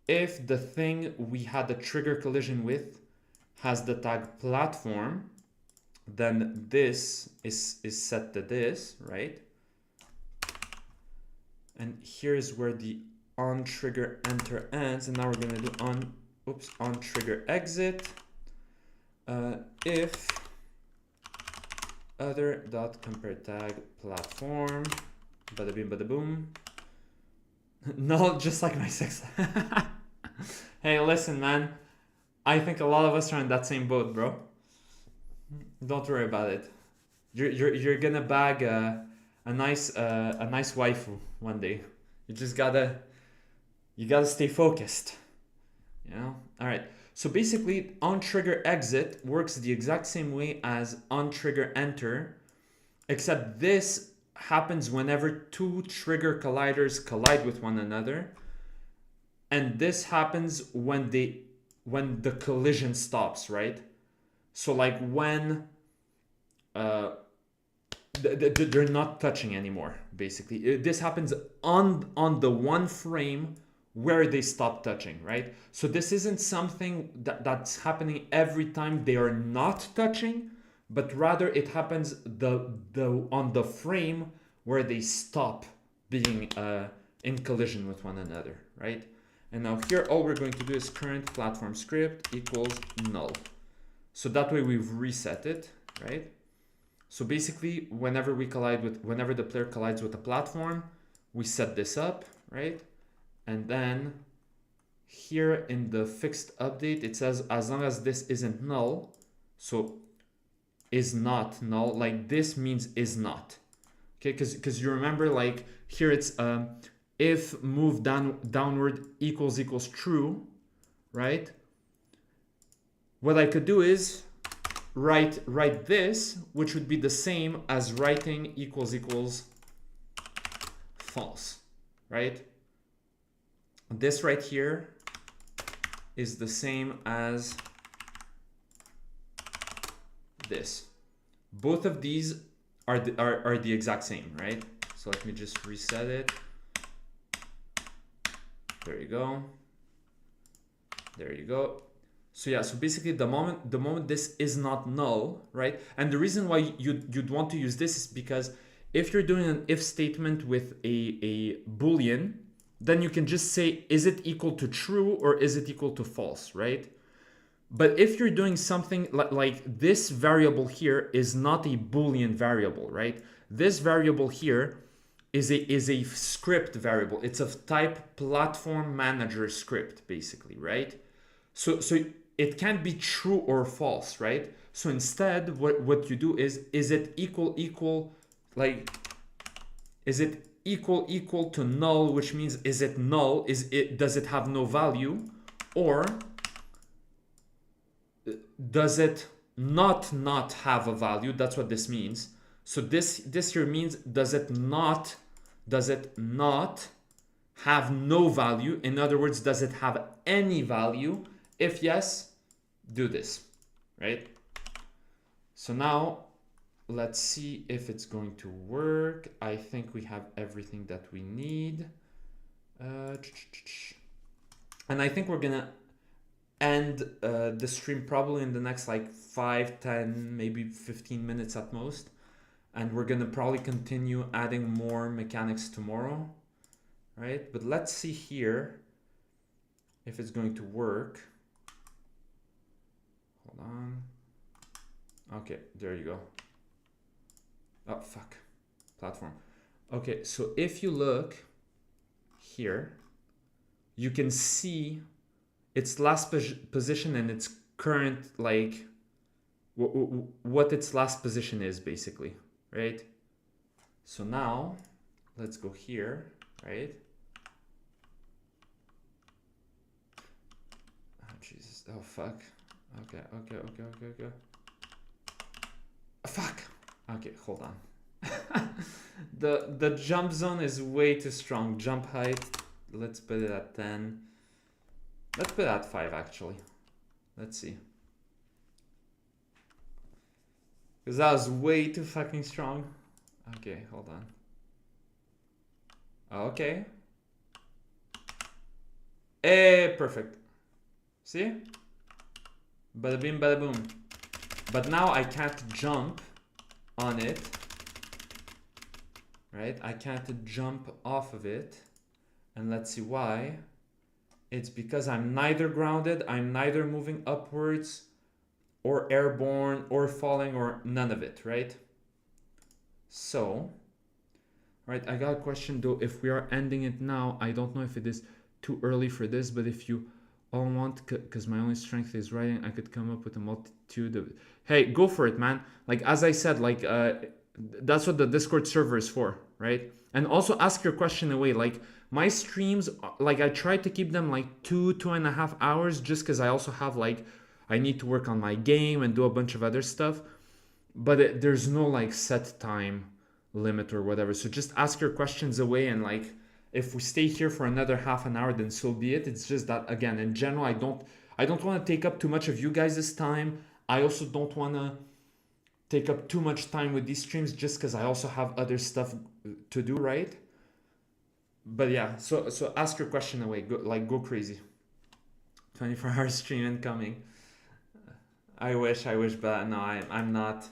if the thing we had the trigger collision with has the tag platform, then this is set to this, right? And here's where the on trigger enter ends, and now we're gonna do on trigger exit if other dot compare tag platform, bada bing bada boom. No, just like my 6. Hey, listen, man. I think a lot of us are in that same boat, bro. Don't worry about it. You're gonna bag a nice waifu one day. You just gotta stay focused. You know. All right. So basically, on trigger exit works the exact same way as on trigger enter, except this happens whenever two trigger colliders collide with one another, and this happens when the collision stops, right? So like when they're not touching anymore, basically. This happens on the one frame where they stop touching, right? So this isn't something that's happening every time they are not touching, but rather it happens on the frame where they stop being in collision with one another, right? And now here all we're going to do is current platform script equals null. So that way we've reset it, right? So basically whenever the player collides with a platform, we set this up, right? And then here in the fixed update, it says as long as this isn't null, so is not null, like this means is not. Okay, because you remember, like here it's if move downward equals true, right? What I could do is write this, which would be the same as writing equals false, right? This right here is the same as this. Both of these are the exact same, right? So let me just reset it. There you go. There you go. So yeah, so basically the moment this is not null, right? And the reason why you'd want to use this is because if you're doing an if statement with a boolean, then you can just say, is it equal to true or is it equal to false, right? But if you're doing something like this variable here is not a boolean variable, right? This variable here is a script variable. It's of type platform manager script, basically, right? So it can't be true or false, right? So instead, what you do is it equal, like, is it equal to null, which means is it null? Does it have no value? Or does it not have a value? That's what this means. So this here means does it not have no value? In other words, does it have any value? If yes, do this, right? So now let's see if it's going to work. I think we have everything that we need. And I think we're gonna end the stream probably in the next like 5, 10, maybe 15 minutes at most. And we're gonna probably continue adding more mechanics tomorrow, right? But let's see here if it's going to work. Hold on. Okay, there you go. Oh, fuck. Platform. Okay, so if you look here, you can see its last position and its current, like, what its last position is, basically, right? So now, let's go here, right? Oh, Jesus. Oh, fuck. Okay. Fuck. Okay, hold on. The jump zone is way too strong. Jump height, let's put it at 10. Let's put it at 5 actually. Let's see. Because that was way too fucking strong. Okay, hold on. Okay. Perfect. See? Bada bing, bada boom. But now I can't jump on it. Right? I can't jump off of it. And let's see why. It's because I'm neither grounded, I'm neither moving upwards, or airborne, or falling, or none of it, right? So, right, I got a question though. If we are ending it now, I don't know if it is too early for this, but if you all want, because my only strength is writing, I could come up with a multitude of... Hey, go for it, man. Like, as I said, like, that's what the Discord server is for, right? And also ask your question away. Like, my streams, like, I try to keep them like 2.5 hours, just because I also have, like, I need to work on my game and do a bunch of other stuff. But there's no, like, set time limit or whatever. So just ask your questions away, and, like, if we stay here for another half an hour, then so be it. It's just that, again, in general, I don't want to take up too much of you guys' time. I also don't want to take up too much time with these streams, just because I also have other stuff to do, right? But yeah, so ask your question away. Go crazy. 24-hour stream incoming. I wish, but no, I'm not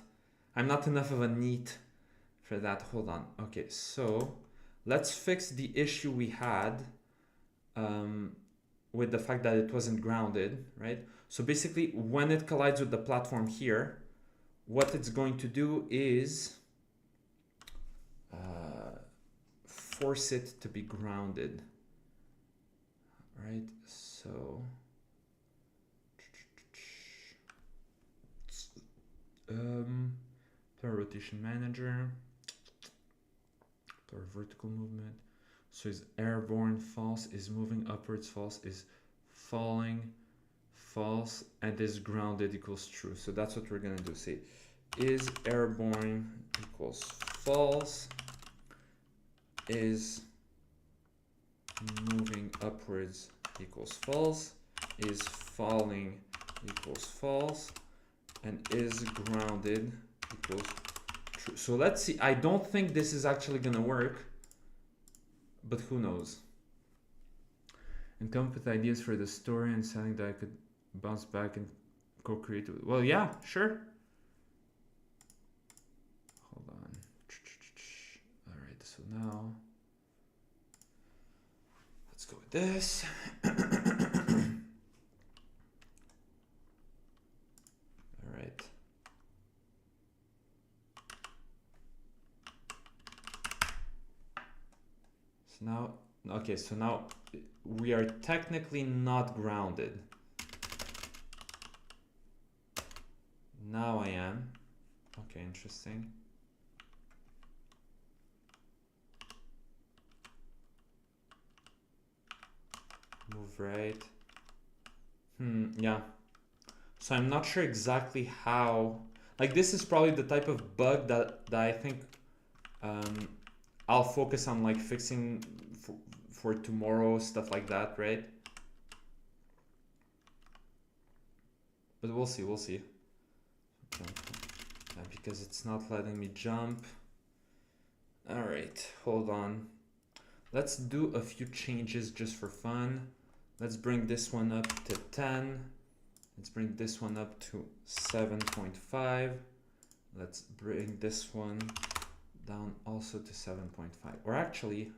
enough of a NEET for that. Hold on. Okay, so let's fix the issue we had with the fact that it wasn't grounded, right? So basically, when it collides with the platform here, what it's going to do is force it to be grounded, right? So rotation manager, vertical movement. So is airborne false, is moving upwards false, is falling false, and is grounded equals true. So that's what we're gonna do. Say is airborne equals false, is moving upwards equals false, is falling equals false, and is grounded equals true. So let's see. I don't think this is actually gonna work, but who knows. And come up with ideas for the story and something that I could bounce back and co-create with. Well, yeah, sure. Hold on. All right, so now let's go with this. All right. So now, okay, so now we are technically not grounded. Now I am. Okay, interesting. Move right. Yeah. So I'm not sure exactly how. Like, this is probably the type of bug that I think I'll focus on, like, fixing for tomorrow, stuff like that, right? But we'll see, we'll see. Because it's not letting me jump. All right, hold on. Let's do a few changes just for fun. Let's bring this one up to 10. Let's bring this one up to 7.5. Let's bring this one down also to 7.5. Or actually,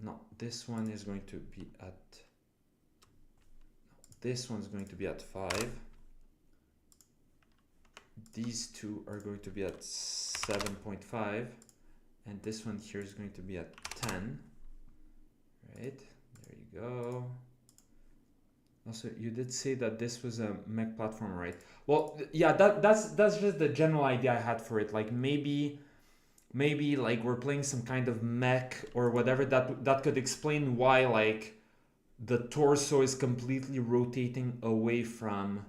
no, this one is going to be at, this one's going to be at 5. These two are going to be at 7.5. And this one here is going to be at 10. Right, there you go. Also, you did say that this was a mech platform, right? Well, yeah, that's just the general idea I had for it. Like, maybe like we're playing some kind of mech or whatever, that could explain why, like, the torso is completely rotating away from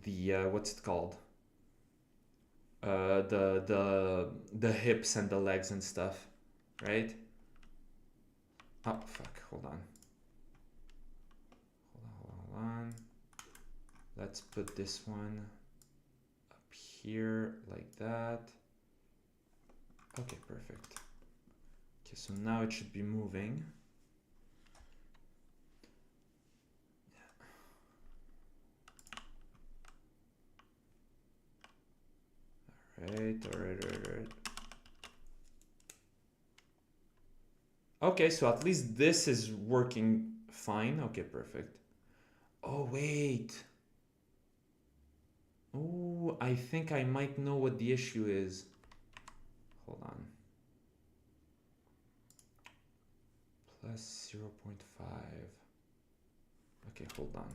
the what's it called? the hips and the legs and stuff, right? Oh fuck! Hold on. Hold on. Let's put this one up here like that. Okay, perfect. Okay, so now it should be moving. Alright. Okay, so at least this is working fine. Okay, perfect. Oh, wait. Oh, I think I might know what the issue is. Hold on. Plus 0.5. Okay, hold on.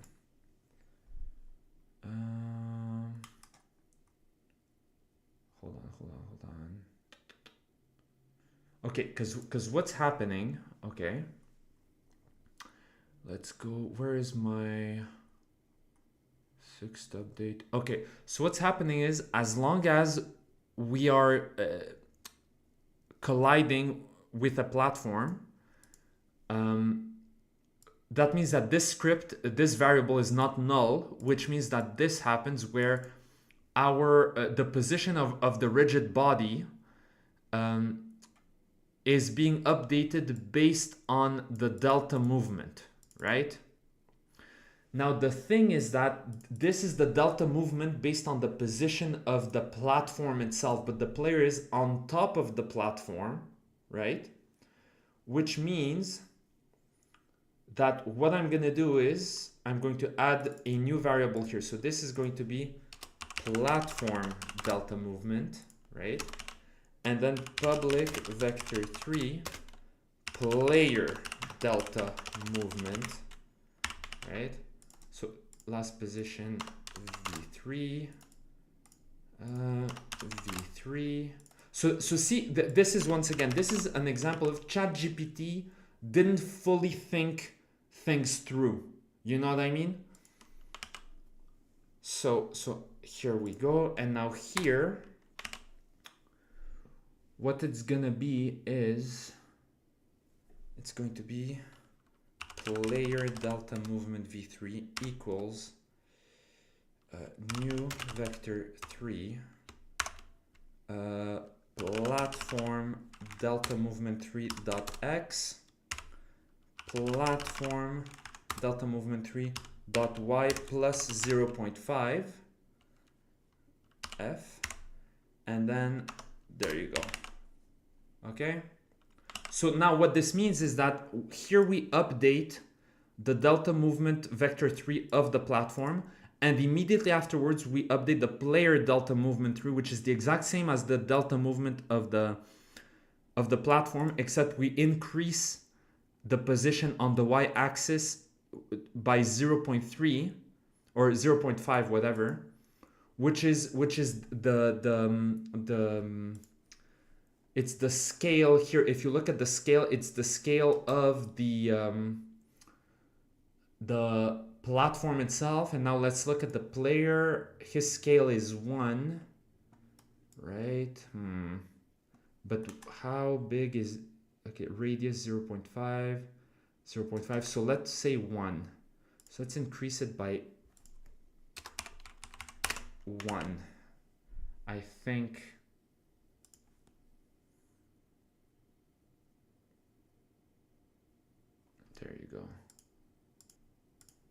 Hold on. Okay, because what's happening? Okay. Let's go. Where is my fixed update? Okay, so what's happening is as long as we are colliding with a platform, that means that this script, this variable is not null, which means that this happens where our the position of the rigid body is being updated based on the delta movement, right? Now the thing is that this is the delta movement based on the position of the platform itself, but the player is on top of the platform, right? Which means that what I'm going to do is I'm going to add a new variable here. So this is going to be platform delta movement, right? And then public vector3 player delta movement, right? So last position v3, v3. So see, this is once again, this is an example of ChatGPT didn't fully think things through. You know what I mean? So here we go. And now here, what it's gonna be is, it's going to be player delta movement v3 equals new vector 3 platform delta movement 3 dot x platform delta movement 3 dot y plus 0.5 f, and then there you go. Okay, so now what this means is that here we update the delta movement vector 3 of the platform, and immediately afterwards we update the player delta movement 3, which is the exact same as the delta movement of the platform, except we increase the position on the y-axis by 0.3 or 0.5, whatever, which is it's the scale here. If you look at the scale, it's the scale of the platform itself. And now let's look at the player. His scale is 1, right? But how big is, okay, radius 0.5, 0.5. So let's say 1. So let's increase it by 1. I think there you go.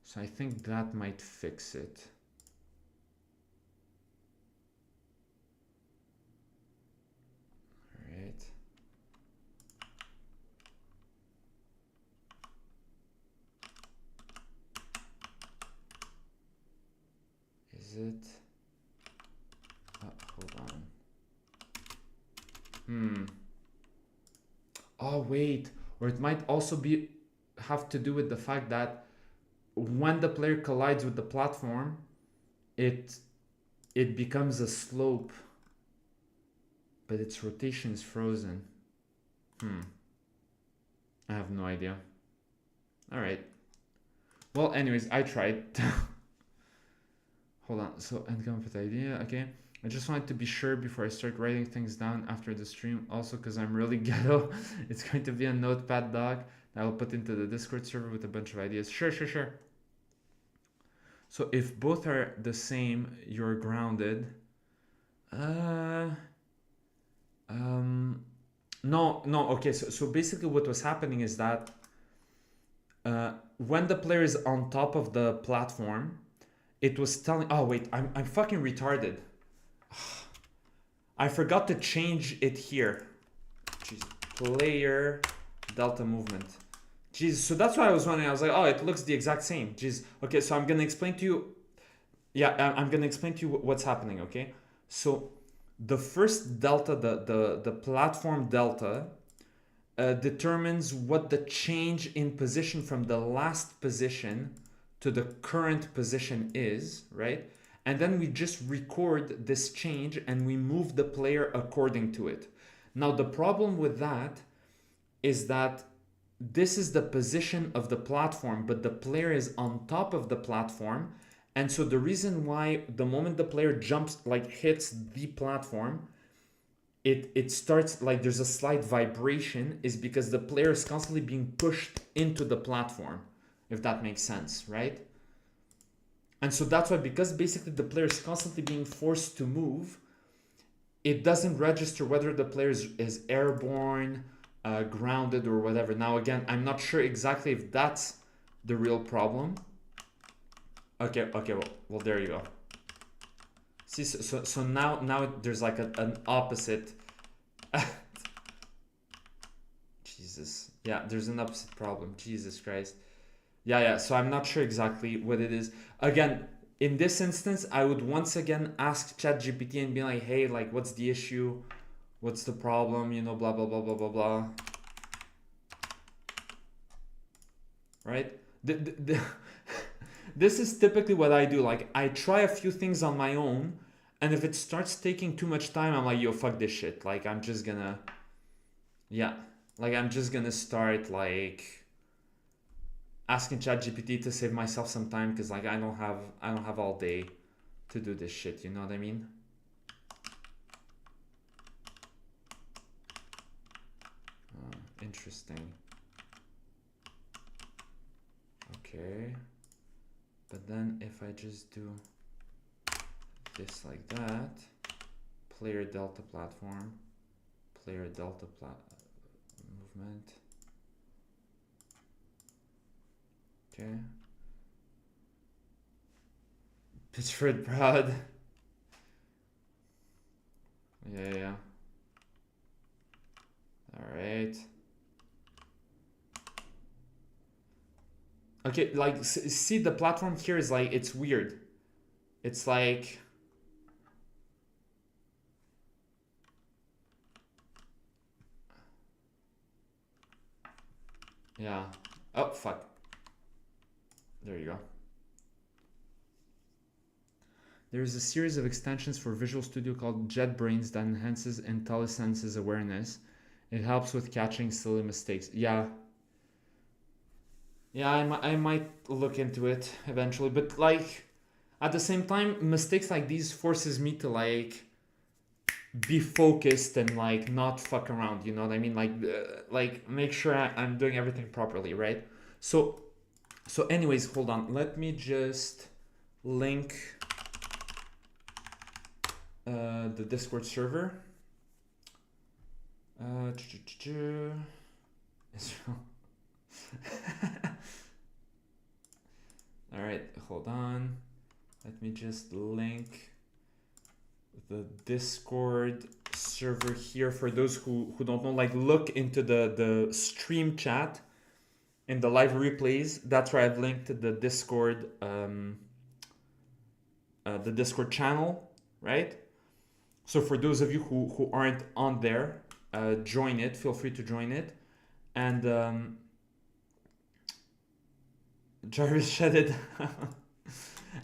So I think that might fix it. All right. Is it? Hold on. Oh wait, or it might also have to do with the fact that when the player collides with the platform, it becomes a slope, but its rotation is frozen. I have no idea. All right. Well, anyways, I tried. Hold on. So encompass idea. Okay. I just wanted to be sure before I start writing things down after the stream. Also, because I'm really ghetto, it's going to be a notepad doc that I'll put into the Discord server with a bunch of ideas. Sure, sure, sure. So if both are the same, you're grounded. No, okay, so basically what was happening is that when the player is on top of the platform, it was telling, oh wait, I'm fucking retarded. I forgot to change it here. Jeez, player delta movement. Jeez, so that's why I was wondering. I was like, oh, it looks the exact same. Jeez, okay, so I'm gonna explain to you. Yeah, I'm gonna explain to you what's happening. Okay, so the first delta, the platform delta, determines what the change in position from the last position to the current position is, right? And then we just record this change and we move the player according to it. Now the problem with that is that this is the position of the platform, but the player is on top of the platform. And so the reason why the moment the player jumps, like hits the platform, it starts like there's a slight vibration is because the player is constantly being pushed into the platform, if that makes sense, right? And so that's why, because basically the player is constantly being forced to move, it doesn't register whether the player is airborne, grounded, or whatever. Now again, I'm not sure exactly if that's the real problem. Okay, well there you go. See, so now there's like an opposite. Jesus, yeah, there's an opposite problem. Jesus Christ. Yeah, so I'm not sure exactly what it is. Again, in this instance, I would once again ask ChatGPT and be like, hey, like, what's the issue? What's the problem? You know, blah, blah, blah, blah, blah, blah. Right? This is typically what I do. Like, I try a few things on my own, and if it starts taking too much time, I'm like, yo, fuck this shit. Like, I'm just gonna... Yeah. Like, I'm just gonna start, like... asking ChatGPT to save myself some time, because like I don't have all day to do this shit, you know what I mean? Interesting. Okay. But then if I just do this like that, player delta platform, player delta movement. Okay. Pitchford Proud. Yeah. Alright. Okay, like, see the platform here is like, it's weird. It's like... Yeah. Oh, fuck. There you go. There's a series of extensions for Visual Studio called JetBrains that enhances IntelliSense's awareness. It helps with catching silly mistakes. Yeah, I might look into it eventually, but like at the same time, mistakes like these forces me to like be focused and like not fuck around. You know what I mean? Like make sure I'm doing everything properly, right? So anyways, hold on. Let me just link the Discord server. Israel. All right, hold on. Let me just link the Discord server here for those who don't know. Like, look into the stream chat in the live replays. That's where I've linked the Discord channel, right? So for those of you who aren't on there, join it. Feel free to join it. And Jarvis shed it.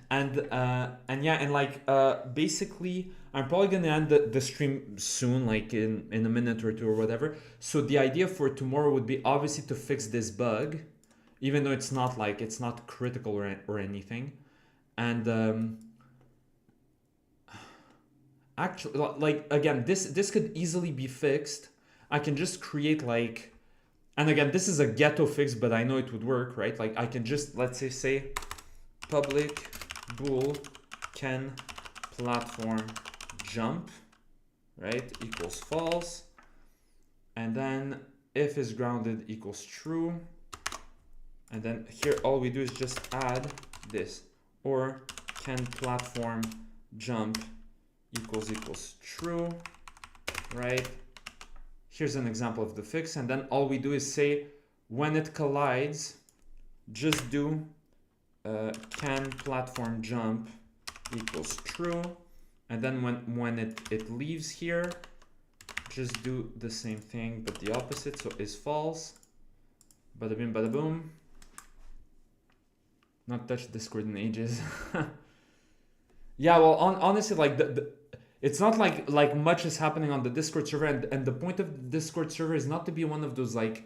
And yeah, and like basically I'm probably gonna end the stream soon, like in a minute or two or whatever. So the idea for tomorrow would be obviously to fix this bug, even though it's not critical or anything. And Actually, like again, this could easily be fixed. I can just create like, and again, this is a ghetto fix, but I know it would work, right? Like I can just, let's say public bool can platform jump, right, equals false, and then if is grounded equals true, and then here all we do is just add this, or can platform jump equals true, right? Here's an example of the fix, and then all we do is say when it collides, just do can platform jump equals true, and then when it leaves here, just do the same thing but the opposite, so is false. Bada bing bada boom. Not touched Discord in ages. Yeah, well, honestly, like it's not like much is happening on the Discord server, and the point of the Discord server is not to be one of those like,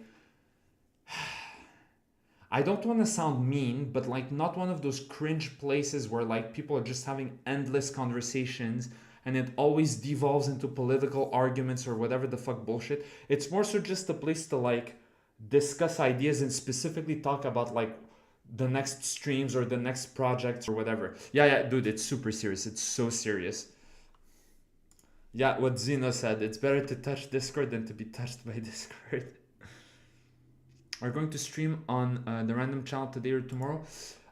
I don't want to sound mean, but like not one of those cringe places where like people are just having endless conversations and it always devolves into political arguments or whatever the fuck bullshit. It's more so just a place to like discuss ideas and specifically talk about like the next streams or the next projects or whatever. Yeah, dude, it's super serious. It's so serious. Yeah, what Zeno said, it's better to touch Discord than to be touched by Discord. Are going to stream on the random channel today or tomorrow?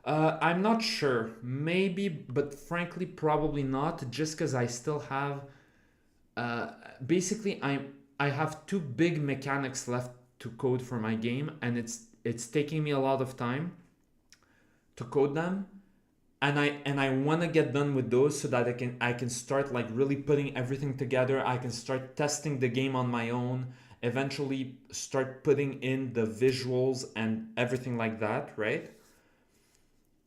I'm not sure. Maybe, but frankly, probably not. Just because I still have, basically, I have two big mechanics left to code for my game, and it's taking me a lot of time to code them, and I want to get done with those so that I can start like really putting everything together. I can start testing the game on my own. Eventually start putting in the visuals and everything like that, right?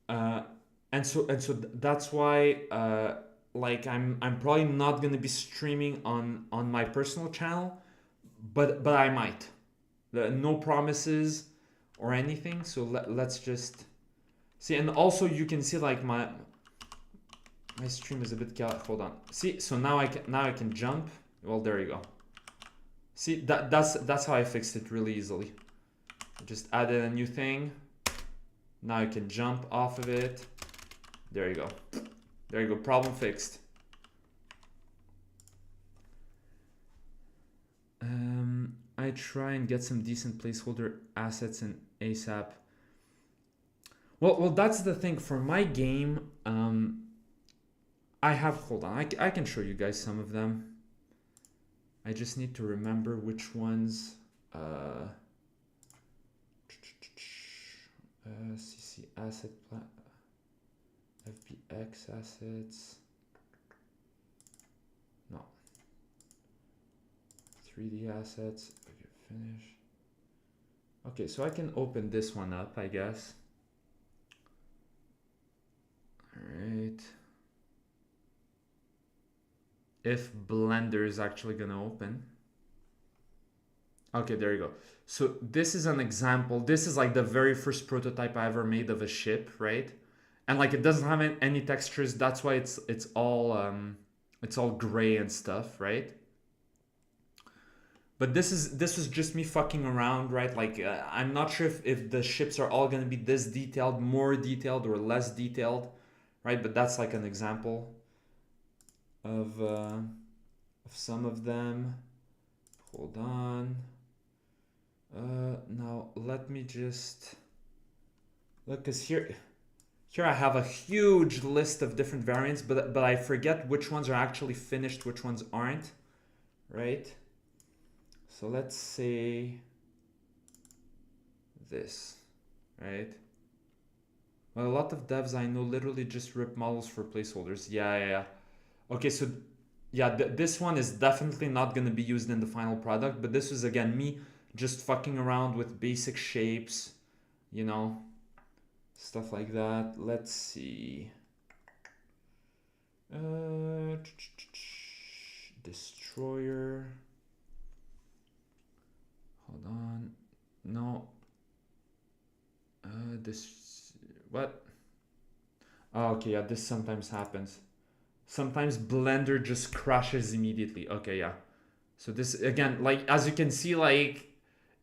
And so that's why like I'm probably not gonna be streaming on my personal channel, but I might. No promises or anything. So let's just see. And also you can see like my stream is a bit chaotic. Hold on. See, so now I can jump. Well, there you go. See, that's how I fixed it really easily. I just added a new thing. Now you can jump off of it. There you go. There you go. Problem fixed. I try and get some decent placeholder assets in ASAP. Well, that's the thing. For my game, I have, hold on, I can show you guys some of them. I just need to remember which ones. CC asset, FBX assets. No. 3D assets. Okay, finish. Okay, so I can open this one up, I guess. All right. If Blender is actually gonna open. Okay, there you go. So this is an example. This is like the very first prototype I ever made of a ship, right? And like it doesn't have any textures. That's why it's all gray and stuff, right? But this was just me fucking around, right? Like I'm not sure if the ships are all gonna be this detailed, more detailed, or less detailed, right? But that's like an example of some of them. Hold on. Now let me just look, because here I have a huge list of different variants, but I forget which ones are actually finished, which ones aren't, right? So let's say this, right? Well, a lot of devs I know literally just rip models for placeholders. Yeah. Okay, so yeah, this one is definitely not going to be used in the final product, but this was again me just fucking around with basic shapes, you know, stuff like that. Let's see. Destroyer. Hold on. No. This. What? Oh, okay, yeah, this sometimes happens. sometimes Blender just crashes immediately. Okay, yeah. So this again, like as you can see, like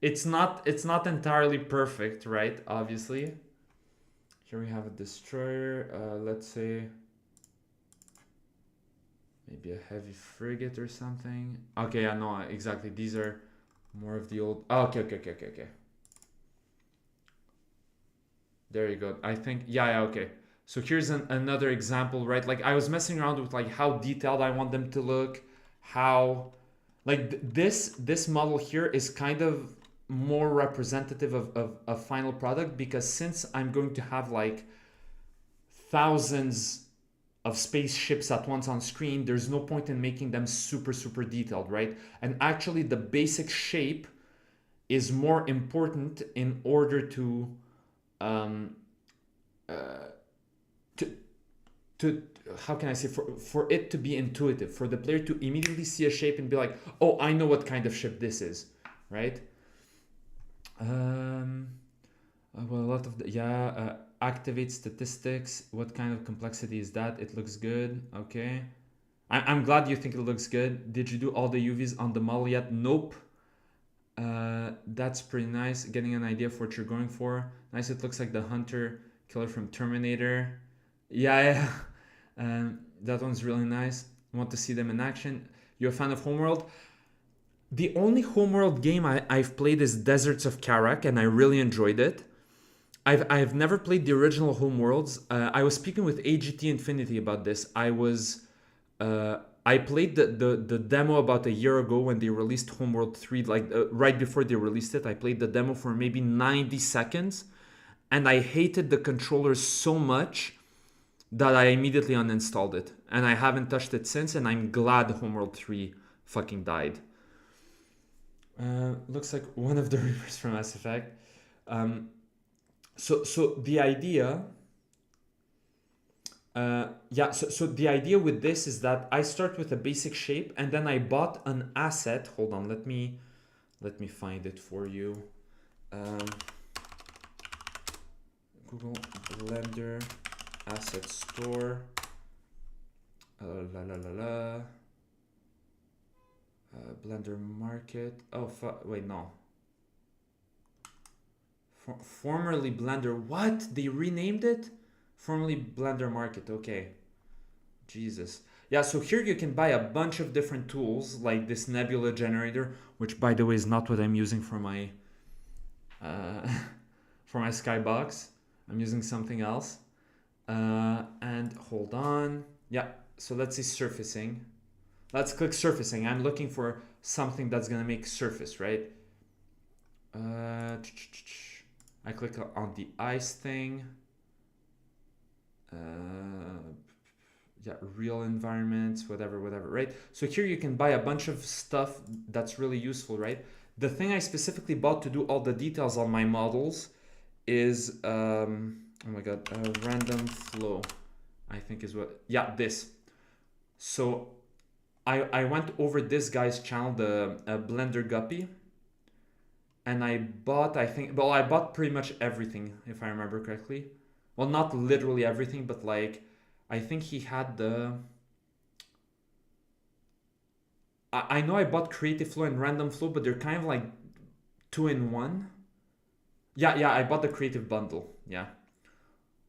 it's not entirely perfect, right? Obviously. Here we have a destroyer. Let's say maybe a heavy frigate or something. Okay, yeah, no, exactly. These are more of the old. Oh, okay. There you go. I think, yeah, okay. So here's another example, right? Like I was messing around with like how detailed I want them to look, how, like this model here is kind of more representative of a final product, because since I'm going to have like thousands of spaceships at once on screen, there's no point in making them super detailed, right? And actually the basic shape is more important in order um, uh, to to how can I say, for it to be intuitive, for the player to immediately see a shape and be like, oh, I know what kind of ship this is, right? Well, a lot of the, yeah, activate statistics. What kind of complexity is that? It looks good. Okay. I'm glad you think it looks good. Did you do all the UVs on the model yet? Nope. That's pretty nice. Getting an idea of what you're going for. Nice. It looks like the hunter killer from Terminator. Yeah. That one's really nice. Want to see them in action. You're a fan of Homeworld? The only Homeworld game I've played is Deserts of Karak, and I really enjoyed it. I've never played the original Homeworlds. I was speaking with AGT Infinity about this. I played the demo about a year ago when they released Homeworld 3, like right before they released it. I played the demo for maybe 90 seconds, and I hated the controller so much that I immediately uninstalled it. And I haven't touched it since, and I'm glad Homeworld 3 fucking died. Looks like one of the Reapers from Mass Effect. So the idea, so the idea with this is that I start with a basic shape, and then I bought an asset. Hold on, let me find it for you. Google Blender asset store. Blender market. Oh, wait, no. Formerly Blender. What? They renamed it? Formerly Blender Market. Okay. Jesus. Yeah, so here you can buy a bunch of different tools, like this nebula generator, which by the way is not what I'm using for my for my skybox. I'm using something else. And hold on. Yeah, so let's see surfacing. Let's click surfacing. I'm looking for something that's gonna make surface, right? I click on the ice thing. Yeah, real environments, whatever, right? So here you can buy a bunch of stuff that's really useful, right? The thing I specifically bought to do all the details on my models is, oh my god, random flow, I think is what, yeah, this. So I went over this guy's channel, the Blender Guppy, and I bought, I think, well, I bought pretty much everything, if I remember correctly. Well, not literally everything, but like, I think he had the... I know I bought Creative Flow and Random Flow, but they're kind of like 2-in-1. Yeah, I bought the Creative Bundle, yeah.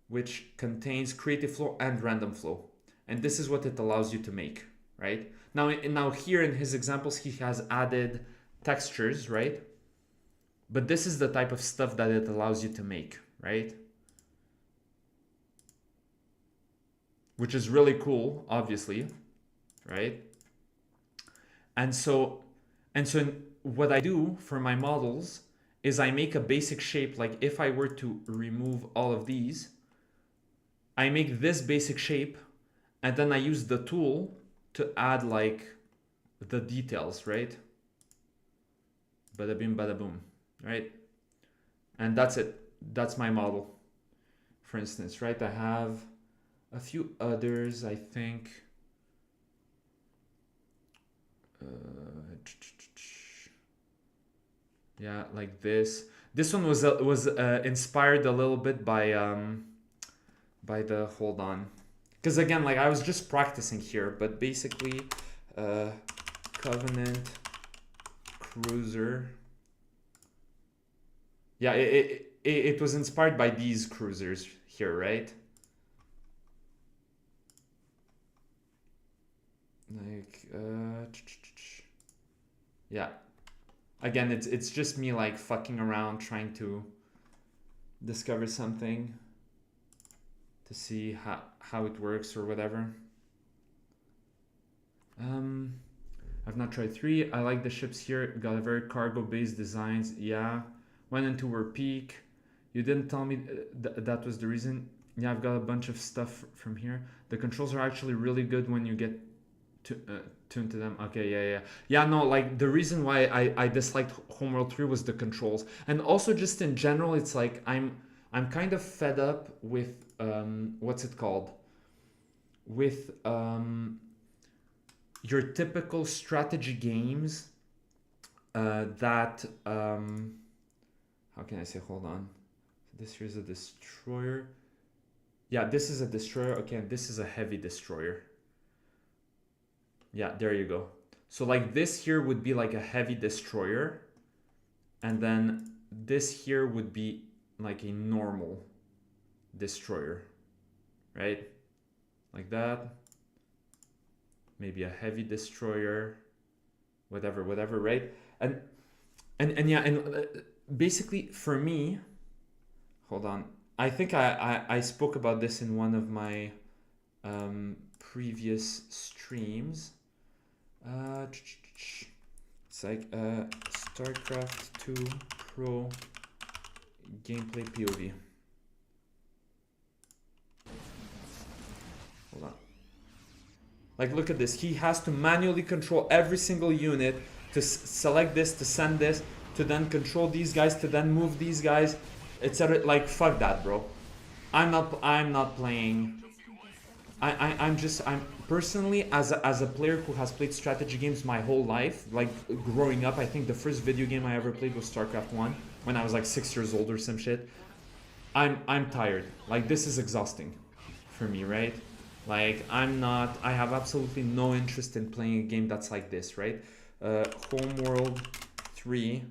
Which contains Creative Flow and Random Flow. And this is what it allows you to make, right? Now here in his examples, he has added textures, right? But this is the type of stuff that it allows you to make, right? Which is really cool, obviously, right? And so what I do for my models is I make a basic shape. Like if I were to remove all of these, I make this basic shape, and then I use the tool to add like the details, right? Bada bing, bada boom, right? And that's it. That's my model, for instance, right? I have a few others, I think. Yeah, like this. This one was inspired a little bit by the, hold on, Because again, like I was just practicing here, but basically, Covenant Cruiser. Yeah, it was inspired by these cruisers here, right? Like, yeah. Again, it's just me like fucking around trying to discover something to see how it works or whatever. I've not tried 3. I like the ships here. Got a very cargo-based designs. Yeah. Went into our peak. You didn't tell me that was the reason. Yeah, I've got a bunch of stuff from here. The controls are actually really good when you get tuned to them. Okay, yeah, no, like the reason why I disliked Homeworld 3 was the controls, and also just in general, it's like I'm kind of fed up with what's it called, with your typical strategy games that how can I say, hold on, this here's a destroyer. Yeah, this is a destroyer. Okay, and this is a heavy destroyer. Yeah, there you go. So like this here would be like a heavy destroyer, and then this here would be like a normal destroyer, right? Like that. Maybe a heavy destroyer, whatever, right? And yeah, and basically for me, hold on. I think I spoke about this in one of my previous streams. It's like StarCraft 2 Pro gameplay POV. Hold on. Like, look at this. He has to manually control every single unit to select this, to send this, to then control these guys, to then move these guys, etc. Like, fuck that, bro. I'm not playing. I'm personally, as a player who has played strategy games my whole life, like growing up, I think the first video game I ever played was StarCraft 1 when I was like 6 years old or some shit. I'm tired. Like, this is exhausting for me, right? Like, I have absolutely no interest in playing a game that's like this, right? Homeworld 3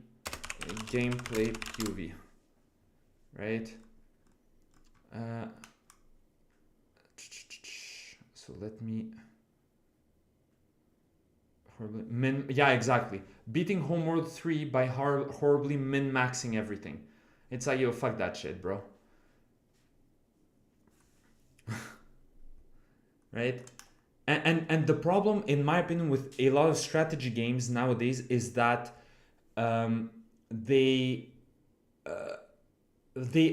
gameplay POV, right? So let me yeah, exactly. Beating Homeworld 3 by horribly min-maxing everything. It's like, yo, fuck that shit, bro. Right? And the problem, in my opinion, with a lot of strategy games nowadays is that they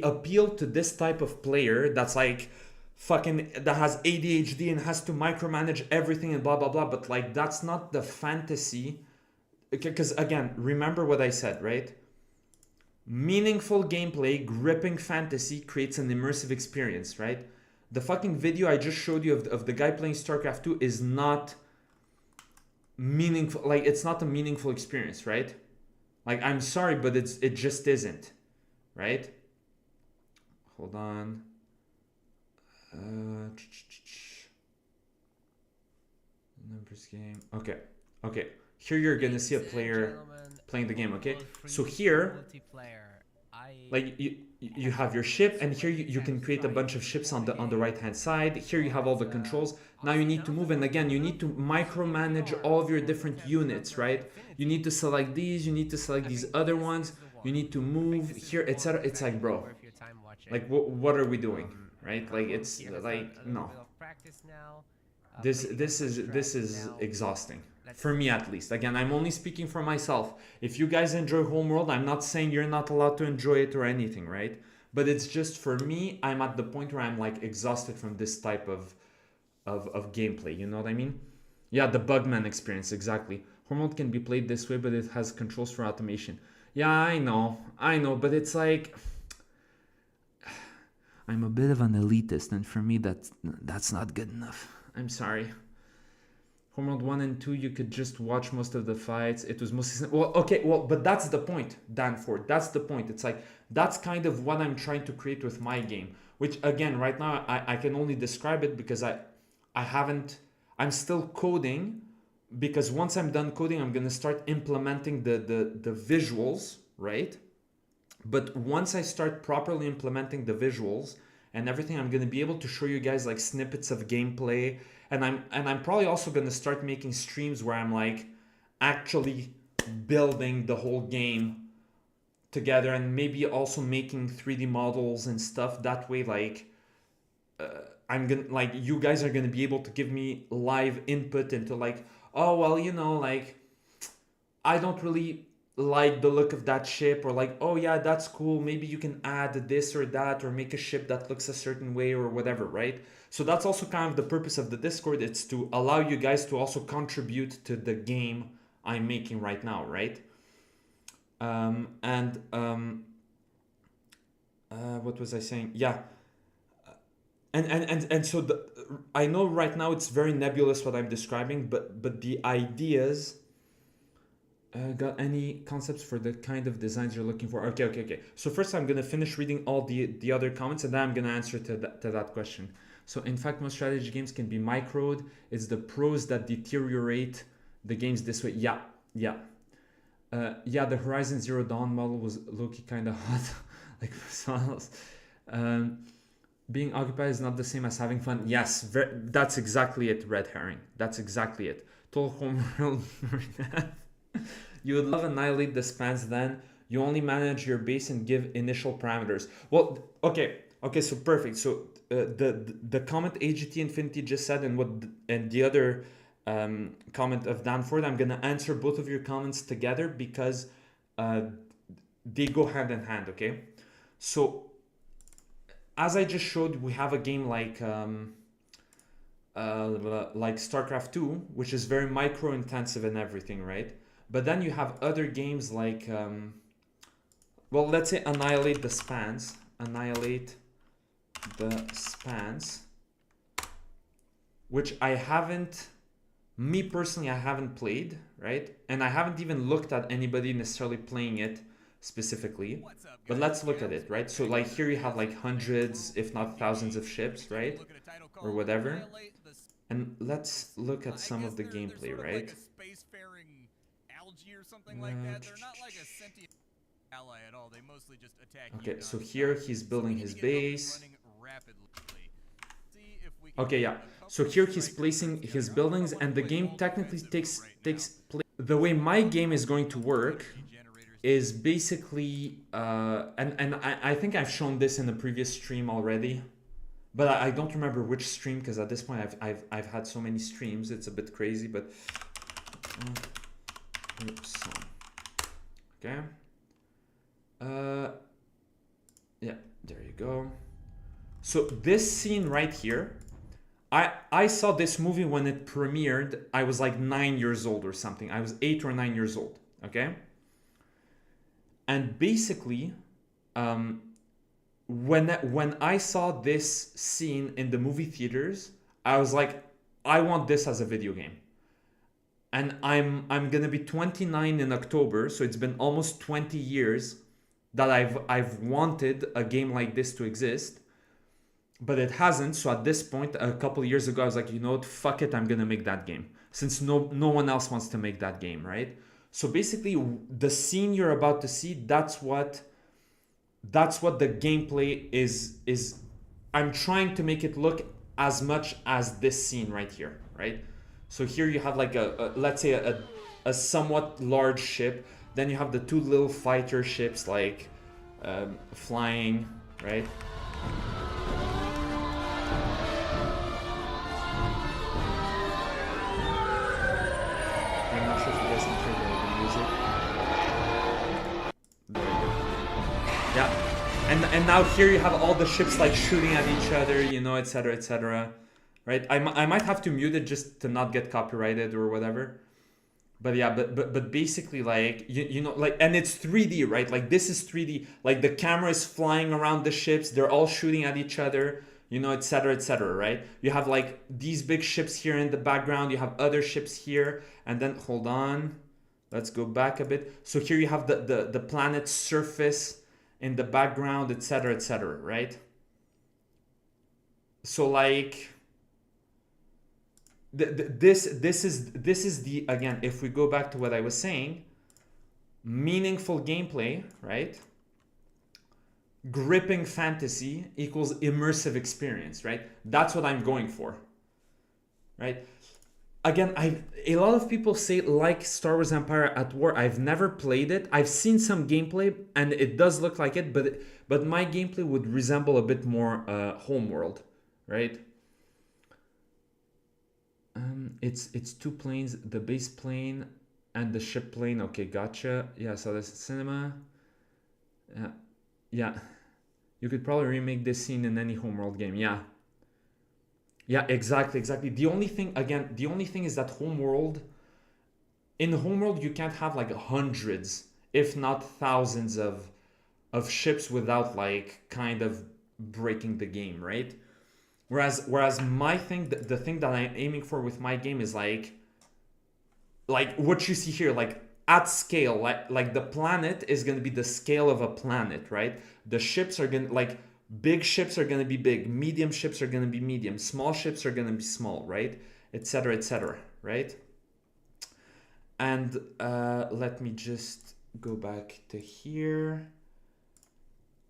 appeal to this type of player that's like fucking, that has ADHD and has to micromanage everything and blah blah blah, but like that's not the fantasy. Because again, remember what I said, right? Meaningful gameplay, gripping fantasy creates an immersive experience, right? The fucking video I just showed you of the guy playing StarCraft 2 is not meaningful. Like, it's not a meaningful experience, right? Like, I'm sorry, but it just isn't, right? Hold on. Numbers game. Okay. Here you're gonna see a player playing the game, okay? So here, like you have your ship, and here you can create a bunch of ships on the right hand side. Here you have all the controls. Now you need to move, and again, you need to micromanage all of your different units, right? You need to select these, you need to select these other ones, you need to move here, etc. It's like, bro, like what are we doing, right? Like, it's like, no. This is exhausting. For me, at least. Again, I'm only speaking for myself. If you guys enjoy Homeworld, I'm not saying you're not allowed to enjoy it or anything, right? But it's just, for me, I'm at the point where I'm like exhausted from this type of gameplay. You know what I mean? Yeah, the Bugman experience, exactly. Homeworld can be played this way, but it has controls for automation. Yeah, I know, but it's like, I'm a bit of an elitist, and for me, that's not good enough. I'm sorry. Homeworld 1 and 2, you could just watch most of the fights. It was mostly... Well, okay, but that's the point, Danford. That's the point. It's like, that's kind of what I'm trying to create with my game. Which, again, right now, I can only describe it because I'm still coding, because once I'm done coding, I'm gonna start implementing the visuals, right? But once I start properly implementing the visuals and everything, I'm gonna be able to show you guys like snippets of gameplay, and I'm probably also gonna start making streams where I'm like actually building the whole game together, and maybe also making 3D models and stuff. That way, like I'm gonna, like, you guys are gonna be able to give me live input into like, oh well, you know, like I don't really like the look of that ship, or like, oh yeah, that's cool, maybe you can add this or that, or make a ship that looks a certain way or whatever, right? So that's also kind of the purpose of the Discord. It's to allow you guys to also contribute to the game I'm making right now, right? And what was I saying? Yeah. And so I know right now it's very nebulous what I'm describing, but the ideas. Got any concepts for the kind of designs you're looking for? Okay. So first I'm gonna finish reading all the other comments, and then I'm gonna answer to that question. So in fact, most strategy games can be microed. It's the pros that deteriorate the games this way. Yeah. The Horizon Zero Dawn model was low-key kind of hot, like someone else. Being occupied is not the same as having fun. Yes, that's exactly it, Red Herring. That's exactly it. Total homeworld. You would love annihilate the spans, then you only manage your base and give initial parameters. Well, okay, so perfect. So the comment AGT Infinity just said, and the other comment of Danford, I'm gonna answer both of your comments together because they go hand in hand. Okay, so as I just showed, we have a game like StarCraft 2, which is very micro intensive and everything, right? But then you have other games like, well, let's say Annihilate the Spans. Annihilate the Spans, which I haven't, me personally, I haven't played, right? And I haven't even looked at anybody necessarily playing it specifically. But let's look at it, right? So like here you have like hundreds, if not thousands of ships, right? Or whatever. And let's look at some of the gameplay, right? Or something like that. They're not like a sentient ally at all. They mostly just attack. Okay, so here he's building his base. Okay, yeah. So here he's placing his buildings, and the game technically takes place. The way my game is going to work is basically, and I think I've shown this in a previous stream already, but I don't remember which stream, because at this point I've had so many streams, it's a bit crazy, but. Oops. Okay. Yeah, there you go. So this scene right here, I saw this movie when it premiered. I was like 9 years old or something. I was 8 or 9 years old. Okay. And basically, when I saw this scene in the movie theaters, I was like, I want this as a video game. And I'm gonna be 29 in October, so it's been almost 20 years that I've wanted a game like this to exist, but it hasn't. So at this point, a couple of years ago, I was like, you know what, fuck it, I'm gonna make that game, since no one else wants to make that game, right? So basically, the scene you're about to see, that's what the gameplay is. I'm trying to make it look as much as this scene right here, right? So here you have like let's say a somewhat large ship. Then you have the two little fighter ships like flying, right? I'm not sure if you guys can hear the music. There you go. Yeah, and now here you have all the ships like shooting at each other, you know, etc., etc. Right? I might have to mute it just to not get copyrighted or whatever. But yeah, but basically, like, you know, like, and it's 3D, right? Like, this is 3D. Like, the camera is flying around the ships. They're all shooting at each other, you know, etc., etc., right? You have, like, these big ships here in the background. You have other ships here. And then, hold on. Let's go back a bit. So here you have the planet's surface in the background, etc., etc., right? So, like... This is the, again, if we go back to what I was saying, meaningful gameplay, right? Gripping fantasy equals immersive experience, right? That's what I'm going for, right? Again, a lot of people say like Star Wars Empire at War. I've never played it. I've seen some gameplay and it does look like it, but my gameplay would resemble a bit more Homeworld, right? It's two planes, the base plane and the ship plane. Okay, gotcha. Yeah, so that's cinema. Yeah, you could probably remake this scene in any Homeworld game. Yeah, exactly. The only thing is that in Homeworld you can't have like hundreds, if not thousands of ships without like kind of breaking the game, right? Whereas my thing, the thing that I'm aiming for with my game is like what you see here, like at scale, like the planet is gonna be the scale of a planet, right? The ships are gonna, like, big ships are gonna be big, medium ships are gonna be medium, small ships are gonna be small, right? Etc., right? And let me just go back to here.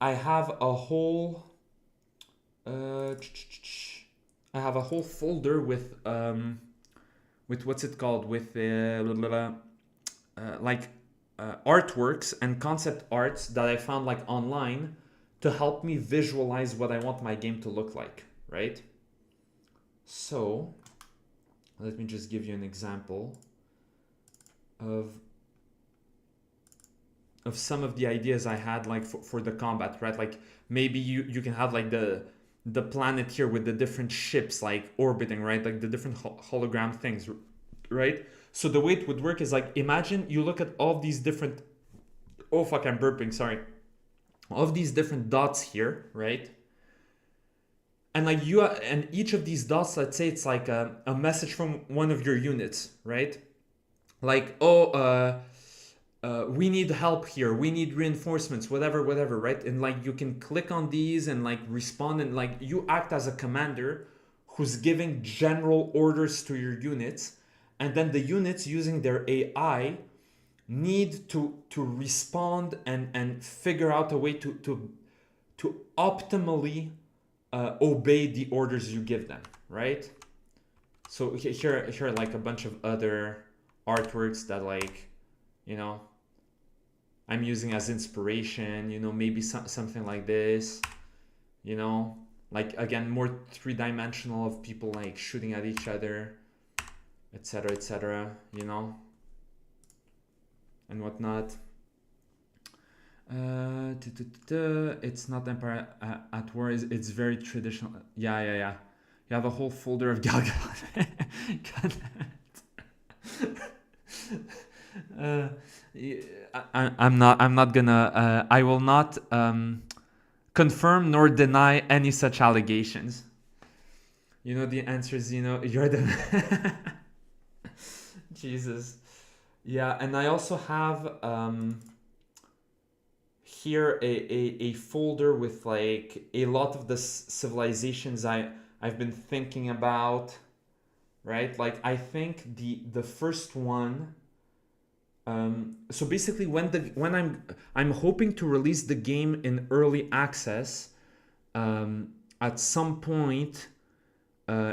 I have a whole folder with what's it called, with artworks and concept arts that I found like online to help me visualize what I want my game to look like, right? So let me just give you an example of some of the ideas I had, like for the combat, right? Like maybe you can have like the planet here with the different ships like orbiting, right? Like the different hologram things, right? So the way it would work is like, imagine you look at all these different, oh fuck, I'm burping, sorry. All of these different dots here, right? And like and each of these dots, let's say it's like a message from one of your units, right? Like, we need help here, we need reinforcements, whatever, right? And like you can click on these and like respond, and like you act as a commander who's giving general orders to your units, and then the units using their AI need to respond and figure out a way to optimally obey the orders you give them, right? So here are like a bunch of other artworks that, like, you know, I'm using as inspiration, you know, maybe something like this, you know, like, again, more three-dimensional, of people like shooting at each other, etc., you know, and whatnot. It's not Empire at War, it's very traditional. Yeah. You have a whole folder of Galgadot. I'm not gonna I will not confirm nor deny any such allegations. You know the answers, you know, you're the Jesus. Yeah, and I also have here a folder with like a lot of the civilizations I've been thinking about, right? Like I think the first one, so basically when I'm hoping to release the game in early access at some point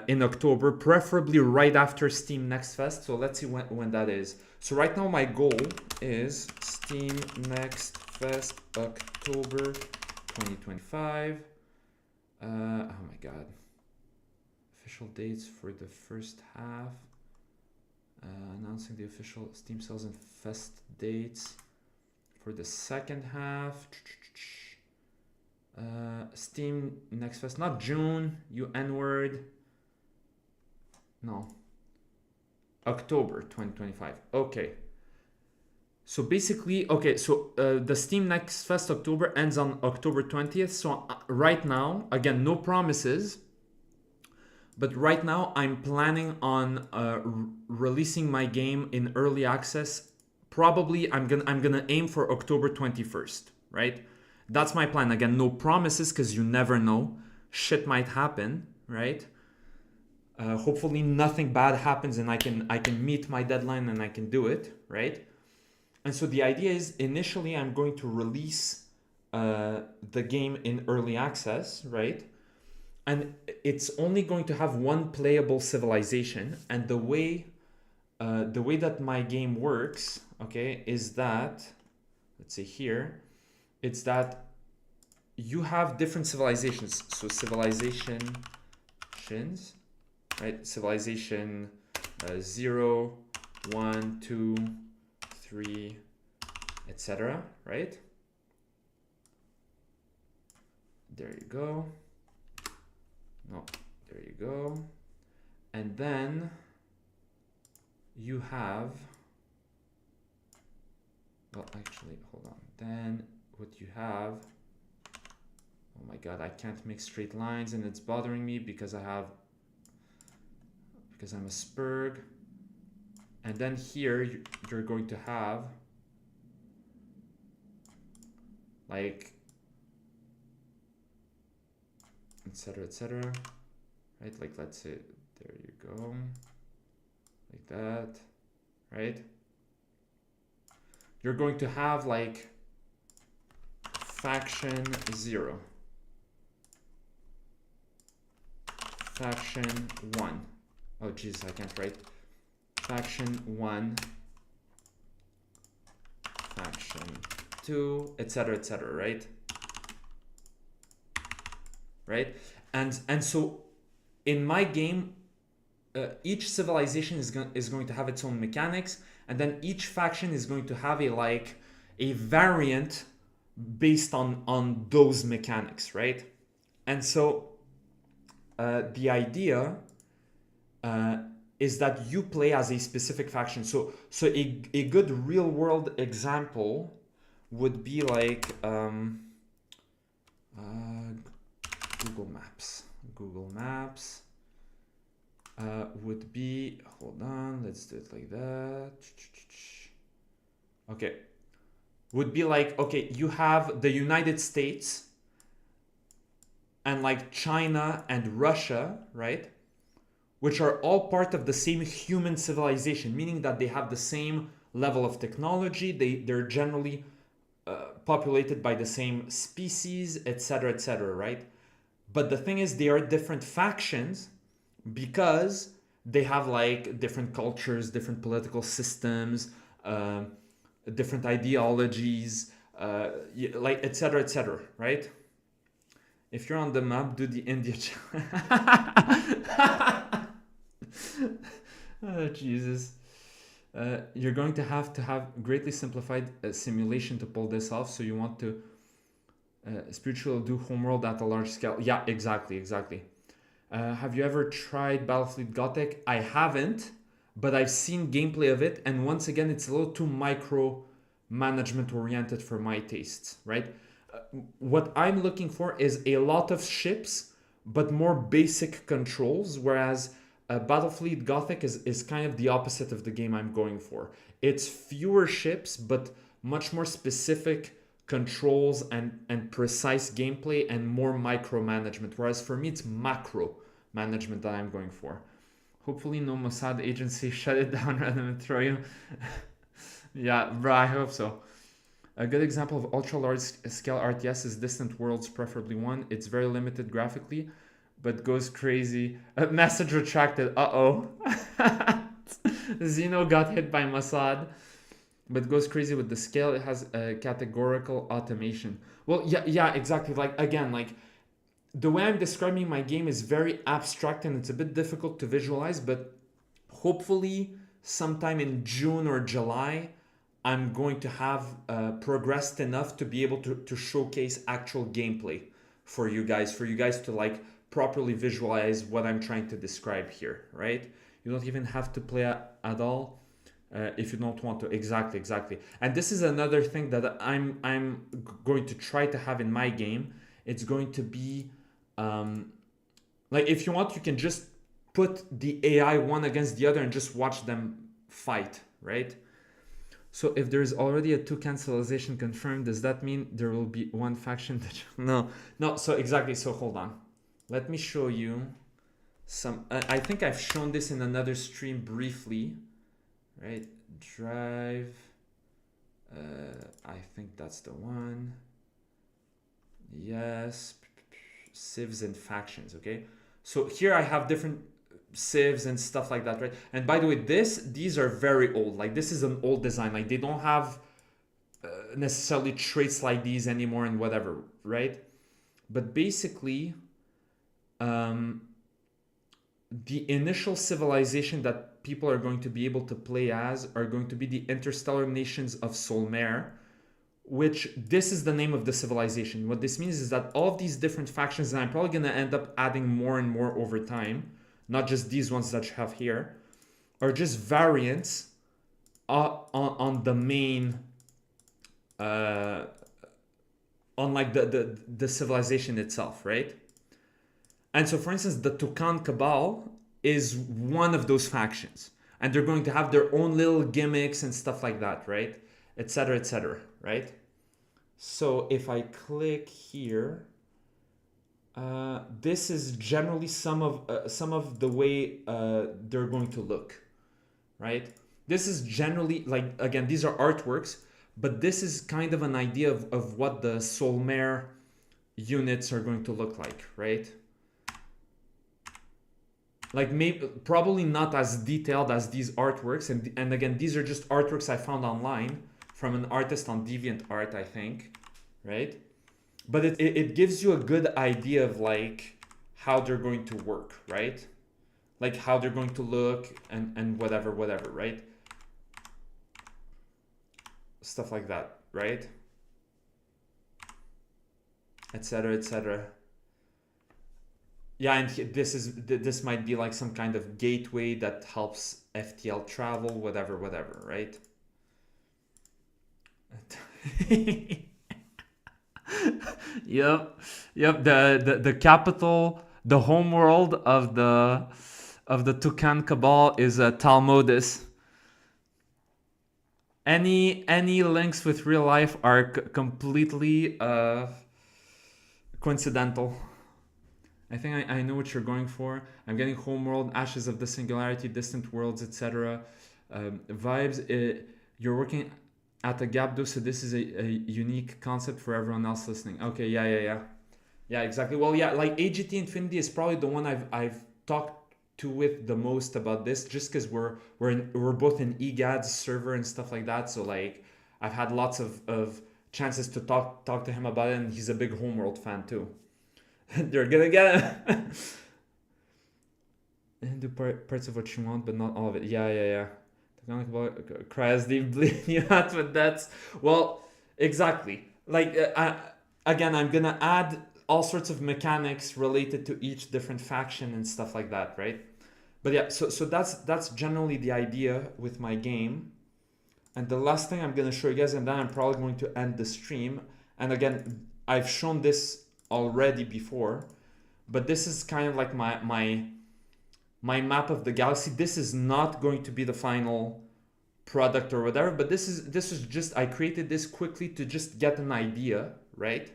in October, preferably right after Steam Next Fest. So let's see when that is. So right now my goal is Steam Next Fest October 2025. Oh my god. Official dates for the first half. Announcing the official Steam sales and fest dates for the second half. Steam Next Fest, not June, you N-word. No. October 2025. Okay. So basically, okay, so the Steam Next Fest October ends on October 20th. So right now, again, no promises, but right now I'm planning on releasing my game in early access. Probably I'm gonna aim for October 21st, right? That's my plan. Again, no promises, because you never know. Shit might happen, right? Hopefully nothing bad happens and I can meet my deadline and I can do it, right? And so the idea is initially I'm going to release the game in early access, right? And it's only going to have one playable civilization. And the way that my game works, okay, is that, let's say here, it's that you have different civilizations. So civilizations, right? Civilization 0, 1, 2, 3, etc. Right? There you go. No, there you go. And then you have, well, actually, hold on. Then what you have, oh my god, I can't make straight lines and it's bothering me because I'm a spurg. And then here you're going to have like etc, right? Like, let's say, there you go, like that, right? You're going to have like faction 0, faction 1. Oh Jesus, I can't write. Faction 1, faction 2, etc, right? Right? And so in my game, each civilization is going to have its own mechanics, and then each faction is going to have a variant based on those mechanics, right? And so the idea is that you play as a specific faction. So a good real world example would be like Google Maps. Google Maps would be, hold on, let's do it like that. Okay. Would be like, okay, you have the United States and like China and Russia, right? Which are all part of the same human civilization, meaning that they have the same level of technology, they're generally populated by the same species, etc, right? But the thing is, they are different factions because they have like different cultures, different political systems, different ideologies, like etc, right? If you're on the map, do the India. Oh, Jesus. You're going to have greatly simplified simulation to pull this off. So you want to spiritual do homeworld at a large scale. Yeah, exactly. Have you ever tried Battlefleet Gothic? I haven't, but I've seen gameplay of it, and once again, it's a little too micro management oriented for my tastes, right? What I'm looking for is a lot of ships, but more basic controls, whereas Battlefleet Gothic is kind of the opposite of the game I'm going for. It's fewer ships, but much more specific controls and precise gameplay and more micromanagement, whereas for me it's macro management that I'm going for. Hopefully no Mossad agency shut it down rather than throw you. Yeah, bro, I hope so. A good example of ultra large scale RTS is Distant Worlds, preferably 1. It's very limited graphically, but goes crazy. Message retracted. Uh-oh. Xeno got hit by Mossad. But goes crazy with the scale. It has a categorical automation. Well, yeah, exactly. Like, again, like, the way I'm describing my game is very abstract and it's a bit difficult to visualize, but hopefully sometime in June or July, I'm going to have progressed enough to be able to showcase actual gameplay for you guys to like properly visualize what I'm trying to describe here, right? You don't even have to play at all. If you don't want to. Exactly. And this is another thing that I'm going to try to have in my game. It's going to be like, if you want, you can just put the AI one against the other and just watch them fight, right? So if there's already a 2 cancellation confirmed, does that mean there will be one faction that no, so exactly. So hold on, let me show you I think I've shown this in another stream briefly, right? Drive. I think that's the one. Yes. Civs and factions, okay? So here I have different civs and stuff like that, right? And by the way, these are very old. Like this is an old design. Like they don't have necessarily traits like these anymore and whatever, right? But basically, the initial civilization that people are going to be able to play as are going to be the interstellar nations of Solmare, which this is the name of the civilization. What this means is that all of these different factions, and I'm probably going to end up adding more and more over time, not just these ones that you have here, are just variants on the main, on like the civilization itself, right? And so, for instance, the Tucan Cabal is one of those factions, and they're going to have their own little gimmicks and stuff like that, right? Etc., right? So if I click here, this is generally some of the way they're going to look, right? This is generally, like, again, these are artworks, but this is kind of an idea of what the Solmare units are going to look like, right? Like maybe probably not as detailed as these artworks, and again, these are just artworks I found online from an artist on DeviantArt, I think, right? But it gives you a good idea of like how they're going to work, right? Like how they're going to look and whatever, right? Stuff like that, right? Etc. Yeah, and this might be like some kind of gateway that helps FTL travel, whatever, right? Yep. The capital, the homeworld of the Tucan Cabal is Talmudis. Any links with real life are completely coincidental. I think I know what you're going for. I'm getting homeworld, ashes of the singularity, distant worlds, etc. Vibes. You're working at a gap though, so this is a unique concept for everyone else listening. Okay, yeah, exactly. Well, yeah, like AGT Infinity is probably the one I've talked to with the most about this, just because we're both in EGAD's server and stuff like that. So like I've had lots of chances to talk to him about it, and he's a big homeworld fan too. They're gonna get it. And do parts of what you want, but not all of it. Yeah. Cry as deeply you had, but that's well, exactly. Like again, I'm gonna add all sorts of mechanics related to each different faction and stuff like that, right? But yeah, so that's generally the idea with my game. And the last thing I'm gonna show you guys, and then I'm probably going to end the stream. And again, I've shown this already before, but this is kind of like my map of the galaxy. This is not going to be the final product or whatever, but this is just, I created this quickly to just get an idea, right,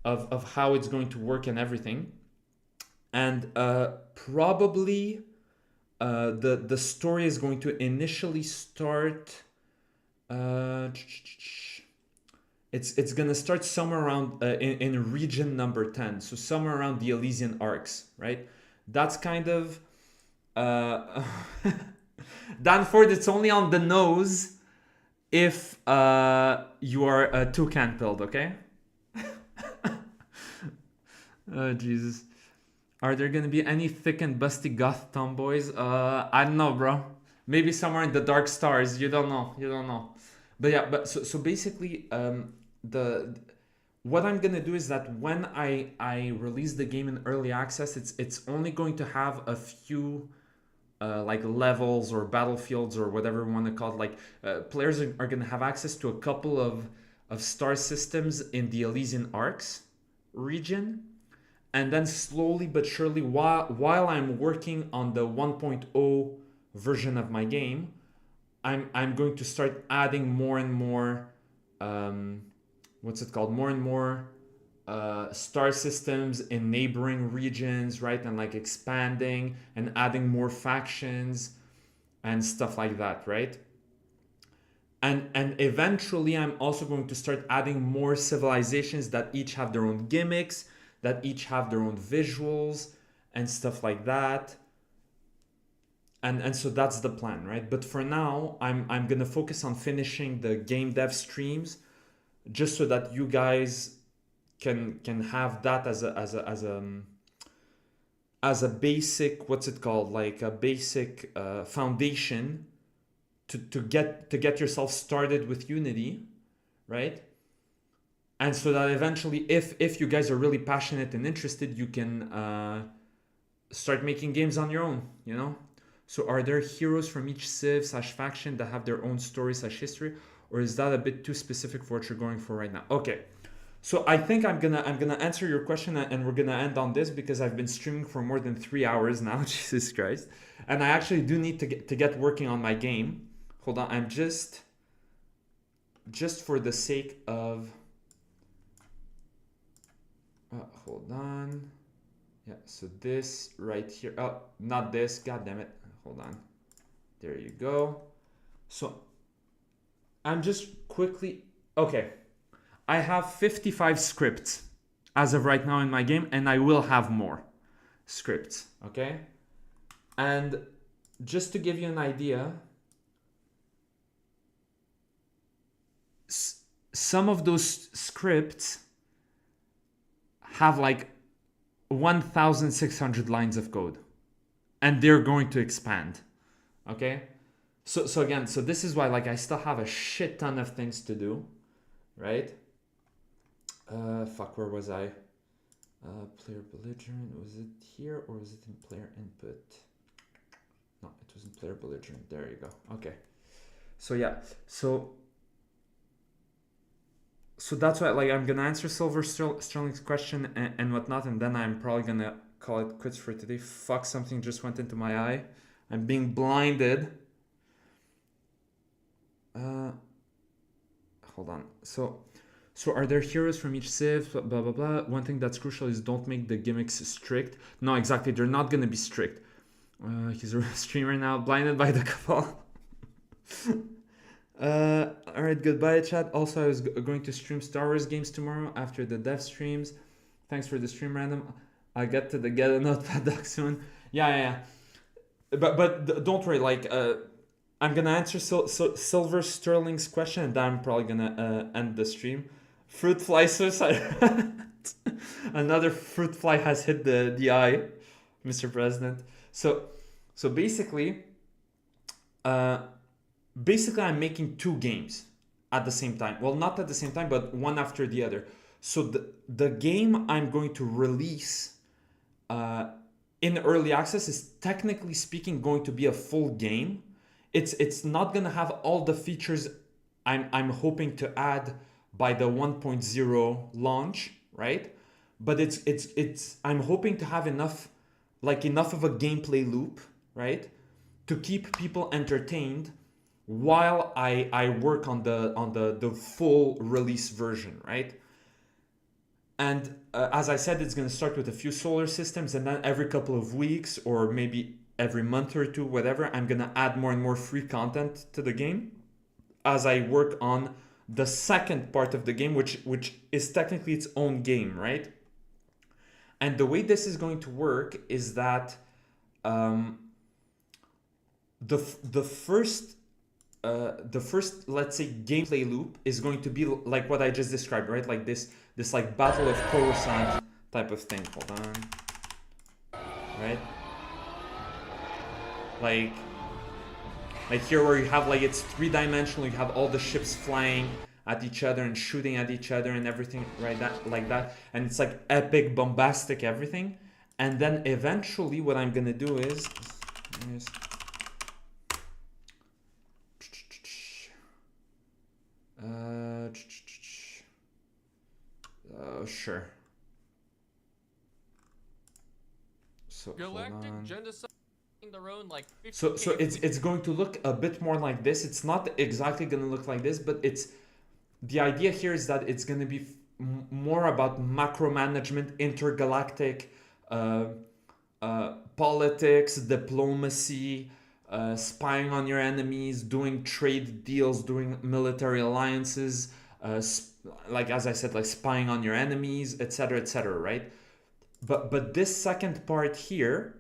of how it's going to work and everything. And probably the story is going to initially start it's gonna start somewhere around in region number 10, so somewhere around the Elysian Arcs, right? That's kind of Danford, it's only on the nose if you are a toucan pilled, okay? Oh Jesus. Are there gonna be any thick and busty goth tomboys? I don't know, bro. Maybe somewhere in the dark stars. You don't know. But yeah, so basically, what I'm gonna do is that when I release the game in early access, it's only going to have a few like levels or battlefields or whatever you want to call it. Like players are gonna have access to a couple of star systems in the Elysian Arcs region, and then slowly but surely, while I'm working on the 1.0 version of my game, I'm going to start adding more and more more and more star systems in neighboring regions, right? And like expanding and adding more factions and stuff like that, right? And eventually I'm also going to start adding more civilizations that each have their own gimmicks, that each have their own visuals and stuff like that. And so that's the plan, right? But for now, I'm gonna focus on finishing the game dev streams, just so that you guys can have that as a basic, what's it called, like a basic foundation to get yourself started with Unity, right? And so that eventually, if you guys are really passionate and interested, you can start making games on your own, you know? So are there heroes from each civ/faction that have their own story/history, or is that a bit too specific for what you're going for right now? Okay, so I think I'm gonna answer your question, and we're gonna end on this because I've been streaming for more than 3 hours now. Jesus Christ, and I actually do need to get working on my game. Hold on, I'm just for the sake of hold on. Yeah, so this right here. Oh, not this. God damn it. Hold on. There you go. So I'm just quickly. Okay. I have 55 scripts as of right now in my game, and I will have more scripts. Okay. And just to give you an idea, some of those scripts have like 1,600 lines of code, and they're going to expand. Okay, so again, so this is why like I still have a shit ton of things to do, right? Fuck, where was I? Player belligerent, was it here or was it in player input? No, it was in player belligerent. There you go. Okay, so yeah, so that's why like I'm gonna answer Silver Sterling's question and whatnot, and then I'm probably gonna call it quits for today. Fuck, something just went into my eye. I'm being blinded. Hold on. So are there heroes from each civ? Blah blah blah. One thing that's crucial is don't make the gimmicks strict. No, exactly. They're not gonna be strict. He's a streamer now, blinded by the cabal. Alright, goodbye chat. Also, I was going to stream Star Wars games tomorrow after the dev streams. Thanks for the stream, random. I get to the get a notepad doc soon. Yeah. But don't worry, like I'm gonna answer Silver Sterling's question, and then I'm probably gonna end the stream. Fruit fly suicide. Another fruit fly has hit the eye, Mr. President. So basically, I'm making 2 games at the same time. Well, not at the same time, but one after the other. So the game I'm going to release in early access is technically speaking going to be a full game. It's not gonna have all the features I'm hoping to add by the 1.0 launch, right? But it's I'm hoping to have enough of a gameplay loop, right, to keep people entertained while I work on the full release version, right? And as I said, it's going to start with a few solar systems, and then every couple of weeks or maybe every month or two, whatever, I'm going to add more and more free content to the game as I work on the second part of the game, which is technically its own game, right? And the way this is going to work is that the first let's say gameplay loop is going to be like what I just described, right? Like this like battle of Coruscant type of thing. Hold on. Right? Like here where you have like it's 3-dimensional, you have all the ships flying at each other and shooting at each other and everything, right? Like that. And it's like epic, bombastic, everything. And then eventually what I'm gonna do is sure. So Galactic genocide their own like 50 so it's going to look a bit more like this. It's not exactly going to look like this, but it's the idea here is that it's going to be more about macro management, intergalactic politics, diplomacy, spying on your enemies, doing trade deals, doing military alliances, like as I said, like spying on your enemies, etc., right? But this second part here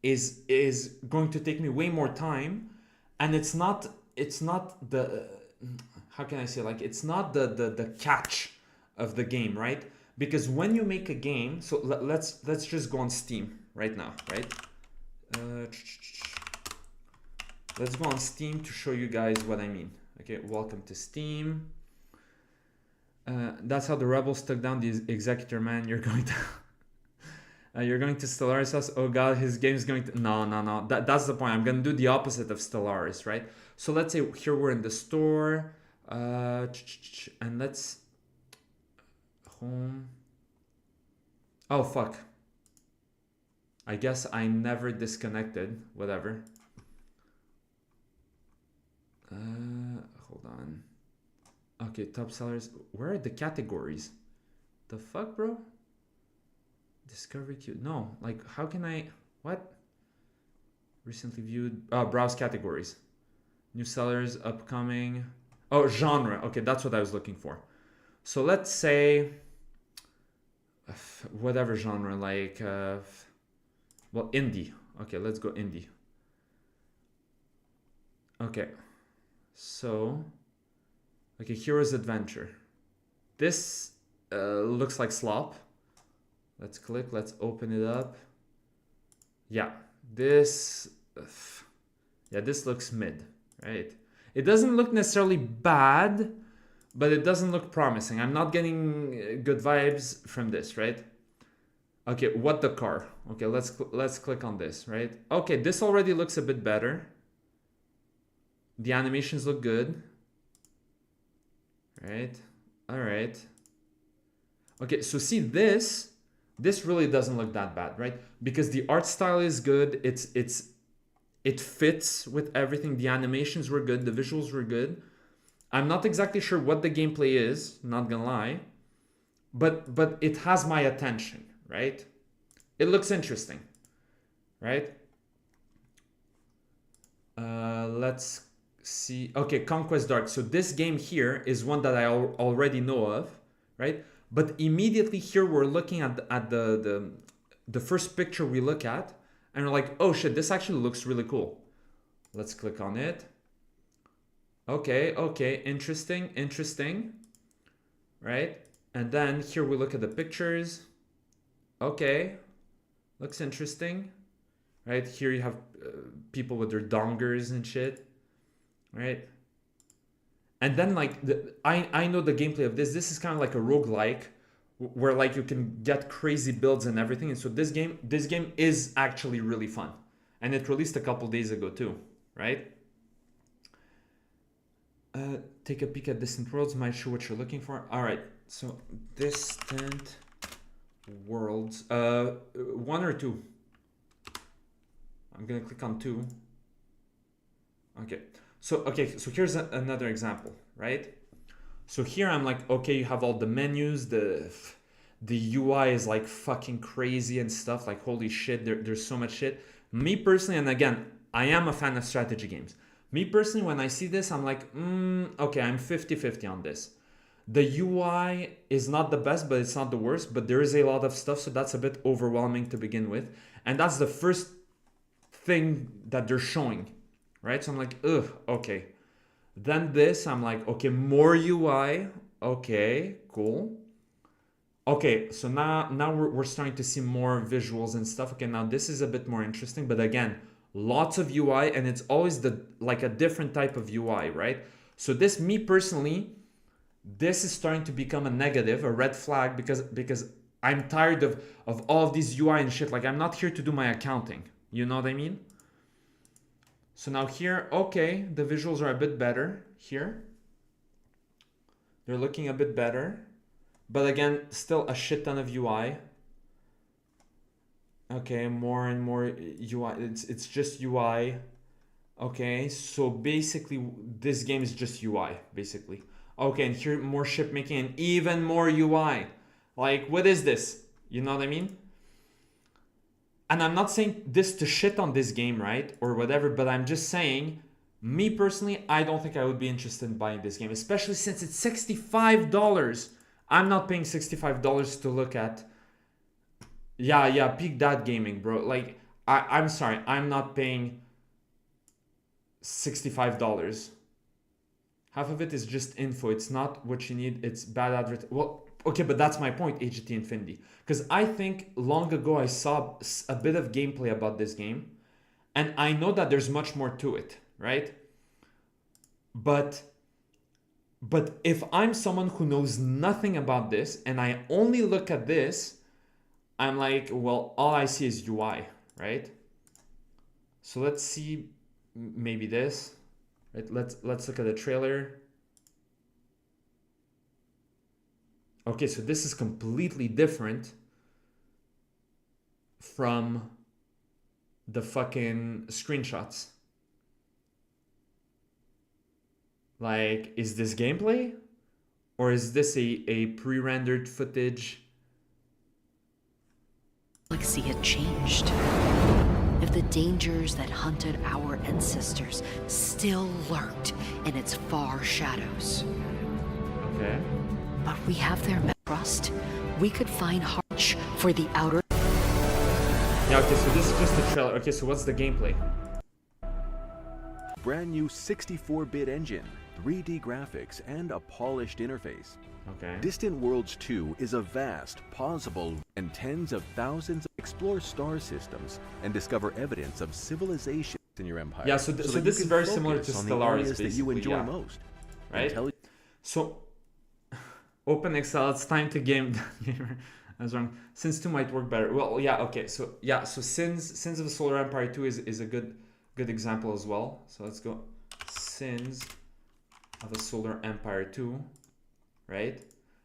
is going to take me way more time, and it's not the, how can I say, like it's not the catch of the game, right? Because when you make a game, so let's just go on Steam right now, right? Let's go on Steam to show you guys what I mean. Okay, welcome to Steam. That's how the rebels took down the executor, man. You're going to you're going to Stellaris house. Oh god, his game's going to... No. That's the point. I'm going to do the opposite of Stellaris, right? So let's say here we're in the store. And let's... Home. Oh, fuck. I guess I never disconnected. Whatever. Hold on. Okay, top sellers. Where are the categories? The fuck, bro? Discovery queue. No, like how can I... What? Recently viewed... browse categories. New sellers, upcoming... Oh, genre. Okay, that's what I was looking for. So let's say... whatever genre, like... well, indie. Okay, let's go indie. Okay. So... Okay, Hero's Adventure. This looks like slop. Let's click, let's open it up. Yeah, this looks mid, right? It doesn't look necessarily bad, but it doesn't look promising. I'm not getting good vibes from this, right? Okay, what the car? Okay, let's click on this, right? Okay, this already looks a bit better. The animations look good. Right? All right. Okay, so see this really doesn't look that bad, right? Because the art style is good. It fits with everything. The animations were good. The visuals were good. I'm not exactly sure what the gameplay is, not gonna lie, but it has my attention, right? It looks interesting, right? Let's see. Okay, Conquest Dark. So this game here is one that I already know of, right? But immediately here we're looking at the first picture we look at, and we're like, oh shit, this actually looks really cool. Let's click on it. Okay, interesting, right? And then here we look at the pictures. Okay, looks interesting, right? Here you have people with their dongers and shit, right? And then like I know the gameplay of this. This is kind of like a roguelike where like you can get crazy builds and everything. And so this game is actually really fun. And it released a couple days ago too, right? Take a peek at Distant Worlds, might show what you're looking for. All right, so Distant Worlds, 1 or 2? I'm gonna click on 2. Okay, so here's another example, right? So here I'm like, okay, you have all the menus, the UI is like fucking crazy and stuff, like holy shit, there's so much shit. Me personally, and again, I am a fan of strategy games. Me personally, when I see this, I'm like, okay, I'm 50-50 on this. The UI is not the best, but it's not the worst, but there is a lot of stuff, so that's a bit overwhelming to begin with. And that's the first thing that they're showing, right? So I'm like, ugh, okay. Then this, I'm like, okay, more UI. Okay, cool. Okay, so now we're starting to see more visuals and stuff. Okay, now this is a bit more interesting, but again, lots of UI, and it's always like a different type of UI, right? So this, me personally, this is starting to become a negative, a red flag, because I'm tired of all of these UI and shit. Like, I'm not here to do my accounting. You know what I mean? So now here, okay, the visuals are a bit better here. They're looking a bit better. But again, still a shit ton of UI. Okay, more and more UI. It's just UI. Okay, so basically this game is just UI, basically. Okay, and here more ship making and even more UI. Like, what is this? You know what I mean? And I'm not saying this to shit on this game, right? Or whatever, but I'm just saying, me personally, I don't think I would be interested in buying this game, especially since it's $65. I'm not paying $65 to look at. Yeah, peak that gaming, bro. Like, I'm sorry, I'm not paying $65. Half of it is just info. It's not what you need. It's bad advert. Well, okay, but that's my point, AGT Infinity. Because I think long ago I saw a bit of gameplay about this game. And I know that there's much more to it, right? But if I'm someone who knows nothing about this and I only look at this, I'm like, well, all I see is UI, right? So let's see maybe this. Right? Let's look at the trailer. Okay, so this is completely different from the fucking screenshots. Like, is this gameplay? Or is this a pre-rendered footage? Galaxy had changed. If the dangers that hunted our ancestors still lurked in its far shadows. Okay. But we have their trust. We could find Harch for the outer. Yeah, okay, so this is just the trailer. Okay, so what's the gameplay? Brand new 64-bit engine, 3D graphics, and a polished interface. Okay. Distant Worlds 2 is a vast, pausable, and tens of thousands explore star systems and discover evidence of civilization in your empire. Yeah, so that this you is can very similar focus to on the Stellaris, areas that you basically, enjoy yeah. most. Right? So, OpenXL, it's time to game. I was wrong. Sins 2 might work better. Well, yeah, okay. So Sins of the Solar Empire 2 is a good example as well. So let's go. Sins of the Solar Empire 2, right?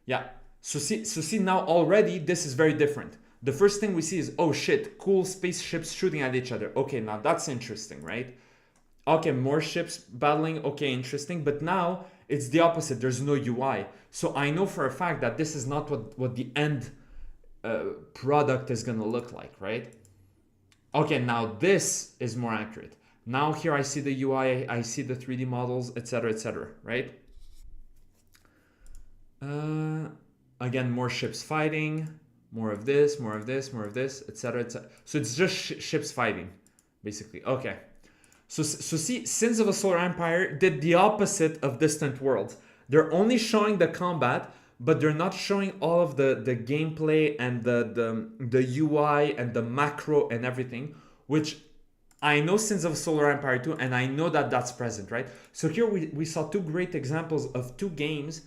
Yeah. So see now already this is very different. The first thing we see is, oh shit, cool spaceships shooting at each other. Okay, now that's interesting, right? Okay, more ships battling. Okay, interesting. But now it's the opposite. There's no UI. So I know for a fact that this is not what the end product is going to look like, right? Okay, now this is more accurate. Now here I see the UI, I see the 3D models, etc., right? Again, more ships fighting, more of this, etc. So it's just ships fighting, basically. Okay. So see, Sins of a Solar Empire did the opposite of Distant Worlds. They're only showing the combat, but they're not showing all of the gameplay and the UI and the macro and everything, which I know Sins of Solar Empire 2, and I know that that's present, right? So here we saw two great examples of two games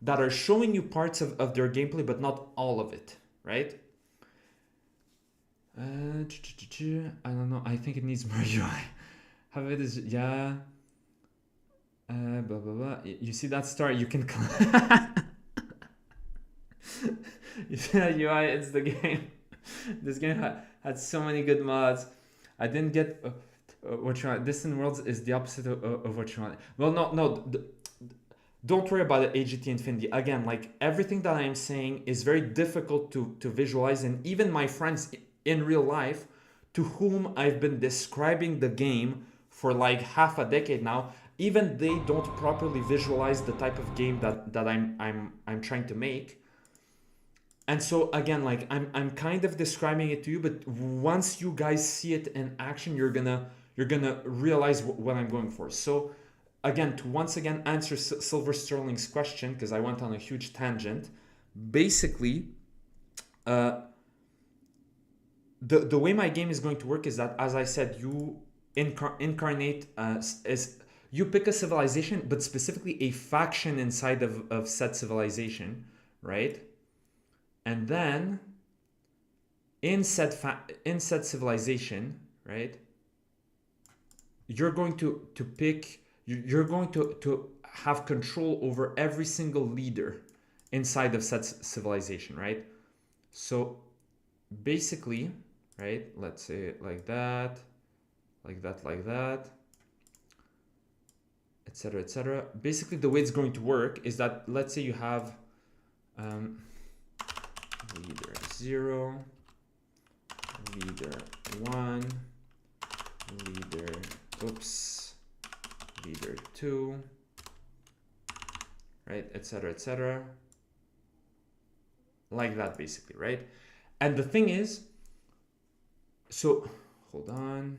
that are showing you parts of their gameplay, but not all of it, right? I don't know. I think it needs more UI. How it is, yeah. Blah, blah, blah. You see that star? You can... You see that UI? It's the game. This game had so many good mods. I didn't get what you want. Distant Worlds is the opposite of what you want. Well, no. Don't worry about the AGT Infinity. Again, like everything that I'm saying is very difficult to visualize. And even my friends in real life, to whom I've been describing the game for like half a decade now, even they don't properly visualize the type of game that I'm trying to make. And so again, like I'm kind of describing it to you, but once you guys see it in action, you're gonna realize what I'm going for. So again, to once again answer Silver Sterling's question, because I went on a huge tangent, basically, the way my game is going to work is that, as I said, you incarnate as you pick a civilization, but specifically a faction inside of said civilization, right? And then in said civilization, right, you're going to pick, you're going to have control over every single leader inside of said civilization, right? So basically, right, let's say it like that, etc., etc. Basically, the way it's going to work is that, let's say you have leader 0, leader 1, leader, leader 2, right, etc., etc. Like that, basically, right? And the thing is, so hold on.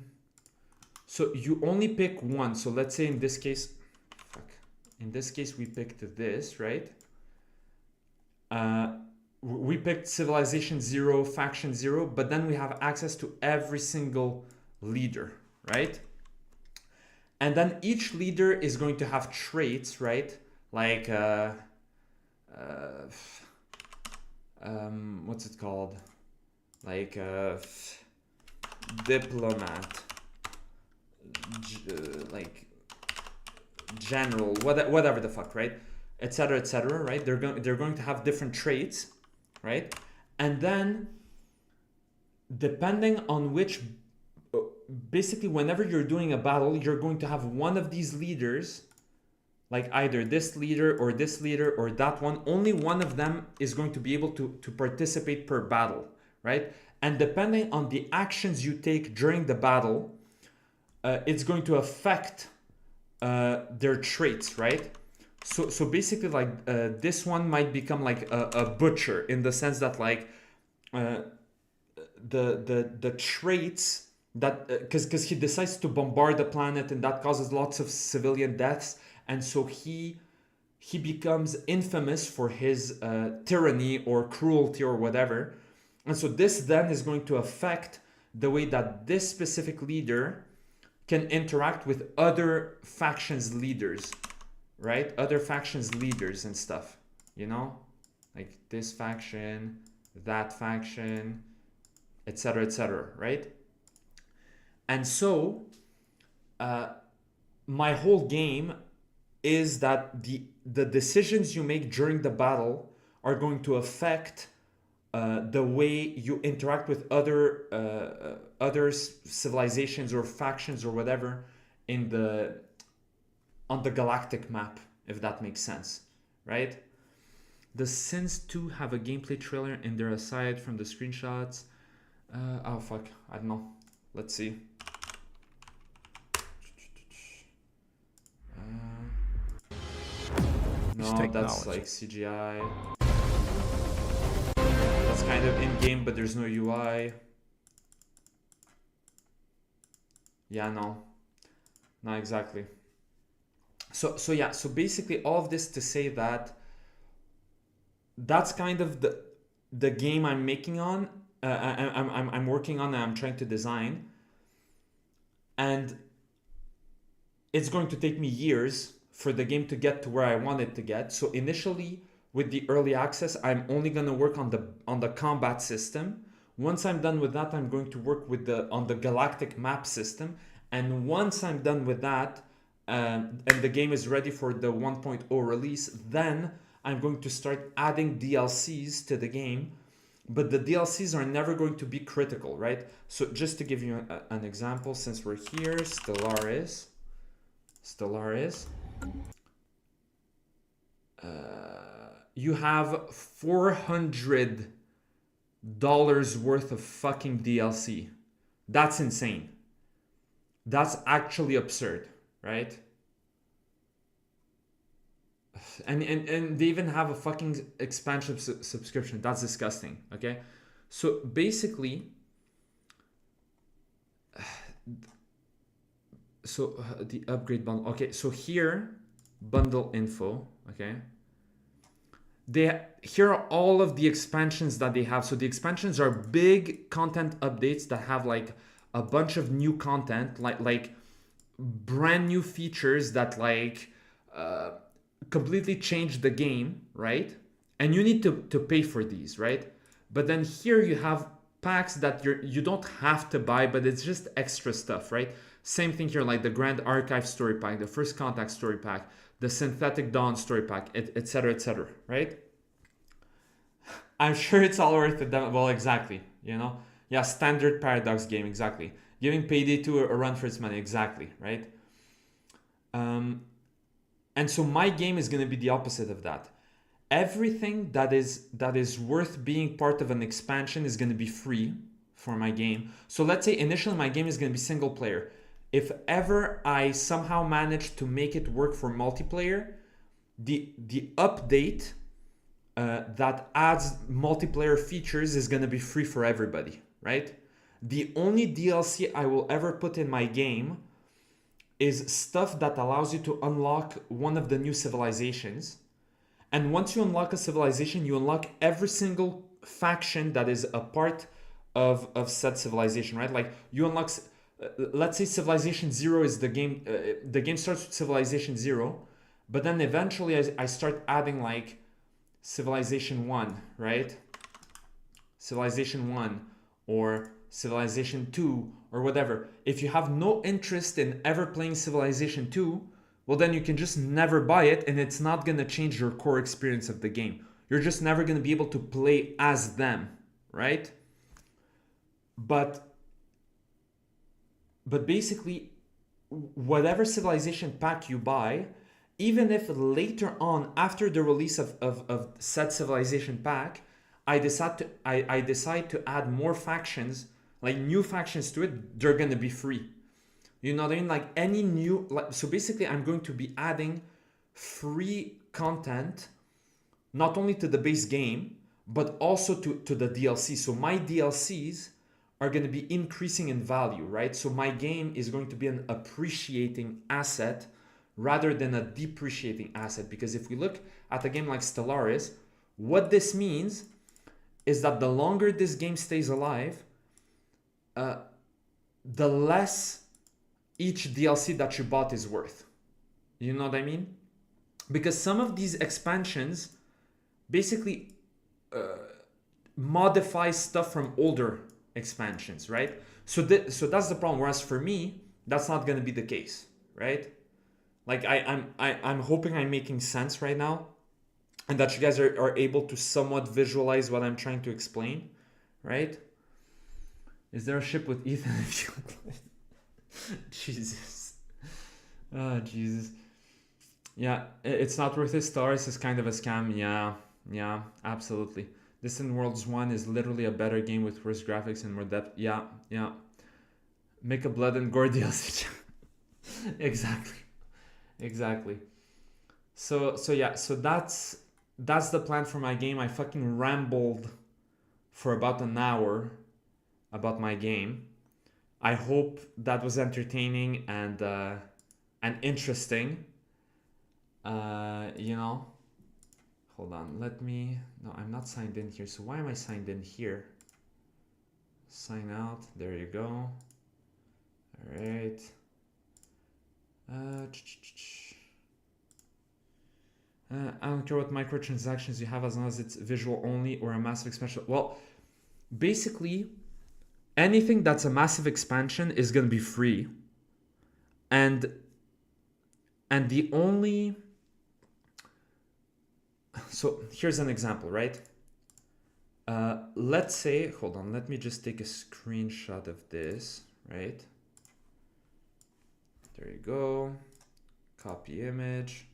So you only pick one. So let's say in this case, in this case we picked this, right? We picked civilization 0, faction 0, but then we have access to every single leader, right? And then each leader is going to have traits, right? Like what's it called? Like diplomat, like general, whatever the fuck, right? Etc., etc., right? They're going to have different traits, right? And then depending on which, basically whenever you're doing a battle, you're going to have one of these leaders, like either this leader or this leader or that one. Only one of them is going to be able to participate per battle, right? And depending on the actions you take during the battle, it's going to affect their traits, right? So basically, like this one might become like a butcher, in the sense that like the traits that, because he decides to bombard the planet, and that causes lots of civilian deaths, and so he becomes infamous for his tyranny or cruelty or whatever. And so this then is going to affect the way that this specific leader can interact with other factions leaders, right? Other factions leaders and stuff, you know? Like this faction, that faction, etc., etc., right? And so my whole game is that the decisions you make during the battle are going to affect the way you interact with other civilizations or factions or whatever on the galactic map, if that makes sense, right? Does Sins 2 have a gameplay trailer in there aside from the screenshots? Oh fuck, I don't know. Let's see. No, that's like CGI. That's kind of in-game, but there's no UI. Yeah, no. Not exactly. So yeah, so basically all of this to say that that's kind of the game I'm making on, I'm working on, and I'm trying to design. And it's going to take me years for the game to get to where I want it to get. So initially, with the early access, I'm only going to work on the combat system. Once I'm done with that, I'm going to work with on the galactic map system. And once I'm done with that, and the game is ready for the 1.0 release, then I'm going to start adding DLCs to the game. But the DLCs are never going to be critical, right? So just to give you an example, since we're here, Stellaris. You have $400 worth of fucking DLC. That's insane. That's actually absurd, right? And they even have a fucking expansion subscription. That's disgusting, okay? So basically, the upgrade bundle. Okay, so here, bundle info, okay? Here are all of the expansions that they have. So the expansions are big content updates that have like a bunch of new content, like brand new features that like completely change the game, right? And you need to pay for these, right? But then here you have packs that you don't have to buy, but it's just extra stuff, right? Same thing here, like the Grand Archive story pack, the First Contact story pack, the Synthetic Dawn story pack, etc., right? I'm sure it's all worth it. Well, exactly, you know? Yeah, standard Paradox game, exactly. Giving Payday 2 a run for its money, exactly, right? And so my game is going to be the opposite of that. Everything that is worth being part of an expansion is going to be free for my game. So let's say initially my game is going to be single player. If ever I somehow manage to make it work for multiplayer, the update that adds multiplayer features is going to be free for everybody, right? The only DLC I will ever put in my game is stuff that allows you to unlock one of the new civilizations. And once you unlock a civilization, you unlock every single faction that is a part of said civilization, right? Like you unlock, let's say Civilization 0 is the game starts with Civilization 0, but then eventually I start adding like Civilization 1, right? Civilization 1 or Civilization 2 or whatever. If you have no interest in ever playing Civilization 2, well then you can just never buy it and it's not going to change your core experience of the game. You're just never going to be able to play as them, right? But basically, whatever civilization pack you buy, even if later on, after the release of said civilization pack, I decide to add more factions, like new factions to it, they're gonna be free. You know what I mean? Like any new, so basically I'm going to be adding free content, not only to the base game, but also to the DLC. So my DLCs are going to be increasing in value, right? So my game is going to be an appreciating asset rather than a depreciating asset. Because if we look at a game like Stellaris, what this means is that the longer this game stays alive, the less each DLC that you bought is worth. You know what I mean? Because some of these expansions basically modify stuff from older expansions, right? So that's the problem. Whereas for me, that's not going to be the case, right? Like I'm hoping I'm making sense right now, and that you guys are able to somewhat visualize what I'm trying to explain, right? Is there a ship with Ethan? Jesus. Oh, Jesus. Yeah, it's not worth it. Stars is kind of a scam. Yeah, absolutely. Distant Worlds 1 is literally a better game with worse graphics and more depth. Yeah. Make a blood and gore DLC. Exactly. So that's the plan for my game. I fucking rambled for about an hour about my game. I hope that was entertaining and interesting. You know. Hold on, no, I'm not signed in here. So why am I signed in here? Sign out, there you go. All right. I don't care what microtransactions you have as long as it's visual only or a massive expansion. Well, basically, anything that's a massive expansion is going to be free. And the only... So here's an example, right? Let's say, hold on, let me just take a screenshot of this, right? There you go. Copy image.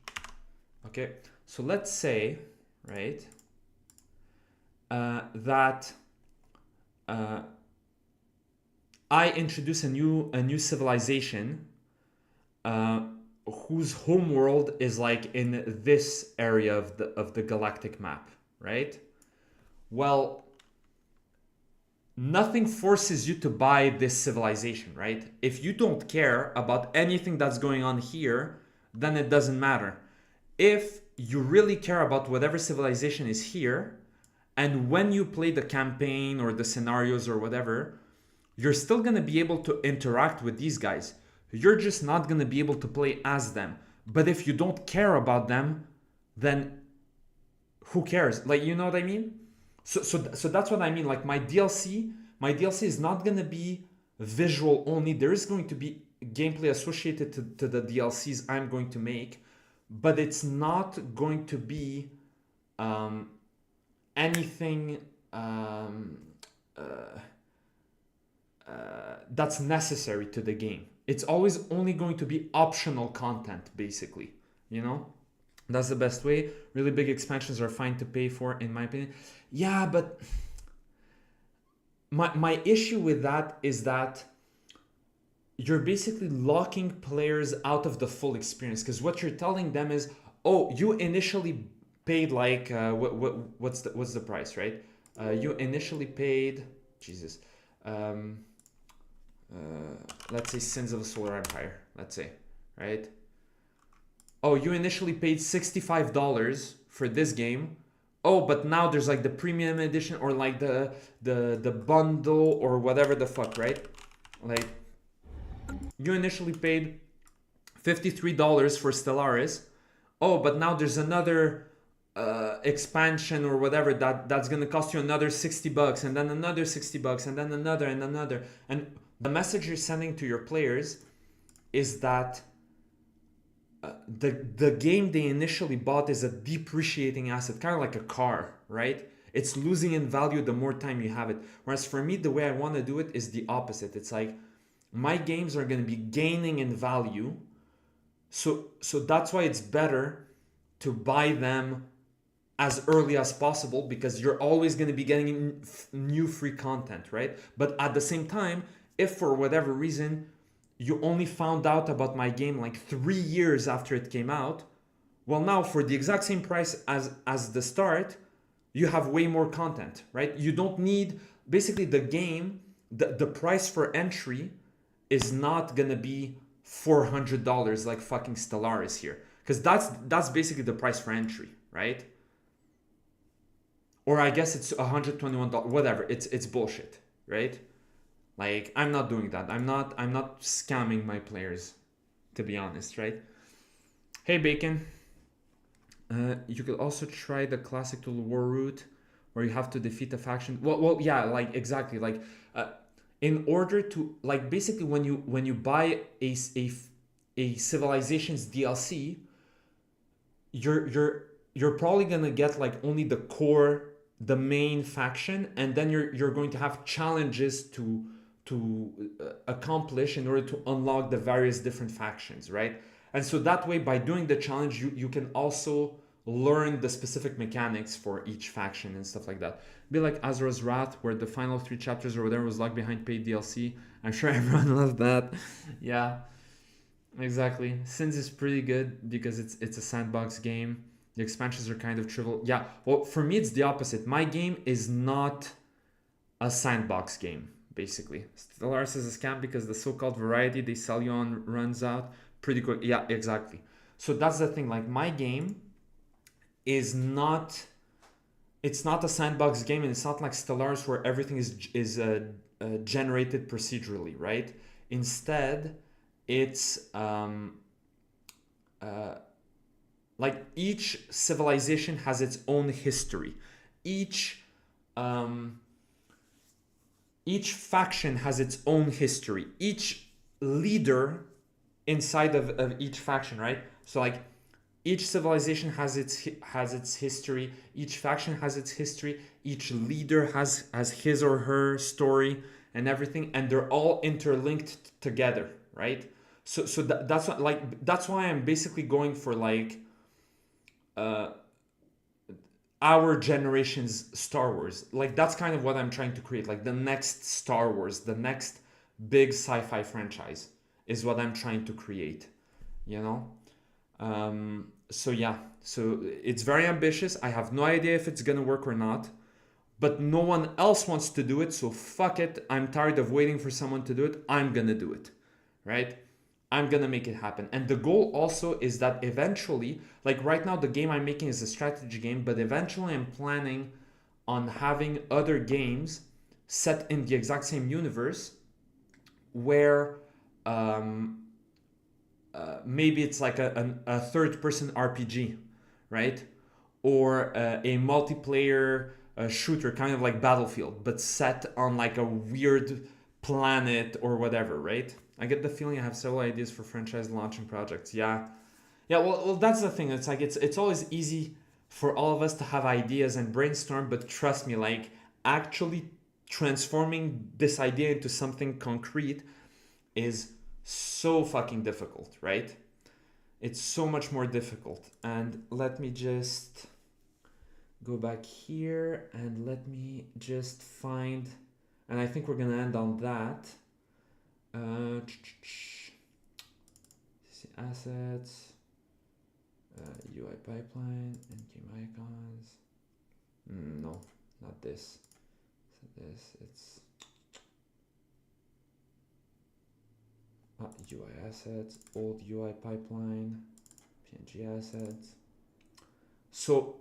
Okay, so let's say, right, that I introduce a new civilization whose homeworld is like in this area of the galactic map, right? Well, nothing forces you to buy this civilization, right? If you don't care about anything that's going on here, then it doesn't matter. If you really care about whatever civilization is here, and when you play the campaign or the scenarios or whatever, you're still going to be able to interact with these guys. You're just not going to be able to play as them. But if you don't care about them, then who cares? Like, you know what I mean? So that's what I mean. Like my DLC is not going to be visual only. There is going to be gameplay associated to the DLCs I'm going to make, but it's not going to be anything that's necessary to the game. It's always only going to be optional content, basically. you know? That's the best way. Really big expansions are fine to pay for, in my opinion. Yeah, but my issue with that is that you're basically locking players out of the full experience, because what you're telling them is, oh, you initially paid like what's the price, right? You initially paid, Jesus, let's say Sins of the Solar Empire, let's say, right? Oh, you initially paid $65 for this game. Oh, but now there's like the premium edition, or like the bundle, or whatever the fuck, right? Like, you initially paid $53 for Stellaris. Oh, but now there's another expansion or whatever that's gonna cost you another $60, and then another $60, and then another and another. And the message you're sending to your players is that the game they initially bought is a depreciating asset, kind of like a car, right? It's losing in value the more time you have it. Whereas for me, the way I want to do it is the opposite. It's like, my games are going to be gaining in value, so that's why it's better to buy them as early as possible, because you're always going to be getting new free content, right? But at the same time, if for whatever reason you only found out about my game like 3 years after it came out, well, now for the exact same price as the start, you have way more content, right? You don't need, basically the game, the price for entry is not gonna be $400 like fucking Stellaris here, because that's basically the price for entry, right? Or I guess it's $121, whatever. It's bullshit, right? Like, I'm not doing that. I'm not scamming my players, to be honest, right? Hey, Bacon. You could also try the classic Total War route, where you have to defeat a faction. Well, yeah, like exactly. Like, in order to, like, basically when you buy a Civilizations DLC, you're probably gonna get like only the core, the main faction, and then you're going to have challenges to accomplish in order to unlock the various different factions, right? And so that way, by doing the challenge, you can also learn the specific mechanics for each faction and stuff like that. Be like Azra's Wrath, where the final 3 chapters or whatever was locked behind paid DLC. I'm sure everyone loves that. Yeah, exactly. Sins is pretty good because it's a sandbox game. The expansions are kind of trivial. Yeah, well, for me, it's the opposite. My game is not a sandbox game, basically. Stellaris is a scam because the so-called variety they sell you on runs out pretty quick. Yeah, exactly. So that's the thing. Like, my game is not, it's not a sandbox game, and it's not like Stellaris where everything is generated procedurally, right? Instead, it's like, each civilization has its own history. Each faction has its own history. Each leader inside of each faction, right? So like, each civilization has its history. Each faction has its history. Each leader has his or her story and everything, and they're all interlinked together, right? So that's what, like, that's why I'm basically going for like our generation's Star Wars. Like, that's kind of what I'm trying to create. Like, the next Star Wars, the next big sci-fi franchise is what I'm trying to create, you know? So yeah, so it's very ambitious. I have no idea if it's gonna work or not, but no one else wants to do it, so fuck it. I'm tired of waiting for someone to do it. I'm gonna do it, right? I'm gonna make it happen. And the goal also is that eventually, like right now the game I'm making is a strategy game, but eventually I'm planning on having other games set in the exact same universe where maybe it's like a third-person RPG, right? Or a multiplayer shooter, kind of like Battlefield, but set on like a weird planet or whatever, right? I get the feeling I have several ideas for franchise launching projects. Yeah. Well, that's the thing. It's like it's always easy for all of us to have ideas and brainstorm, but trust me, like, actually transforming this idea into something concrete is so fucking difficult, right? It's so much more difficult. And let me just go back here and let me just find, and I think we're gonna end on that. Assets, UI pipeline, and game icons. No, not this. So this, it's UI assets, old UI pipeline, PNG assets. So,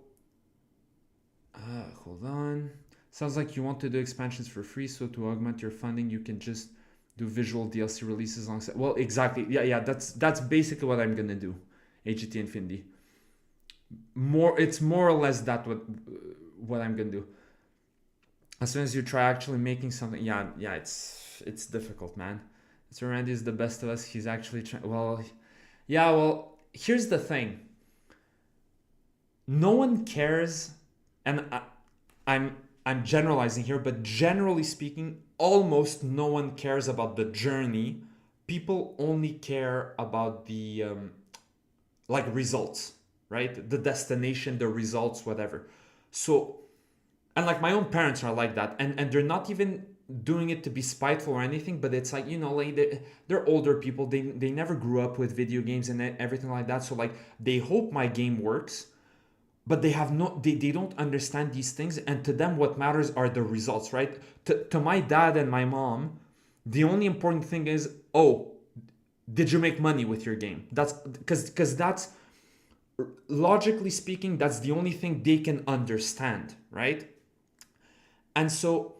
hold on. Sounds like you want to do expansions for free, so to augment your funding, you can just do visual DLC releases alongside. Well, exactly. Yeah. That's basically what I'm gonna do. AGT Infinity. It's more or less that what I'm gonna do. As soon as you try actually making something, yeah, it's difficult, man. So Randy is the best of us. He's actually trying. Well, yeah. Well, here's the thing. No one cares, and I'm generalizing here, but generally speaking, almost no one cares about the journey. People only care about the like results, right? The destination, the results, whatever. So, and like my own parents are like that, and they're not even doing it to be spiteful or anything, but it's like, you know, like they're older people. They never grew up with video games and everything like that. So like they hope my game works, but they have they don't understand these things, and to them what matters are the results, right? To my dad and my mom, the only important thing is, oh, did you make money with your game? That's because that's, logically speaking, that's the only thing they can understand, right? And so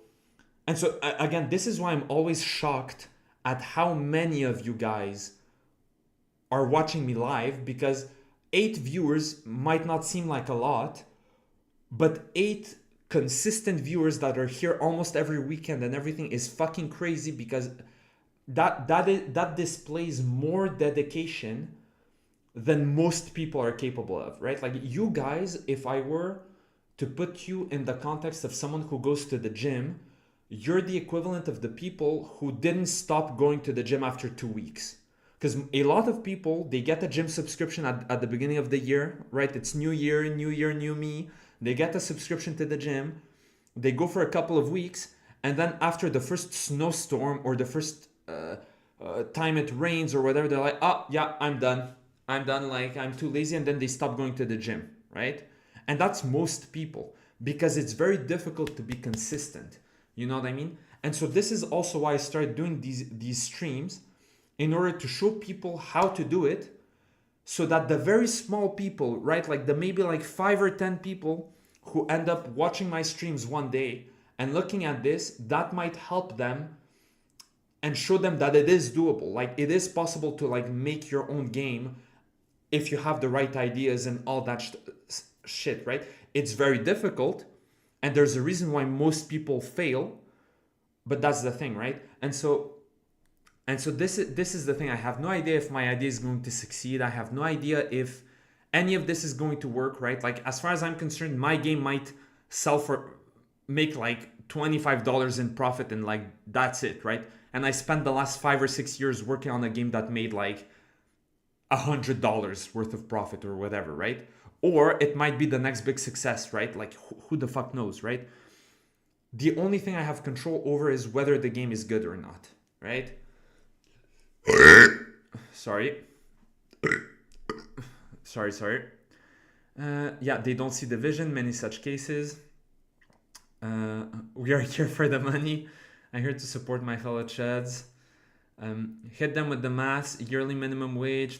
again, this is why I'm always shocked at how many of you guys are watching me live, because 8 viewers might not seem like a lot, but 8 consistent viewers that are here almost every weekend and everything is fucking crazy, because that displays more dedication than most people are capable of, right? Like you guys, if I were to put you in the context of someone who goes to the gym, you're the equivalent of the people who didn't stop going to the gym after 2 weeks. Because a lot of people, they get a gym subscription at the beginning of the year, right? It's new year, new me. They get a subscription to the gym. They go for a couple of weeks. And then after the first snowstorm or the first time it rains or whatever, they're like, oh, yeah, I'm done. Like, I'm too lazy. And then they stop going to the gym, right? And that's most people, because it's very difficult to be consistent. You know what I mean? And so this is also why I started doing these streams, in order to show people how to do it, so that the very small people, right, like the maybe like 5 or 10 people who end up watching my streams one day and looking at this, that might help them and show them that it is doable. Like it is possible to like make your own game if you have the right ideas and all that shit, right? It's very difficult, and there's a reason why most people fail, but that's the thing, right? And so this is the thing. I have no idea if my idea is going to succeed. I have no idea if any of this is going to work, right? Like as far as I'm concerned, my game might make like $25 in profit, and like that's it, right? And I spent the last 5 or 6 years working on a game that made like $100 worth of profit or whatever, right? Or it might be the next big success, right? Like who the fuck knows, right? The only thing I have control over is whether the game is good or not, right? Sorry. Yeah, they don't see the vision. Many such cases. We are here for the money. I'm here to support my fellow Chads. Hit them with the maths. Yearly minimum wage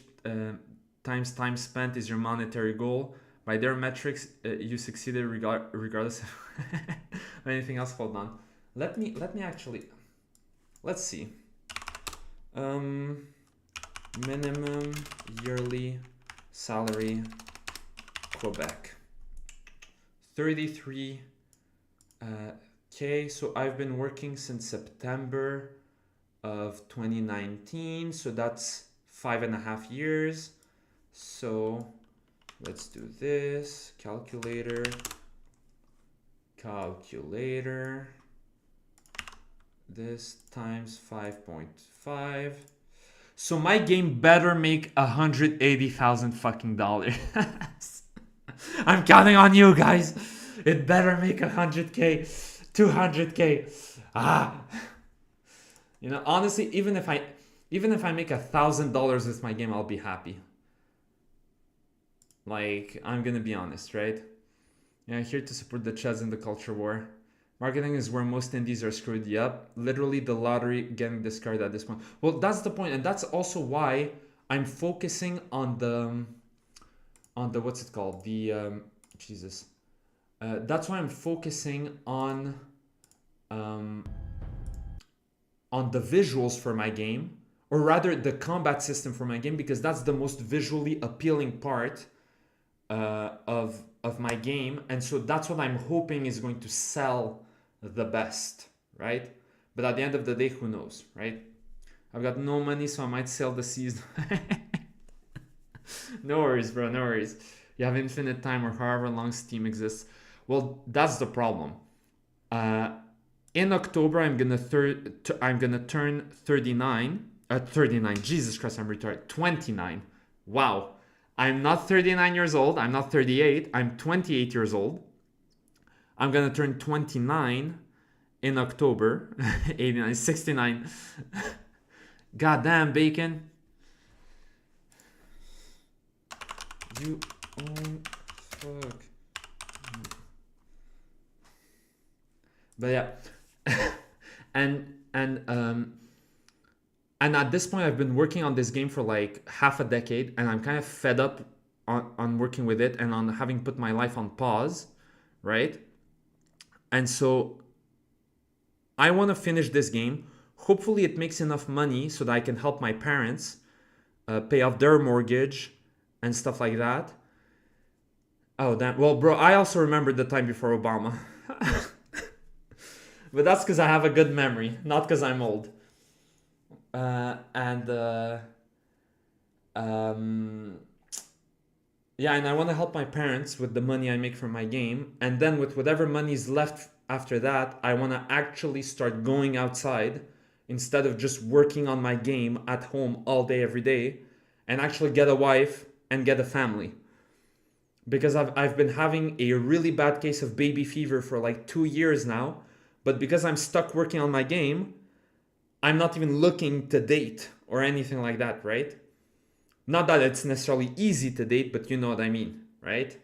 times time spent is your monetary goal. By their metrics, you succeeded regardless of anything else. Hold on. Let me actually. Let's see. Minimum yearly salary Quebec 33 K. So I've been working since September of 2019, so that's 5.5 years. So let's do this. Calculator. This times 5.5. So my game better make 180,000 fucking dollars. I'm counting on you guys. It better make 100k, 200k. You know, honestly, even if I make $1,000 with my game, I'll be happy. Like, I'm gonna be honest, right? Yeah, here to support the chess in the culture war. Marketing is where most indies are screwed. Yep, literally the lottery getting discarded at this point. Well, that's the point, and that's also why I'm focusing on the what's it called? The Jesus. That's why I'm focusing on the visuals for my game, or rather the combat system for my game, because that's the most visually appealing part of my game, and so that's what I'm hoping is going to sell the best, right? But at the end of the day, who knows, right? I've got no money, so I might sell the season. No worries, bro, no worries. You have infinite time, or however long Steam exists. Well, that's the problem. In October, I'm gonna turn 39. 39. Jesus Christ, I'm retarded. 29. Wow. I'm not 39 years old. I'm not 38. I'm 28 years old. I'm gonna turn 29 in October. 89, 69. Goddamn, Bacon. You own fuck. But yeah. and at this point, I've been working on this game for like half a decade, and I'm kind of fed up on working with it and on having put my life on pause, right? And so I want to finish this game. Hopefully it makes enough money so that I can help my parents pay off their mortgage and stuff like that. Oh, damn. Well, bro, I also remember the time before Obama. But that's because I have a good memory, not because I'm old. Yeah, and I want to help my parents with the money I make from my game, and then with whatever money is left after that, I want to actually start going outside instead of just working on my game at home all day every day, and actually get a wife and get a family. Because I've been having a really bad case of baby fever for like 2 years now, but because I'm stuck working on my game, I'm not even looking to date or anything like that, right? Not that it's necessarily easy to date, but you know what I mean, right?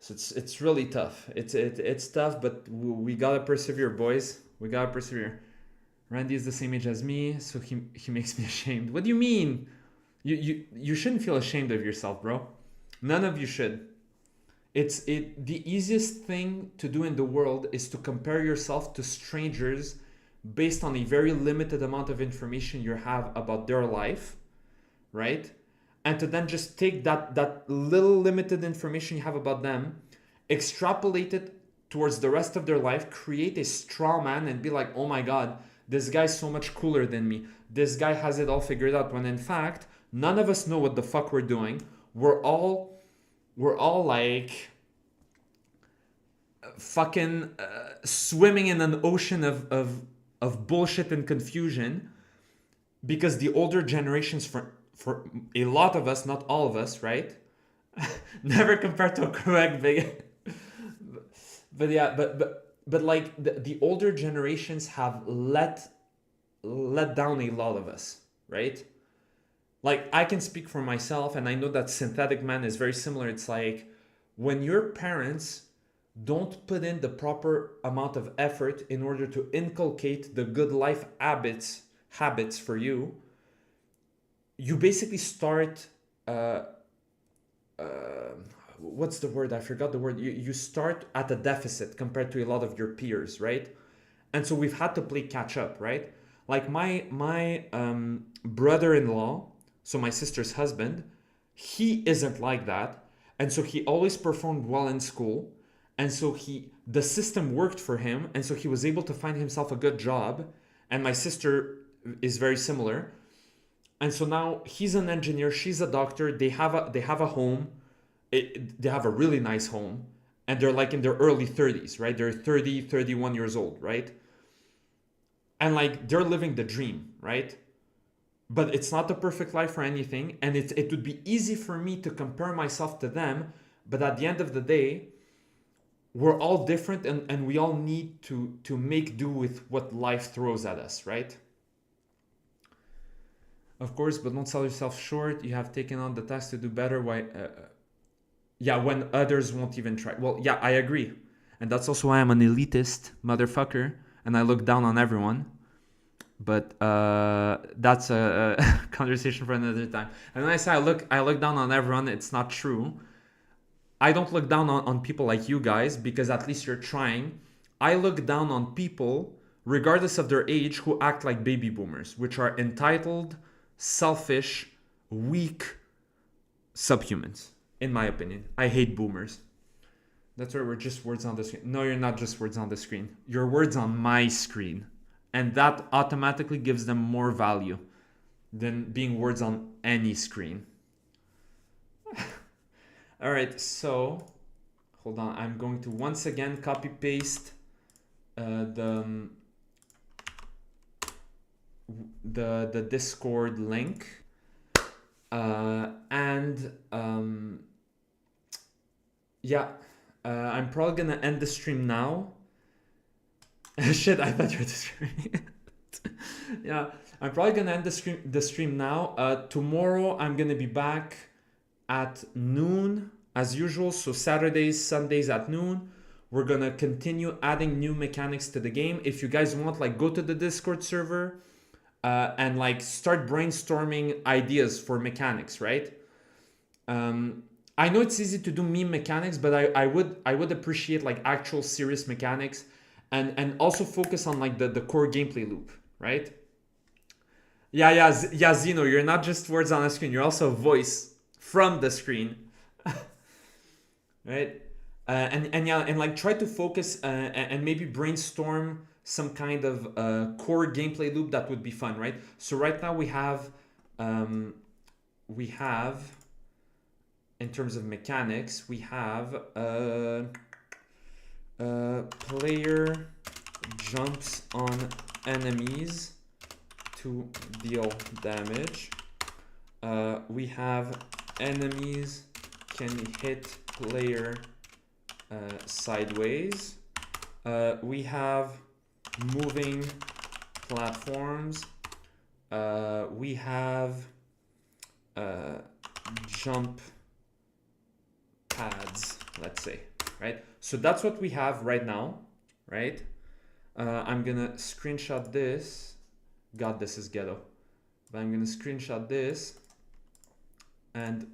So it's really tough. It's tough, but we gotta persevere, boys. We gotta persevere. Randy is the same age as me, so he makes me ashamed. What do you mean? You shouldn't feel ashamed of yourself, bro. None of you should. The easiest thing to do in the world is to compare yourself to strangers based on a very limited amount of information you have about their life, right? And to then just take that little limited information you have about them, extrapolate it towards the rest of their life, create a straw man and be like, oh my God, this guy's so much cooler than me. This guy has it all figured out. When in fact, none of us know what the fuck we're doing. We're all like fucking swimming in an ocean of bullshit and confusion, because the older generations, for a lot of us, not all of us, right? Never compared to a correct big. But yeah, but like the older generations have let down a lot of us, right? Like, I can speak for myself, and I know that Synthetic Man is very similar. It's like when your parents don't put in the proper amount of effort in order to inculcate the good life habits for you, you basically start what's the word? I forgot the word. You start at a deficit compared to a lot of your peers, right? And so we've had to play catch up, right? Like my brother-in-law, so my sister's husband, he isn't like that. And so he always performed well in school. And so the system worked for him. And so he was able to find himself a good job. And my sister is very similar. And so now he's an engineer, she's a doctor, they have a home. They have a really nice home. And they're like in their early 30s, right? They're 30, 31 years old, right? And like they're living the dream, right? but it's not a perfect life or anything, and it would be easy for me to compare myself to them, but at the end of the day, we're all different, and we all need to make do with what life throws at us, right? Of course, but don't sell yourself short. You have taken on the task to do better. Why? Yeah, when others won't even try. Well, yeah, I agree. And that's also why I'm an elitist motherfucker, and I look down on everyone. But that's a conversation for another time. And when I say I look down on everyone, it's not true. I don't look down on people like you guys, because at least you're trying. I look down on people, regardless of their age, who act like baby boomers, which are entitled, selfish, weak subhumans, in my opinion. I hate boomers. That's right, we're just words on the screen. No, you're not just words on the screen. You're words on my screen. And that automatically gives them more value than being words on any screen. All right, so hold on. I'm going to once again copy paste the Discord link, and yeah, I'm probably gonna end the stream now. Shit, I thought you were streaming. Yeah, I'm probably gonna end the stream now. Tomorrow I'm gonna be back at noon as usual. So Saturdays, Sundays at noon. We're gonna continue adding new mechanics to the game. If you guys want, like, go to the Discord server and like start brainstorming ideas for mechanics, right? I know it's easy to do meme mechanics, but I would appreciate like actual serious mechanics. And also focus on like the core gameplay loop, right? Yeah, Zeno, you're not just words on the screen, you're also a voice from the screen. Right? And like try to focus and maybe brainstorm some kind of core gameplay loop that would be fun, right? So right now we have in terms of mechanics, we have player jumps on enemies to deal damage. We have enemies can hit player sideways. We have moving platforms. We have jump pads, let's say, right? So that's what we have right now, right? I'm gonna screenshot this. God, this is ghetto. But I'm gonna screenshot this and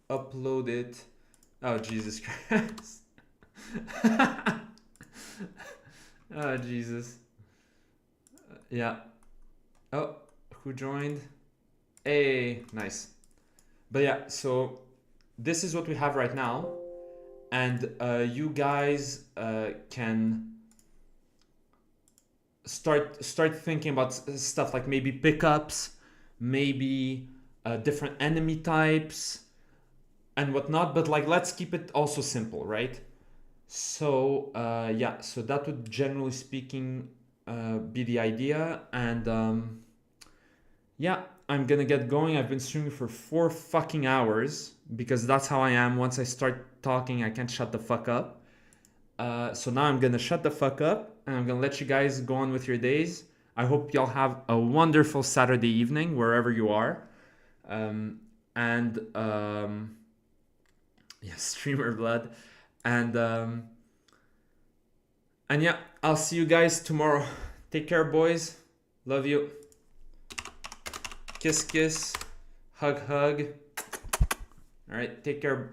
upload it. Oh, Jesus Christ. Oh, Jesus. Yeah. Oh, who joined? Hey, nice. But yeah, so this is what we have right now. And you guys can start thinking about stuff like maybe pickups, maybe different enemy types and whatnot, but like let's keep it also simple, right? So yeah, so that would generally speaking be the idea. And yeah, I'm gonna get going. I've been streaming for 4 fucking hours because that's how I am. Once I start talking, I can't shut the fuck up. So now I'm gonna shut the fuck up and I'm gonna let you guys go on with your days. I hope y'all have a wonderful Saturday evening wherever you are. Yeah, streamer blood. And yeah, I'll see you guys tomorrow. Take care, boys. Love you. Kiss, kiss. Hug, hug. All right, take care.